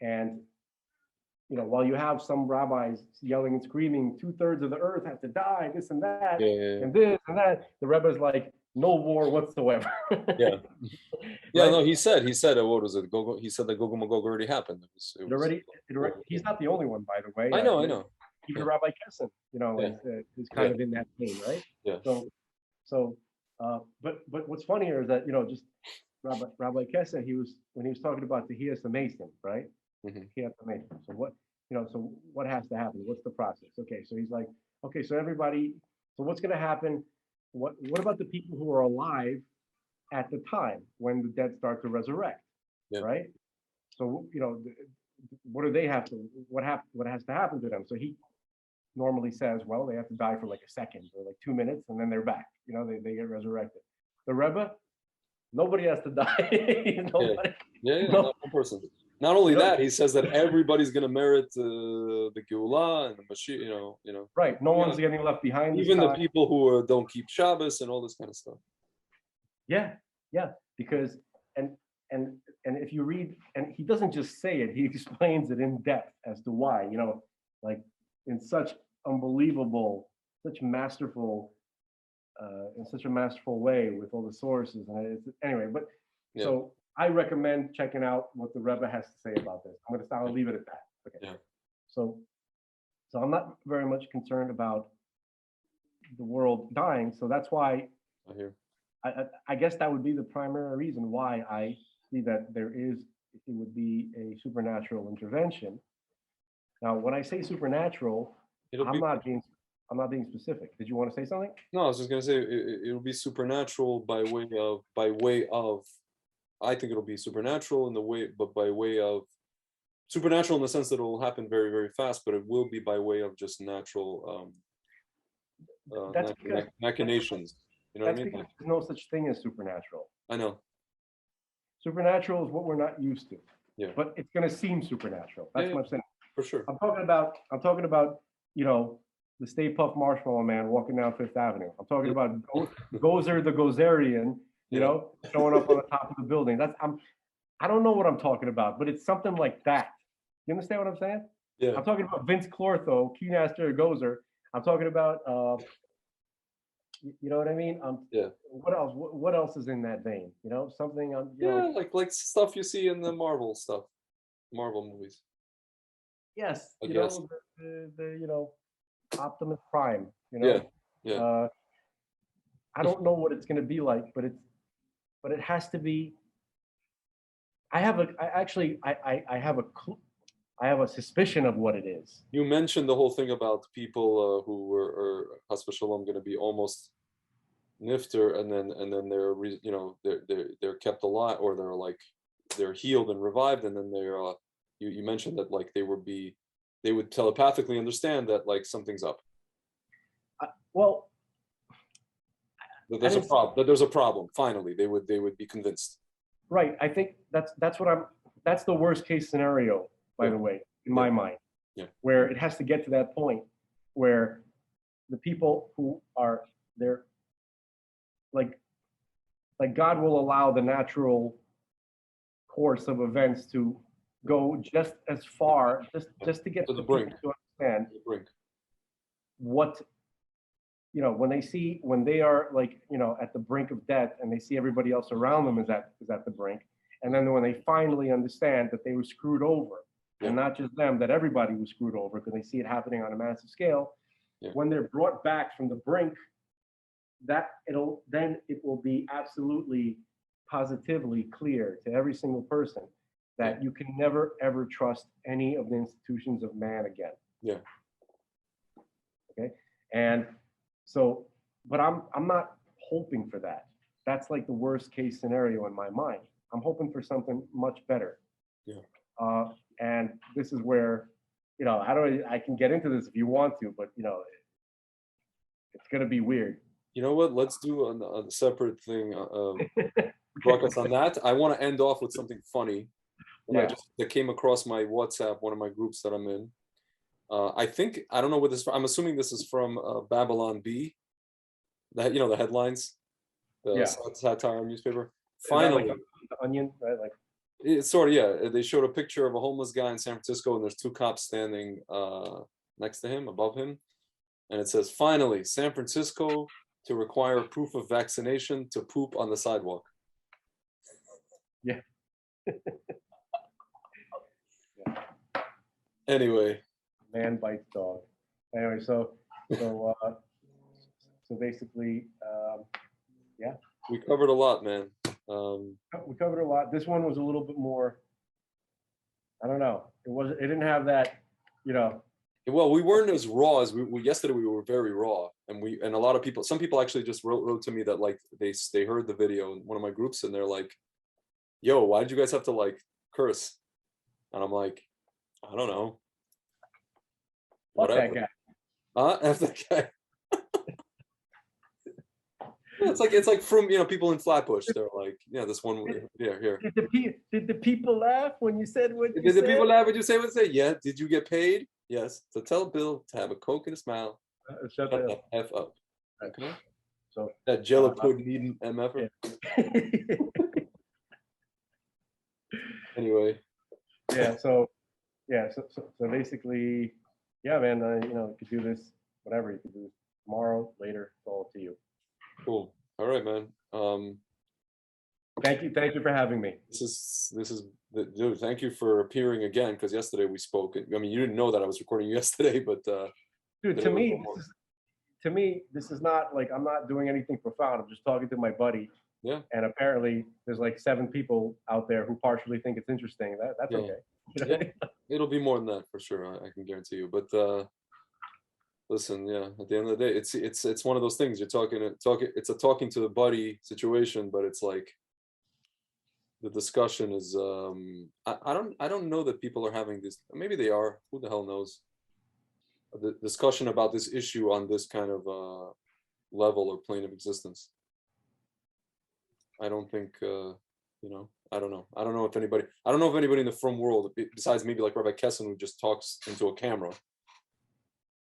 and while you have some rabbis yelling and screaming, 2/3 of the earth has to die, this and that, Yeah. and this and that, the Rebbe's like, no war whatsoever. Yeah. Yeah, Right? no, he said, what was it? He said that Gog and Magog already happened. He's not the only one, by the way. I know. Even Yeah. Rabbi Kessin, Yeah. is kind of in that vein, right? Yeah. So, but what's funnier is that just Rabbi Kessin, when he was talking about Tehiyas Mason, right? Mhm. Tehiyas Mason. So what has to happen? What's the process? Okay, so he's like, okay, so everybody, so what's going to happen? What about the people who are alive at the time when the dead start to resurrect, Yeah. right? So what do they have to? What has to happen to them? So he normally says, well, they have to die for like a second or like 2 minutes, and then they're back. They get resurrected. The Rebbe, nobody has to die. Nobody, Yeah, no, not one person. Not only You know- that, he says that everybody's going to merit the Geulah and the Mashiach, right? No Yeah. one's getting left behind. even the time. people who don't keep Shabbos and all this kind of stuff. Yeah, because and if you read, and he doesn't just say it, he explains it in depth as to why, like in such unbelievable, such masterful, in such a masterful way with all the sources. And anyway, but Yeah. so I recommend checking out what the Rebbe has to say about this. I'll leave it at that. Okay. Yeah. So I'm not very much concerned about the world dying. So that's why I hear. I guess that would be the primary reason why I see that it would be a supernatural intervention. Now, when I say supernatural, I'm not being specific. Did you want to say something? No, I was just gonna say it'll be supernatural by way of. I think it'll be supernatural but by way of supernatural in the sense that it will happen very, very fast, but it will be by way of just natural That's because machinations. You know what I that's mean? because there's no such thing as supernatural. I know. Supernatural is what we're not used to. Yeah. But it's going to seem supernatural. That's Yeah, what I'm saying. for sure. I'm talking about the Stay Puft Marshmallow Man walking down Fifth Avenue. I'm talking about Gozer the Gozerian, showing up on the top of the building. I don't know what I'm talking about, but it's something like that. You understand what I'm saying? Yeah. I'm talking about Vince Clortho, Keymaster Gozer. I'm talking about you know what I mean? Yeah. What else? What else is in that vein? Something. Like stuff you see in the Marvel movies. Yes. I guess. The Optimus Prime. Yeah. I don't know what it's going to be like, but it has to be. I have a suspicion of what it is. You mentioned the whole thing about people who were Chas v'Shalom going to be almost nifter, and then they're kept alive, or they're healed and revived, and then you mentioned that like they would telepathically understand that like something's up. Well, that there's a problem. Finally, they would be convinced. Right. I think that's the worst case scenario, by the way, in my mind. Yeah. Where it has to get to that point where the people who are there, like God will allow the natural course of events to go just as far, just to get to the brink, to understand the brink. What when they are like at the brink of death, and they see everybody else around them is at the brink, and then when they finally understand that they were screwed over, and not just them, that everybody was screwed over, because they see it happening on a massive scale. When they're brought back from the brink, it will be absolutely positively clear to every single person that you can never ever trust any of the institutions of man again. Okay. And so, but I'm not hoping for that. That's like the worst case scenario in my mind. I'm hoping for something much better. Yeah. And this is where, you know, I can get into this if you want to, but you know, it's gonna be weird. You know what? Let's do a separate thing. Broadcast on that. I want to end off with something funny that came across my WhatsApp, one of my groups that I'm in. I don't know what this. I'm assuming this is from Babylon B. That, you know, the headlines, the satire newspaper. Finally, like the Onion, right? Like it's sort of, yeah. They showed a picture of a homeless guy in San Francisco, and there's two cops standing next to him, above him, and it says, "Finally, San Francisco to require proof of vaccination to poop on the sidewalk." Yeah. Anyway. Man bites dog. Anyway, so basically, yeah. We covered a lot, man. We covered a lot. This one was a little bit more, I don't know. It didn't have that, you know. Well, we weren't as raw as we yesterday. We were very raw, and a lot of people. Some people actually just wrote to me that like they heard the video in one of my groups, and they're like, "Yo, why did you guys have to like curse?" And I'm like, "I don't know. Whatever. That guy. F that guy." It's like from, you know, people in Flatbush. They're like, yeah, this one. Yeah, here. Did the people laugh when you said what you said? Did the people laugh when you say what they say? Yeah. Did you get paid? Yes. So tell Bill to have a Coke and a smile. Shut the F up. Okay. So that jello pudding eating MF. Yeah. Anyway. Yeah. So basically, yeah, man. You know, you could do this, whatever you could do tomorrow, later. It's all up to you. Cool. All right, man. Thank you for having me. This is dude. Thank you for appearing again, because yesterday we spoke. I mean, you didn't know that I was recording yesterday, but dude, to me, this is not like, I'm not doing anything profound. I'm just talking to my buddy. Yeah. And apparently, there's like 7 people out there who partially think it's interesting. That's okay. Yeah. It'll be more than that for sure. I can guarantee you. But listen, yeah. At the end of the day, it's one of those things. You're talking. It's a talking to the buddy situation, but it's like the discussion is. I don't know that people are having this. Maybe they are. Who the hell knows? The discussion about this issue on this kind of level or plane of existence. I don't think. You know. I don't know. I don't know if anybody in the frum world, besides maybe like Rabbi Kessin, who just talks into a camera.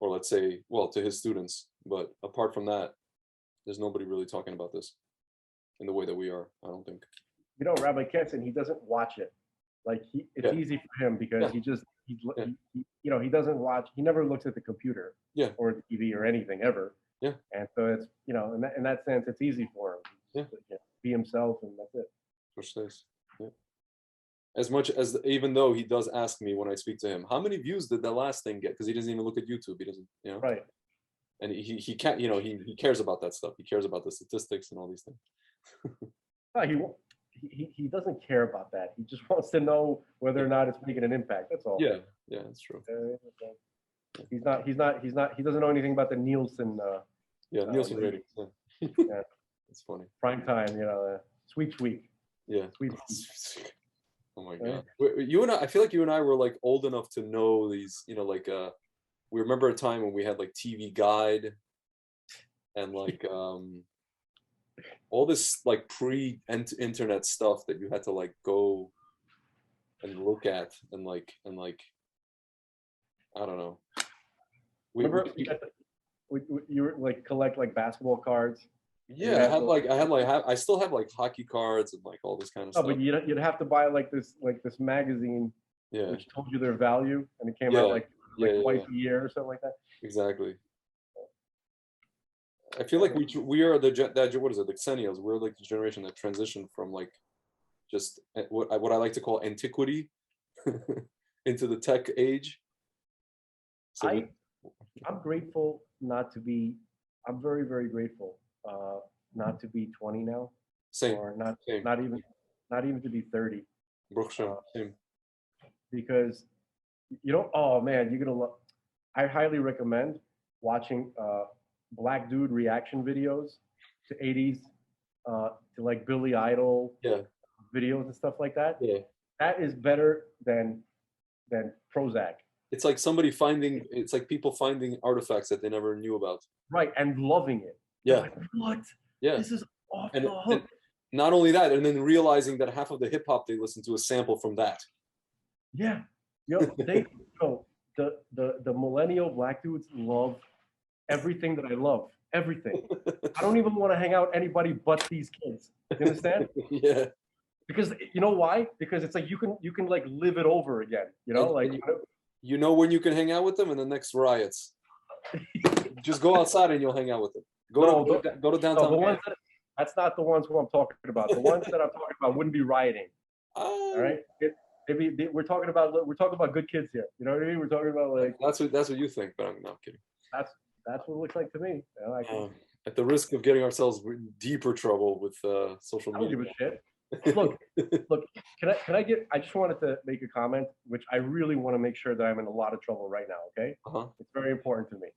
Or let's say, well, to his students. But apart from that, there's nobody really talking about this in the way that we are, I don't think. You know, Rabbi Kessin, he doesn't watch it. Like, it's easy for him because he you know, he doesn't watch, he never looks at the computer or the TV or anything ever. Yeah. And so it's, you know, in that sense, it's easy for him. Yeah. Be himself, and that's it. Precisely. Yeah. As much as, even though he does ask me when I speak to him, how many views did the last thing get? Because he doesn't even look at YouTube. He doesn't, you know. Right. And he can't, you know, he cares about that stuff. He cares about the statistics and all these things. No, he doesn't care about that. He just wants to know whether or not it's making an impact. That's all. Yeah, that's true. He doesn't know anything about the Nielsen. Nielsen ratings. Yeah. Yeah. It's funny. Prime time, you know, Sweet Week. Yeah. Sweet. Oh my God. You and I feel like you and I were like old enough to know these, you know, like we remember a time when we had like TV Guide and like all this like pre-internet stuff that you had to like go and look at and like I don't know. Remember you were like collect like basketball cards? Yeah, I still have like hockey cards and like all this kind of stuff. But you'd have to buy like this magazine, which told you their value, and it came out like twice a year or something like that. Exactly. I feel like we are the Xennials. We're like the generation that transitioned from like just what I like to call antiquity into the tech age. So I'm grateful not to be. I'm very, very grateful not to be 20 now. Same. Or not even to be 30. Same. Because you don't. Oh man, you're gonna love. I highly recommend watching Black dude reaction videos to 80s, to like Billy Idol Yeah. videos and stuff like that. Yeah. That is better than Prozac. It's like people finding artifacts that they never knew about. Right, and loving it. Yeah. Like, what? Yeah. This is off And, the hook. and not only that, and then realizing that half of the hip hop they listen to is sample from that. Yeah. The millennial black dudes love everything that I love. Everything. I don't even want to hang out anybody but these kids. You understand? Yeah. Because you know why? Because it's like you can like live it over again. You know, like you know when you can hang out with them in the next riots. Just go outside and you'll hang out with them. Go to downtown. No, that's not the ones who I'm talking about. The ones that I'm talking about wouldn't be rioting. All right. We're talking about good kids here. You know what I mean? We're talking about like that's what you think, but I'm not kidding. That's what it looks like to me. You know, at the risk of getting ourselves in deeper trouble with social I don't media. give a shit. Look. Can I get? I just wanted to make a comment, which I really want to make sure that I'm in a lot of trouble right now. Okay. It's very important to me.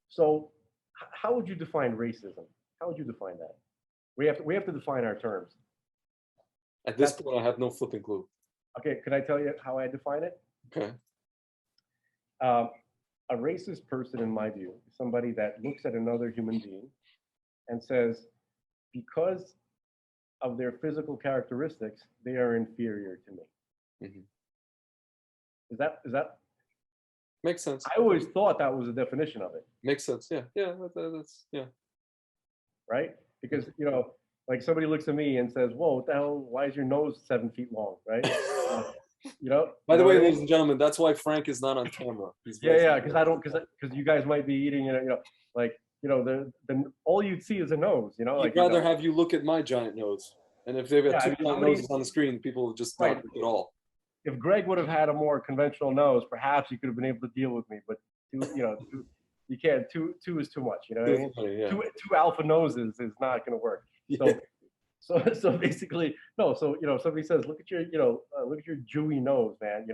So, how would you define racism? How would you define that? We have to define our terms. At this point, I have no flipping clue. Okay, can I tell you how I define it? Okay. A racist person, in my view, is somebody that looks at another human being and says, because of their physical characteristics, they are inferior to me. Is that makes sense? I always thought that was the definition of it. Makes sense. Yeah. That's yeah. Right? Because like somebody looks at me and says, "Whoa, what the hell? Why is your nose 7 feet long?" Right? By the way, ladies and gentlemen, that's why Frank is not on camera. Because you guys might be eating, all you'd see is a nose. I'd rather have you look at my giant nose, and if they've got two giant noses on the screen, people will just not look at all. If Greg would have had a more conventional nose, perhaps you could have been able to deal with me. But you can't. Two is too much. You know what I mean? Funny, yeah. Two alpha noses is not going to work. So basically, no. So somebody says, look at your Jewy nose, man.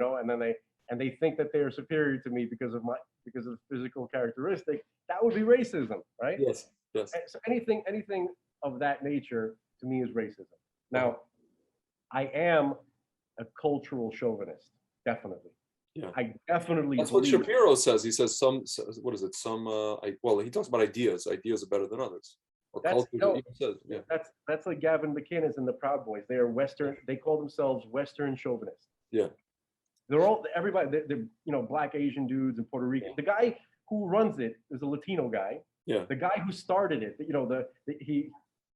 And they think that they are superior to me because of the physical characteristic. That would be racism, right? Yes. So anything of that nature to me is racism. Now, I am a cultural chauvinist, definitely. Yeah. I definitely. That's what Shapiro says. He says what is it? He talks about ideas. Ideas are better than others. That's like Gavin McInnes and the Proud Boys. They are Western. They call themselves Western chauvinists. Yeah. Everybody. They're black, Asian dudes and Puerto Rican. The guy who runs it is a Latino guy. Yeah. The guy who started it.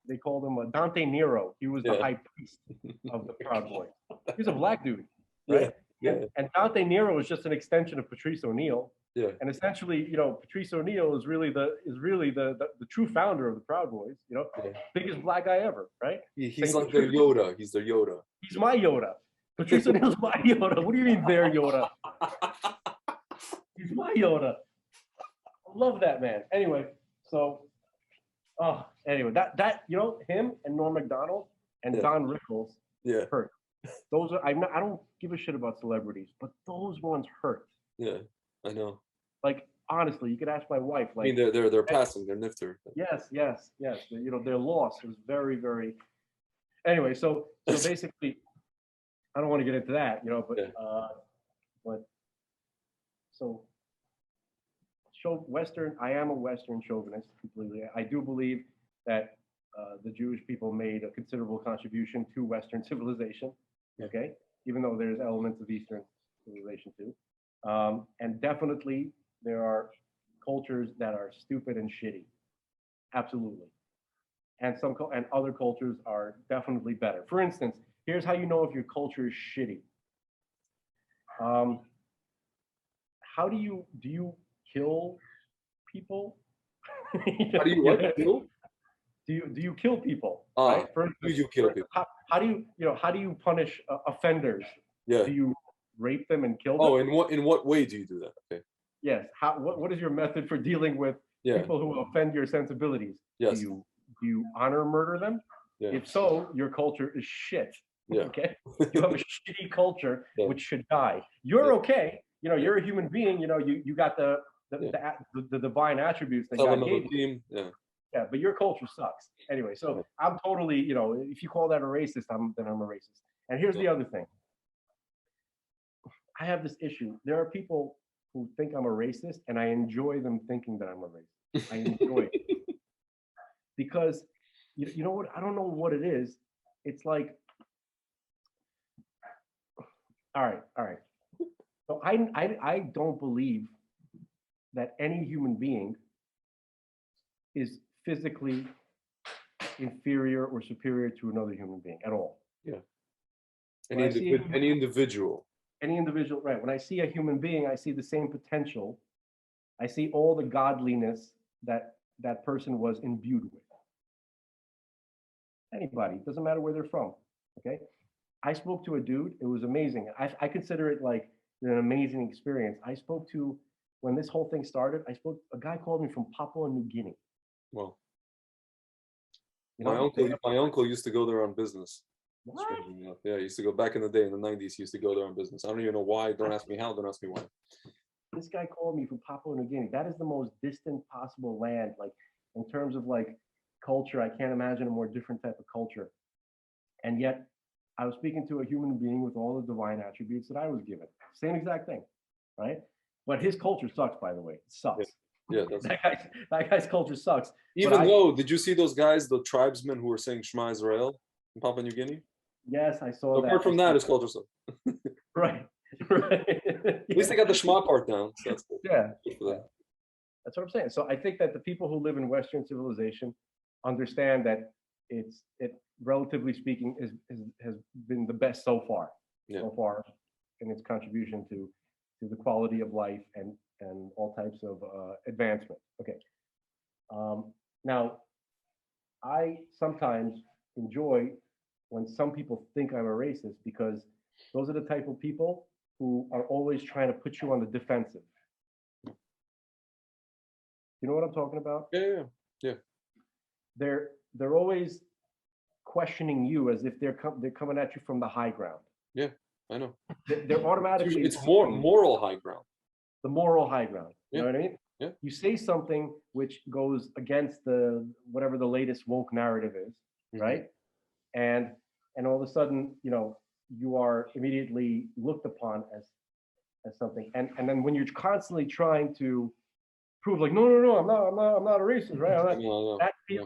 They called him Dante Nero. He was the high priest of the Proud Boys. He's a black dude, right? Yeah. And Dante Nero is just an extension of Patrice O'Neill. Yeah. And essentially, Patrice O'Neill is really the true founder of the Proud Boys. Biggest black guy ever, right? He's like their Yoda. He's their Yoda. He's my Yoda. Patrice O'Neill's my Yoda. What do you mean their Yoda? He's my Yoda. I love that man. Anyway, that him and Norm Macdonald and Don Rickles hurt. Those are I don't give a shit about celebrities, but those ones hurt. Yeah, I know. Like honestly, you could ask my wife. Like, I mean, they're passing, they're nifter. Yes. Their loss was very, very. Anyway, so basically, I don't want to get into that, but so Western. I am a Western chauvinist completely. I do believe that the Jewish people made a considerable contribution to Western civilization. Okay, even though there's elements of Eastern civilization too, and definitely there are cultures that are stupid and shitty, absolutely, and other cultures are definitely better. For instance, here's how you know if your culture is shitty. How do you kill people? How do you what? Kill? Do you kill people? Right? Do you kill people? How do you punish offenders? Yeah. Do you rape them and kill them? Oh, in what way do you do that? Okay. Yes. What is your method for dealing with people who offend your sensibilities? Yes. Do you honor murder them? Yeah. If so, your culture is shit. Yeah. Okay. You have a shitty culture which should die. You're okay. You're a human being. You got the the divine attributes that Tell God them of gave a you. team. Yeah. Yeah, but your culture sucks. Anyway, so I'm totally, you know, if you call that a racist, then I'm a racist. And here's the other thing. I have this issue. There are people who think I'm a racist, and I enjoy them thinking that I'm a racist. I enjoy it. Because, you know what? I don't know what it is. It's like, all right. So I don't believe that any human being is physically inferior or superior to another human being at all. Yeah. When I see Any individual. any individual, right? When I see a human being, I see the same potential. I see all the godliness that that person was imbued with. Anybody, doesn't matter where they're from. Okay. I spoke to a dude. It was amazing. I consider it like an amazing experience. I spoke to, when this whole thing started, a guy called me from Papua New Guinea. Well, You my know, uncle used to go there on business. what? Strangely enough. Yeah, he used to go back in the day in the 90s. He used to go there on business. I don't even know why. Don't ask me how. Don't ask me why. This guy called me from Papua New Guinea. That is the most distant possible land. Like in terms of like culture, I can't imagine a more different type of culture. And yet I was speaking to a human being with all the divine attributes that I was given. Same exact thing, right? But his culture sucks, by the way. It sucks. Yeah, that's that guy's culture sucks. even though, did you see those guys, the tribesmen who were saying Shema Israel in Papua New Guinea? Yes, I saw So that. apart from that, his culture sucks. Right. Right. At least they got the Shema part down. So that's good. Yeah. Good for them. That's what I'm saying. So I think that the people who live in Western civilization understand that it relatively speaking has been the best so far. Yeah. So far in its contribution to the quality of life and all types of advancement. Okay. Now, I sometimes enjoy when some people think I'm a racist because those are the type of people who are always trying to put you on the defensive. You know what I'm talking about? Yeah. They're always questioning you as if they're coming at you from the high ground. Yeah, I know. They're automatically It's more moral high ground. the moral high ground. You Yeah. know what I mean? Yeah. You say something which goes against the whatever the latest woke narrative is, Mhm. right? And all of a sudden, you know, you are immediately looked upon as something. And then when you're constantly trying to prove like, no, I'm not a racist, right? No.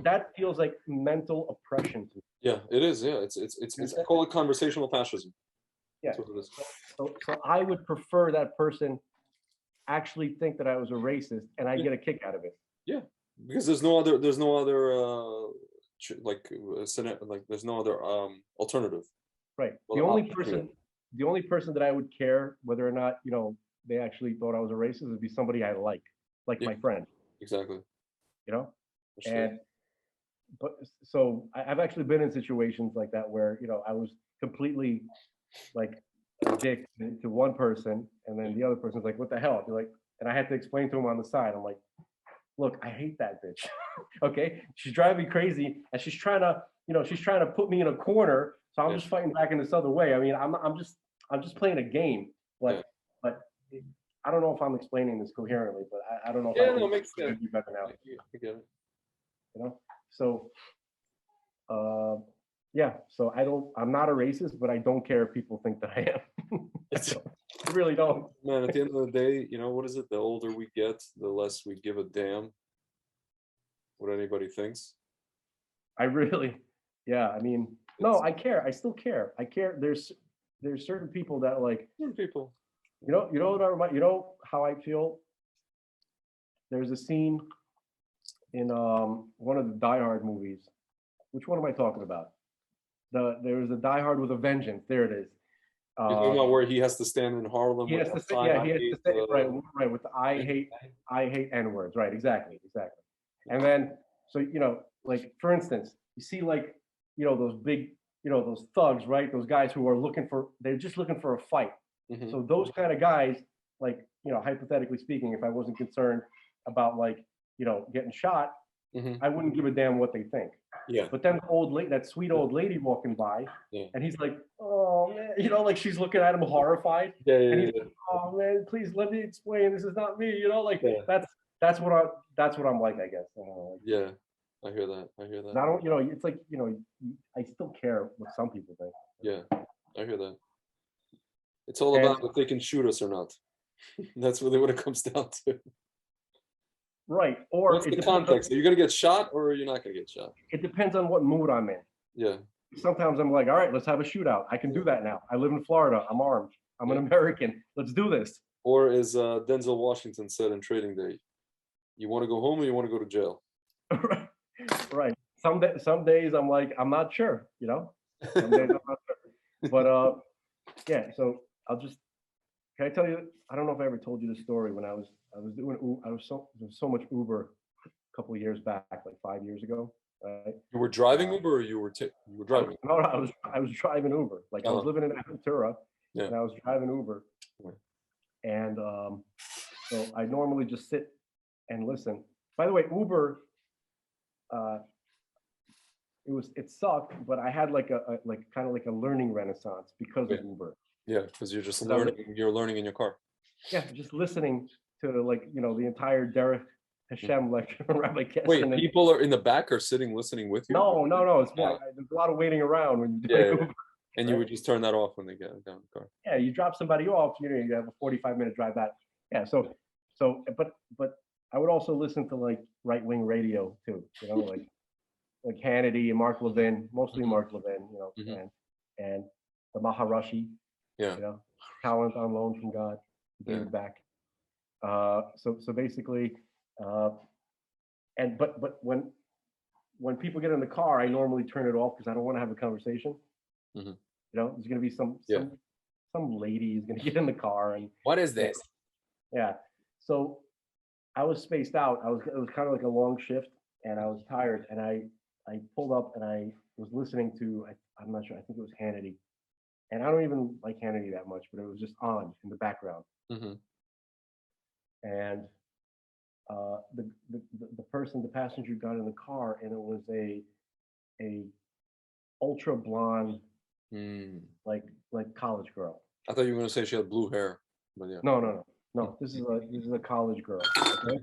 That feels like mental oppression to me. Yeah, it is. Yeah, it's I call it conversational fascism. Yeah. That's what it is. So I would prefer that person actually think that I was a racist and I get a kick out of it. Yeah, because there's no other there's no other alternative. Right. Well, The only person that I would care whether or not, you know, they actually thought I was a racist would be somebody I like Yeah. my friend, Exactly. you know? For sure. And but so I've actually been in situations like that where, you know, I was completely like a dick to one person and then the other person's like, what the hell? You're like, and I had to explain to him on the side. I'm like, look, I hate that bitch. Okay. She's driving me crazy and she's trying to put me in a corner. So I'm just fighting back in this other way. I mean, I'm just playing a game, but I don't know if I'm explaining this coherently, but I don't know if I can makes sense. do better now. I get it. You know? So so I'm not a racist, but I don't care if people think that I am. I really don't. Man, at the end of the day, you know, what is it? The older we get, the less we give a damn what anybody thinks. I really, I mean, no, I care. I still care. I care. There's certain people that like, Certain people. you know what you know how I feel? There's a scene in one of the Die Hard movies. Which one am I talking about? There was a Die Hard with a Vengeance. There it is. You're talking about where he has to stand in Harlem. He has to say, he has to say, right, with the I hate N-words, right, exactly. And then, so, you know, like, for instance, you see, like, you know, those big, you know, those thugs, right, those guys who are they're just looking for a fight. Mhm. So those kind of guys, like, you know, hypothetically speaking, if I wasn't concerned about, like, you know, getting shot, Mhm. I wouldn't give a damn what they think. Yeah. But then that sweet old lady walking by, Yeah. and he's like, oh, oh man, you know, like she's looking at him horrified. Yeah, And yeah, he's like, oh man, please let me explain. This is not me. You know, like Yeah. that's what I'm like, I guess. Like, yeah. I hear that. I hear I that. don't, you know, it's like, you know, I still care what some people think. Yeah, I hear that. It's all And- about if they can shoot us or not. That's really what it comes down to. Right. Or What's it the depends on, context? Are you gonna get shot or are you not gonna get shot? it depends on what mood I'm in. Yeah, Sometimes I'm like, all right, let's have a shootout. I can do that now. I live in Florida. I'm armed. I'm an American. Let's do this. or as Denzel Washington said in Trading Day, you want to go home or you want to go to jail? Right. Some days I'm like, I'm not sure, you know? Some days I'm not sure. But yeah, so can I tell you, I don't know if I ever told you the story when I was so much Uber a couple of years back, like 5 years ago. Right? You were driving Uber or you were driving? No, I was driving Uber. Like I was living in Aventura, Yeah. and I was driving Uber. Right. And so I normally just sit and listen. By the way, Uber, it sucked, but I had like a kind of like a learning renaissance because of Uber. Yeah, because you're just learning. You're learning in your car. Yeah, just listening to, like, you know, the entire Derek Hashem lecture from Rabbi Kessler. Wait, people are in the back or sitting listening with you? No. It's there's a lot of waiting around when you do Uber. And you would just turn that off when they get down the car. Yeah, you drop somebody off, you know, you have a 45-minute drive back. Yeah, so but I would also listen to like right-wing radio too, you know, like Hannity and Mark Levin, mostly Mark Levin, you know, and the Maharashi, Yeah. you know, talent on loan from God, he gave it back. So basically, and but when people get in the car, I normally turn it off because I don't want to have a conversation. Mhm. You know, there's gonna be some lady who's gonna get in the car and What is this? yeah. So I was spaced out. It was kind of like a long shift, and I was tired, and I pulled up and I was listening to, I'm not sure, I think it was Hannity, and I don't even like Hannity that much, but it was just on in the background. Mm-hmm. And the passenger got in the car, and it was a ultra blonde, like college girl. I thought you were gonna say she had blue hair, but yeah. No. This is a college girl. Okay.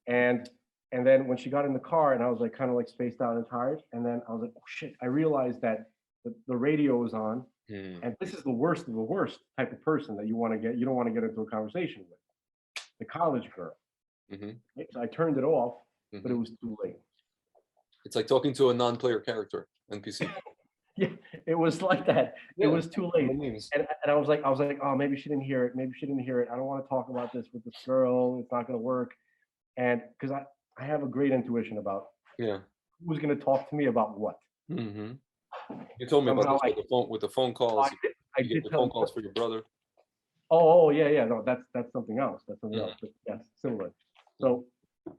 And then when she got in the car, and I was like kind of like spaced out and tired, and then I was like, oh shit! I realized that the radio was on, and this is the worst of the worst type of person that you don't want to get into a conversation with, the college girl. Mm-hmm. So I turned it off, but it was too late. It's like talking to a non-player character, NPC. Yeah, it was like that. Yeah, it was too late. And I was like, oh, maybe she didn't hear it. I don't want to talk about this with this girl. It's not going to work. And because I have a great intuition about who's going to talk to me about what. Mm-hmm. You told me about this with the phone calls. I did the phone calls for your brother. Oh, yeah. No, that's something else. That's something else. But yes, similar. So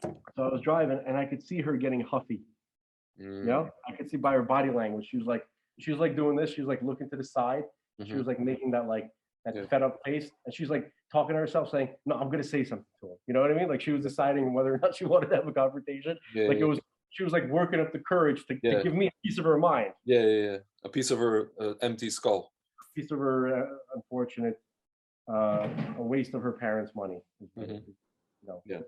I was driving, and I could see her getting huffy. You know, I could see by her body language. She was like doing this. She was like looking to the side. She was like making that fed up face, and she's like talking to herself, saying, "No, I'm gonna say something to him." You know what I mean? Like she was deciding whether or not she wanted to have a confrontation. She was like working up the courage to give me a piece of her mind. Yeah. A piece of her empty skull. A piece of her unfortunate, a waste of her parents' money. You know. Yeah.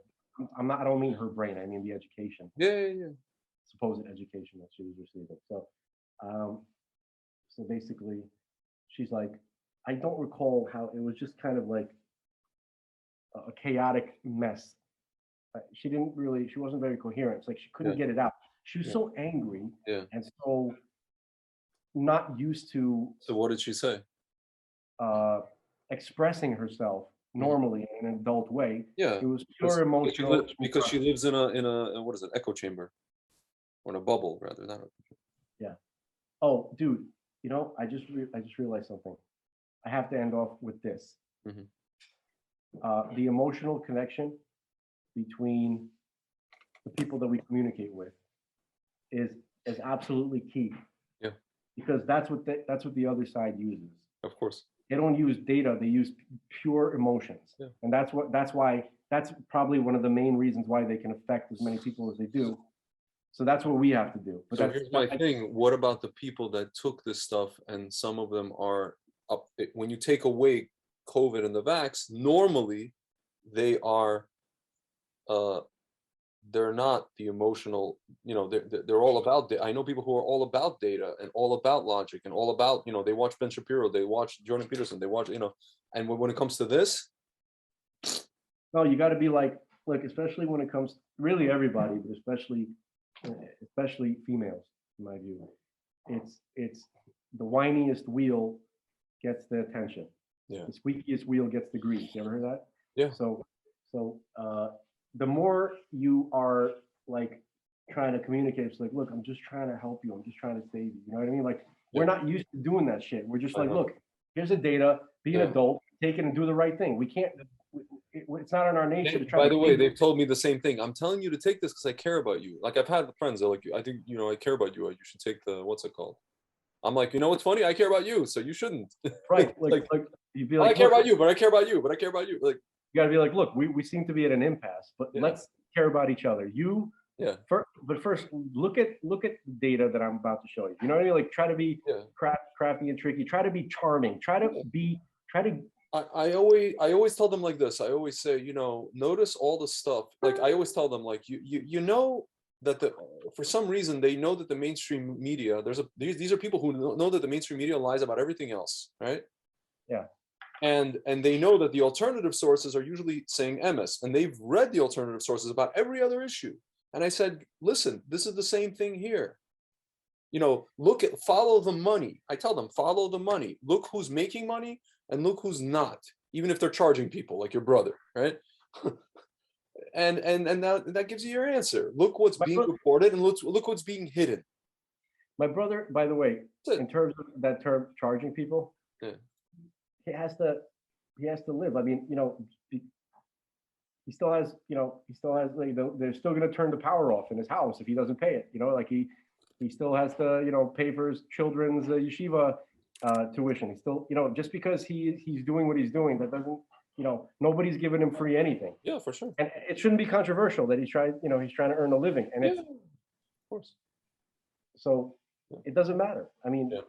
I don't mean her brain. I mean the education. Yeah. Supposed education that she was receiving. So basically, she's like, I don't recall how it was just kind of like a chaotic mess. She wasn't very coherent. It's like she couldn't get it out. She was so angry and so not used to. So what did she say? Expressing herself normally in an adult way. Yeah. It was pure emotional. Because she lives in a what is it, echo chamber, or in a bubble rather. Not Yeah. Oh, dude. You know, I just realized something. I have to end off with this. The emotional connection between the people that we communicate with is absolutely key. Yeah. Because that's what the other side uses. Of course. They don't use data; they use pure emotions, and that's probably one of the main reasons why they can affect as many people as they do. So that's what we have to do. But so here's my thing. What about the people that took this stuff, and some of them are when you take away COVID and the vax, normally they are, they're not the emotional, they're all about, I know people who are all about data and all about logic and all about, they watch Ben Shapiro, they watch Jordan Peterson, they watch, and when it comes to this. No, you got to be like, look, especially when it comes, really everybody, but especially females, in my view. It's the whiniest wheel gets the attention. Yeah. The squeakiest wheel gets the grease. You ever heard that? Yeah. So the more you are like trying to communicate, it's like, look, I'm just trying to help you. I'm just trying to save you. You know what I mean? Like, we're not used to doing that shit. We're just like, look, here's the data, be an adult, take it and do the right thing. We can't, it's not in our nature to try. By the way, they've told me the same thing. I'm telling you to take this because I care about you. Like, I've had friends that are like, I think, I care about you. You should take the, what's it called? I'm like, what's funny? I care about you, so you shouldn't. Right. Like you'd be like, I care about you, but I care about you, but I care about you. Like, you gotta be like, look, we seem to be at an impasse, but let's care about each other. But first, look at the data that I'm about to show you. You know what I mean? Like, try to be crafty and tricky. Try to be charming. I always tell them like this. I always say, notice all the stuff. Like, I always tell them, like, you know that for some reason they know that the mainstream media, these are people who know that the mainstream media lies about everything else, right? Yeah. And they know that the alternative sources are usually saying MS, and they've read the alternative sources about every other issue. And I said, listen, this is the same thing here. Follow the money. I tell them, follow the money. Look who's making money and look who's not, even if they're charging people, like your brother, right? and that gives you your answer. Look what's being reported and look what's being hidden. My brother, by the way, in terms of that term, charging people, he has to live. I mean, he still has, like, they're still going to turn the power off in his house if he doesn't pay it. Like he still has to, pay for his children's yeshiva tuition. He still, just because he's doing what he's doing, that doesn't, nobody's giving him free anything. Yeah, for sure. And it shouldn't be controversial that he's trying to earn a living. And it's, of course. So it doesn't matter. I mean. Yeah.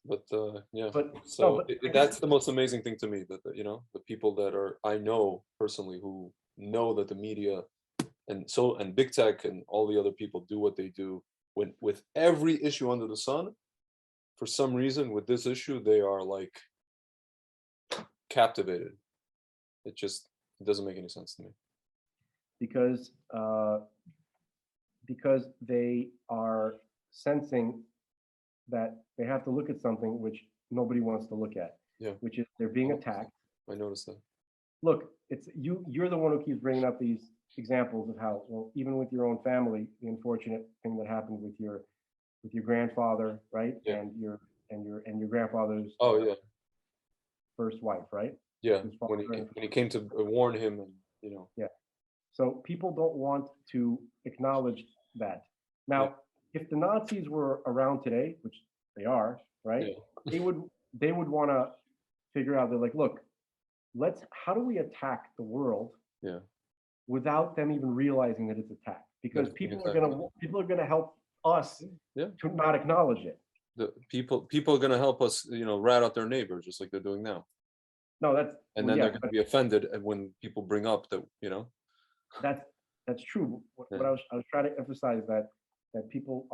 But But that's the most amazing thing to me, that the people that I know personally who know that the media and big tech and all the other people do what they do with every issue under the sun. For some reason, with this issue, they are like captivated. It doesn't make any sense to me. Because they are sensing that they have to look at something which nobody wants to look at. Yeah. Which is they're being attacked. I noticed that. Look, it's you're the one who keeps bringing up these examples of how, well, even with your own family, the unfortunate thing that happened with your grandfather, right? Yeah. And your grandfather's first wife, right? Yeah. When he came to warn him, and Yeah. So people don't want to acknowledge that. Now, if the Nazis were around today, which they are, right? Yeah. They would want to figure out, they're like, look, how do we attack the world without them even realizing that it's attacked? Because people are gonna help us to not acknowledge it. The people are gonna help us, rat out their neighbors, just like they're doing now. No, then they're gonna be offended when people bring up that, That's true. What I was trying to emphasize that people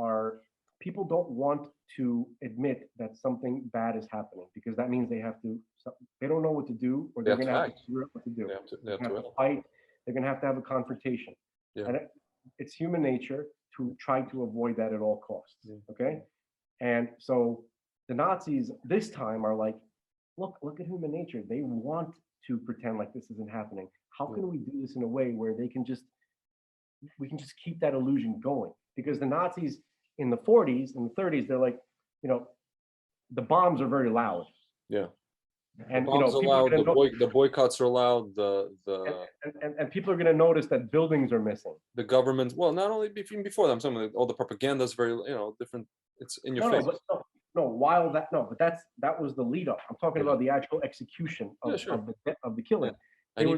don't want to admit that something bad is happening, because that means they don't know what to do, or they're going to have to figure out what to do. They have to fight. They're going to have a confrontation. Yeah. And it's human nature to try to avoid that at all costs. Yeah. Okay. And so the Nazis this time are like, look at human nature. They want to pretend like this isn't happening. How can we do this in a way where we can just keep that illusion going? Because the Nazis in the 40s and the 30s, they're like, the bombs are very loud. Yeah. And the bombs are loud, the boycotts are loud, and people are going to notice that buildings are missing. The government, well, not only even before them, all the propaganda is very, different. It's in your face. But that was the lead up. I'm talking about the actual execution of the killing. Yeah.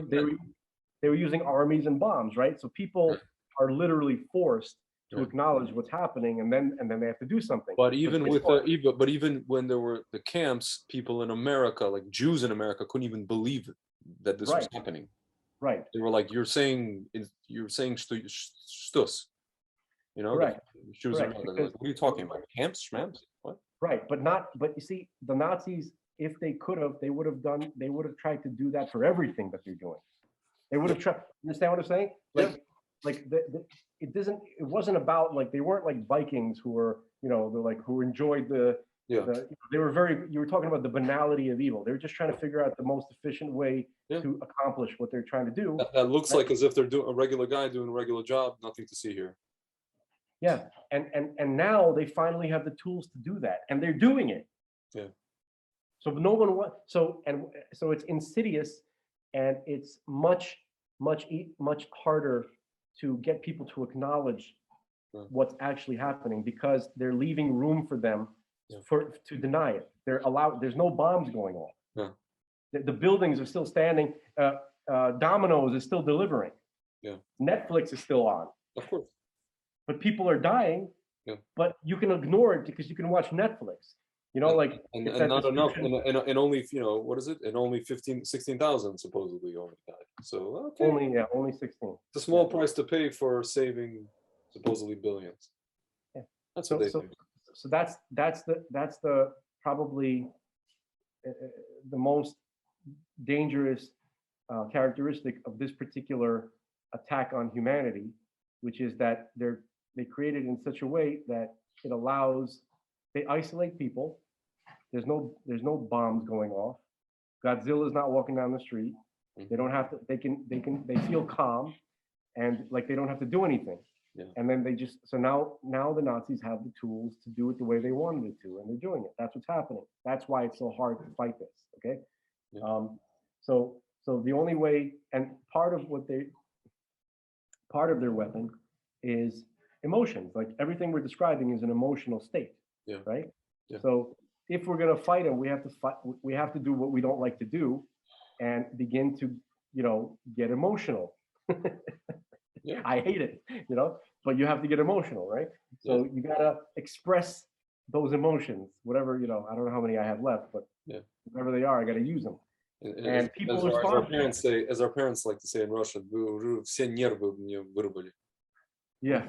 They were using armies and bombs, right? So people are literally forced to Right. acknowledge what's happening, and then they have to do something. But even this with one- but even when there were the camps, people in America, like Jews in America, couldn't even believe that this was Right. happening. right, They were like, you're saying stus, you know, Correct. the Jews in Correct, America. They're because- like, what are you talking about? Camps, schmamps? What? right, but you see, the Nazis, if they could have, they would have tried to do that for everything that they're doing. They would have tried. Understand what I'm saying? It wasn't about, like, they weren't like Vikings who were, who enjoyed Yeah. they were you were talking about the banality of evil. They were just trying to figure out the most efficient way Yeah. to accomplish what they're trying to do. That looks Right. like as if they're doing a regular guy doing a regular job. Nothing to see here. Yeah, and now they finally have the tools to do that, and they're doing it. Yeah. So no one so it's insidious, and it's much harder to get people to acknowledge Yeah. what's actually happening, because they're leaving room for them Yeah. to deny it. There's no bombs going off. Yeah. The buildings are still standing. Domino's is still delivering. Yeah. Netflix is still on. Of course. But people are dying. Yeah. But you can ignore it because you can watch Netflix. Like, and it's that not enough, description- and only, what is it? And only 16,000 supposedly only died. So okay, only 16. it's a small price to pay for saving supposedly billions. Yeah. That's So what they so think. so that's the probably the most dangerous characteristic of this particular attack on humanity, which is that they create it in such a way that it allows, they isolate people. There's no bombs going off. Godzilla's not walking down the street. They don't have to. They feel calm, and like they don't have to do anything. Yeah. And then now the Nazis have the tools to do it the way they wanted it to, and they're doing it. That's what's happening. That's why it's so hard to fight this. Okay. Yeah. So the only way, and part of their weapon is emotions. Like everything we're describing is an emotional state. Yeah. Right. Yeah. So if we're gonna fight them, we have to do what we don't like to do, and begin to get emotional. Yeah. I hate it, but you have to get emotional, right? So you gotta express those emotions, whatever, I don't know how many I have left, but Yeah. whatever they are, I gotta use them. And people as respond. our parents like to say in Russian, все нервы у меня вырвали. Yeah.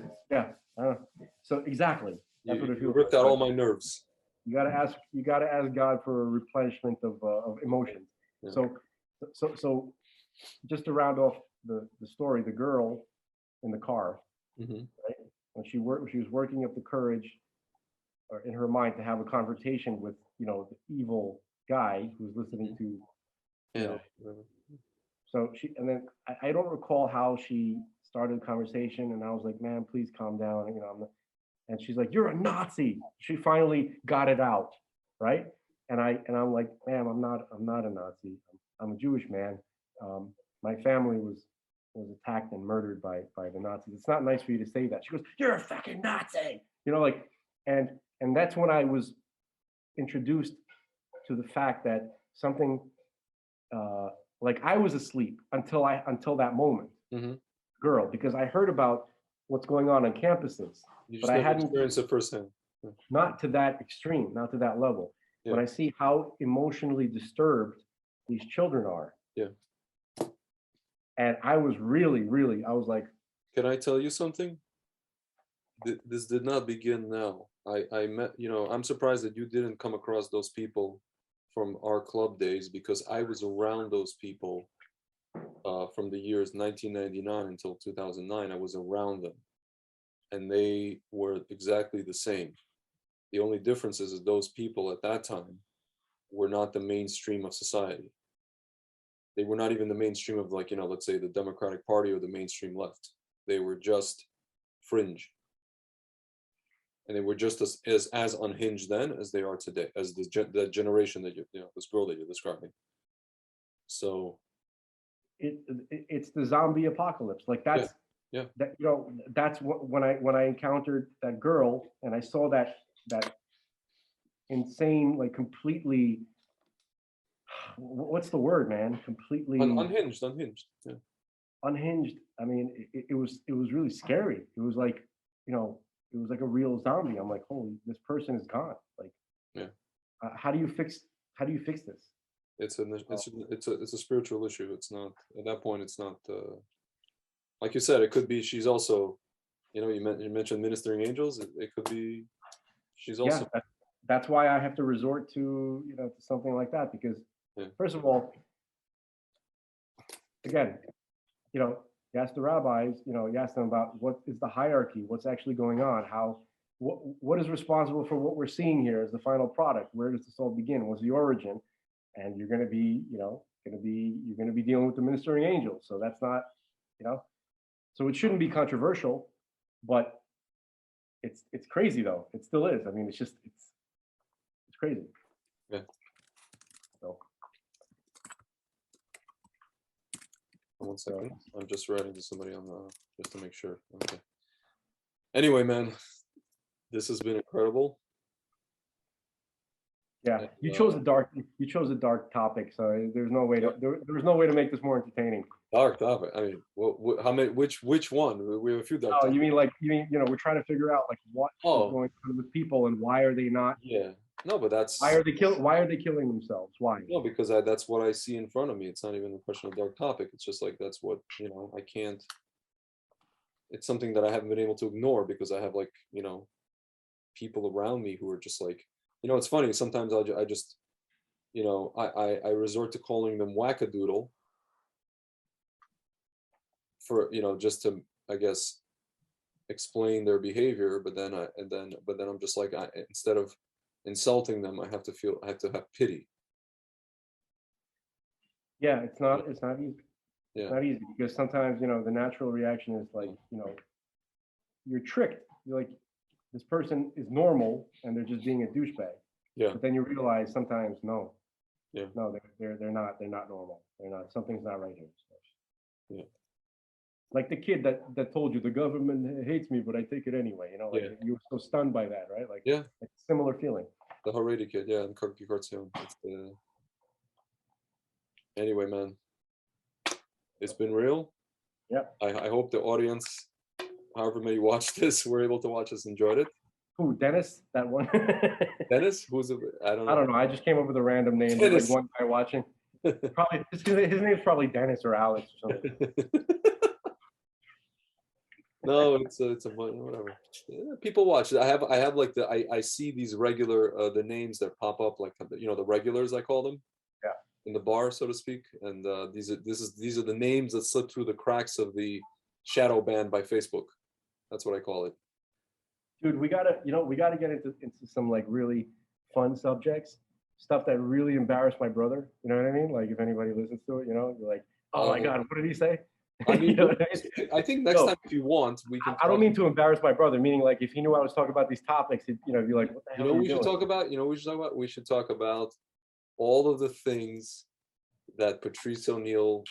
So exactly, that's what it You feels ripped like. out all my nerves. You gotta ask God for a replenishment of emotions. Yeah. So just to round off the story, the girl in the car, Mhm. when she was working up the courage, or in her mind, to have a conversation with the evil guy who's listening to. Yeah. So I don't recall how she started the conversation, and I was like, man, please calm down. And she's like, you're a Nazi. She finally got it out, right? And I'm like, ma'am, I'm not a Nazi. I'm a Jewish man. My family was attacked and murdered by the Nazis. It's not nice for you to say that. She goes, you're a fucking Nazi. And that's when I was introduced to the fact that something, like, I was asleep until that moment, Mhm. girl, because I heard about what's going on campuses, You but just I never hadn't, experienced it firsthand. not to that extreme, not to that level. When Yeah. I see how emotionally disturbed these children are. Yeah. And I was really, I was like, Can I tell you something? This did not begin now. I met, I'm surprised that you didn't come across those people from our club days, because I was around those people from the years 1999 until 2009. I was around them, and they were exactly the same. The only difference is that those people at that time were not the mainstream of society. They were not even the mainstream of, like, let's say the Democratic Party or the mainstream left. They were just fringe. And they were just as unhinged then as they are today, as the generation that this girl that you're describing. So it's the zombie apocalypse. Like that's Yeah. that that's when I encountered that girl and I saw that insane, like, completely, what's the word, man? Completely unhinged. Yeah. unhinged. I mean, it was really scary. It was like you know, it was like a real zombie. I'm like, holy, this person is gone. Like, Yeah. How do you fix this? It's a spiritual issue. It's not, at that point, it's not, like you said, it could be she's also, you mentioned ministering angels. It could be she's Yeah, also, that's why I have to resort to, to something like that, because yeah. first of all, again, you ask the rabbis, you ask them about what is the hierarchy, what's actually going on, what is responsible for what we're seeing here as the final product, where does this all begin, what's the origin, and you're going to be, you're going to be dealing with the ministering angels, so that's not, so it shouldn't be controversial, but it's crazy though, it still is. I mean, it's crazy. Yeah. So. 1 second. I'm just writing to somebody on just to make sure. Okay. Anyway, man, this has been incredible. Yeah, you chose a dark topic, so there's no way to there's no way to make this more entertaining. Dark topic. I mean, how many? Which one? We have a few dark. Oh, you mean we're trying to figure out like what is going on with people and why are they not? Yeah. No, but that's why are they killing themselves? Why? No, because that's what I see in front of me. It's not even a question of dark topic. It's just like that's what I can't. It's something that I haven't been able to ignore because I have like people around me who are just like it's funny. Sometimes I just I resort to calling them wackadoodle for just to I guess explain their behavior, but then I'm just like instead of insulting them, I have to have pity. Yeah, it's not easy. Yeah. It's not easy because sometimes the natural reaction is like you're tricked. You're like, this person is normal and they're just being a douchebag. Yeah. But then you realize sometimes no. Yeah. No, they're not normal. They're not. Something's not right here. Yeah. Like the kid that told you the government hates me, but I take it anyway. Like you were so stunned by that, right? Like yeah, it's a similar feeling. The Haredi kid, yeah, and Karki Kartsion. Anyway, man, it's been real. Yeah. I hope the audience, however many watched this, were able to watch us, enjoyed it. Who, Dennis? That one? Dennis? Who's it? I don't know. I don't know. I just came up with a random name. Like one guy watching. Probably his name's probably Dennis or Alex or something. No, it's a whatever. Yeah, people watch. I have like I see these regular the names that pop up like the regulars I call them. Yeah. In the bar, so to speak, and these are the names that slip through the cracks of the shadow ban by Facebook. That's what I call it. Dude, we gotta get into some like really fun subjects, stuff that really embarrassed my brother. You know what I mean? Like if anybody listens to it, you're like, oh my God, what did he say? I mean, I think next time if you want, we can. I don't mean to embarrass my brother. Meaning, like, if he knew I was talking about these topics, he'd be like, "What the hell?" We should talk about. We should talk about. We should talk about all of the things that Patrice O'Neill,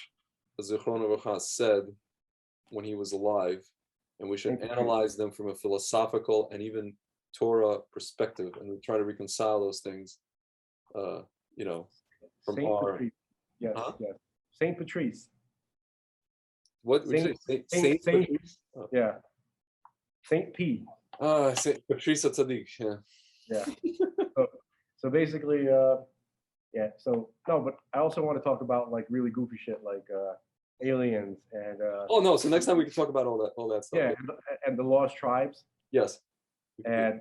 Zichron Levrach, said when he was alive, and we should analyze them from a philosophical and even Torah perspective, and we try to reconcile those things. From Saint our. Patrice. Yes, yes. Saint Patrice. What would you say? Saint Patrice? Oh. Yeah. Saint P. Saint Patrice Tzaddik. Yeah. Yeah. So basically, yeah. So no, but I also want to talk about like really goofy shit like aliens and. Oh no! So next time we can talk about all that stuff. Yeah, and the lost tribes. Yes. And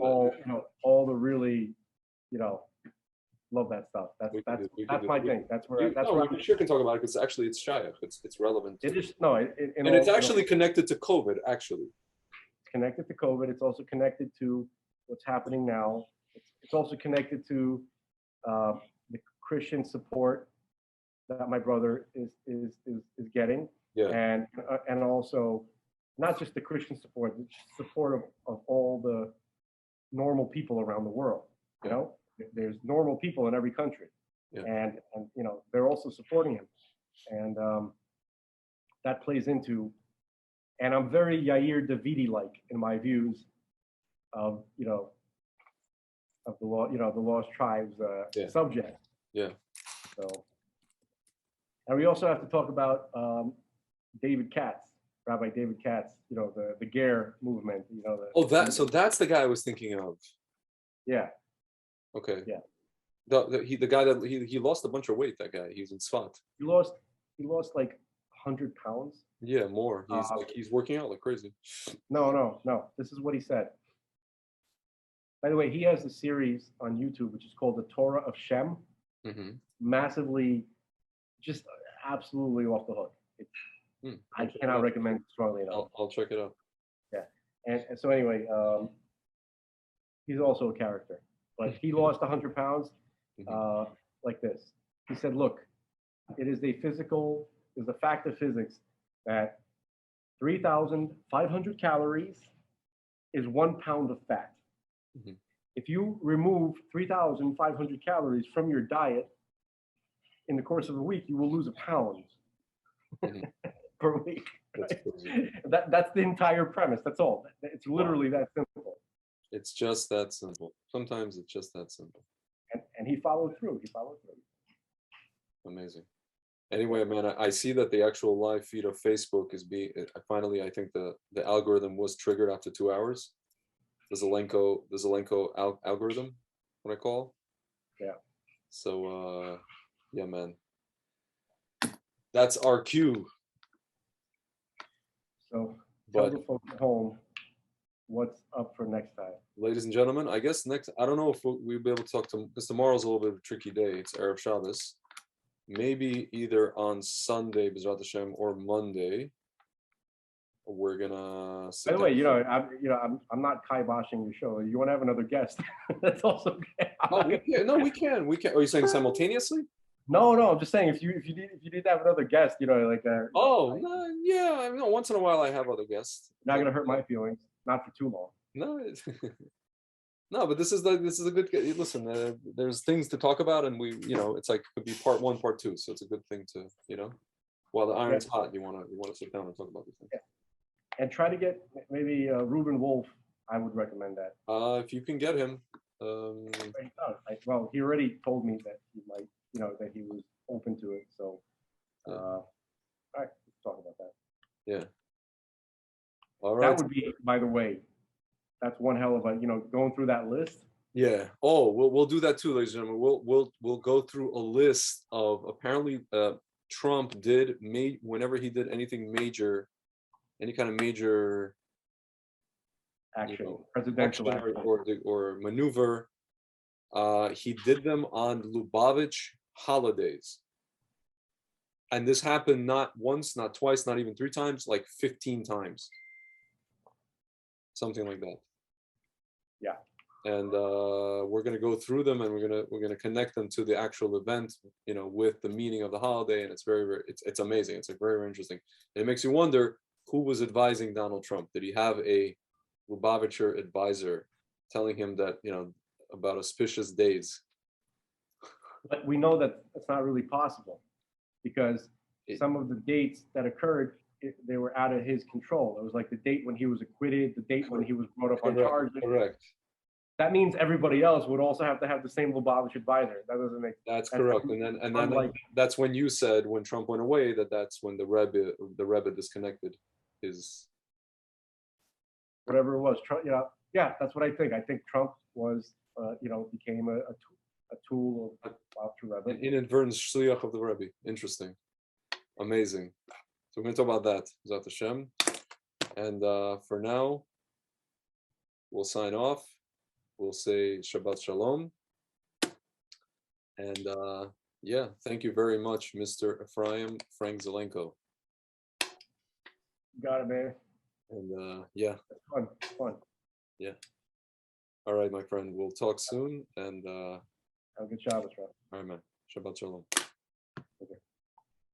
all all the really, love that stuff. That's my thing. That's where we sure can talk about it because actually it's shayach. It's relevant. It is and it's actually connected to COVID. Actually, it's connected to COVID. It's also connected to what's happening now. It's also connected to the Christian support that my brother is getting. Yeah. And also not just the Christian support, the support of all the normal people around the world. There's normal people in every country, and they're also supporting him, and that plays into. And I'm very Yair Davidi-like in my views of of the law, the lost tribes subject. Yeah. So, and we also have to talk about David Katz, Rabbi David Katz, the GER movement, Oh, so that's the guy I was thinking of. yeah. Okay. Yeah. The guy that he lost a bunch of weight. That guy, he's in Svat. He lost like 100 pounds. Yeah, more. He's working out like crazy. No. This is what he said. By the way, he has a series on YouTube which is called The Torah of Shem. Mm-hmm. Massively, just absolutely off the hook. I cannot recommend it strongly enough. I'll check it out. Yeah, and so anyway, he's also a character, but he lost 100 pounds like this. He said, "Look, it's a fact of physics that 3,500 calories is 1 pound of fat. Mm-hmm. If you remove 3,500 calories from your diet in the course of a week, you will lose a pound per week." That's the entire premise. That's all. It's literally that simple. It's just that simple. Sometimes it's just that simple. And he followed through. Amazing. Anyway, man, I see that the actual live feed of Facebook is finally, I think the algorithm was triggered after 2 hours. The Zelenko algorithm, what I call. Yeah. So, yeah, man. That's our cue. So tell the folks at home what's up for next time. Ladies and gentlemen, I guess I don't know if we'll be able to talk because tomorrow's a little bit of a tricky day. It's Erev Shabbos. Maybe either on Sunday, B'ezrat Hashem, or Monday. We're gonna. By the way, I'm not kiboshing your show. You want to have another guest? That's also okay. We can. Are you saying simultaneously? No. I'm just saying if you need to have another guest, like. Yeah. I mean, once in a while I have other guests. Not gonna hurt my feelings. Not for too long. No. No, but this is a good. Listen, there's things to talk about, and it's like could be part 1, part 2. So it's a good thing to, while the iron's hot, you want to sit down and talk about these things. Yeah. And try to get maybe Reuben Wolf. I would recommend that. If you can get him. Well, he already told me that he might, that he was open to it. So, all right, let's talk about that. Yeah. All right. That would be, by the way, that's one hell of a, going through that list. Yeah. Oh, we'll do that too, ladies and gentlemen. We'll go through a list of apparently Trump did whenever he did anything major, any kind of major action, presidential action. or maneuver. He did them on Lubavitch holidays. And this happened not once, not twice, not even 3 times, like 15 times. Something like that. Yeah. And we're going to go through them, and we're going to connect them to the actual event, with the meaning of the holiday. And it's very, very, it's amazing. It's like very, very interesting. And it makes you wonder who was advising Donald Trump. Did he have a Lubavitcher advisor telling him that, about auspicious days? But we know that it's not really possible because some of the dates that occurred, they were out of his control. It was like the date when he was acquitted, the date when he was brought up on charges. Correct. That means everybody else would also have to have the same Lubavitch advisor. That doesn't make. That's correct. And then that's when you said when Trump went away that's when the Rebbe disconnected his. Whatever it was, Trump. Yeah, that's what I think. I think Trump was, became a tool of Rebbe. An inadvertent shliach of the Rebbe. Interesting. Amazing. So we're going to talk about that. B'ezrat Hashem. And for now, we'll sign off. We'll say Shabbat Shalom. And thank you very much, Mr. Ephraim Frank Zelenko. Got it, man. And Fun. Yeah. All right, my friend. We'll talk soon. And have a good Shabbos, bro. All right, man. Shabbat Shalom.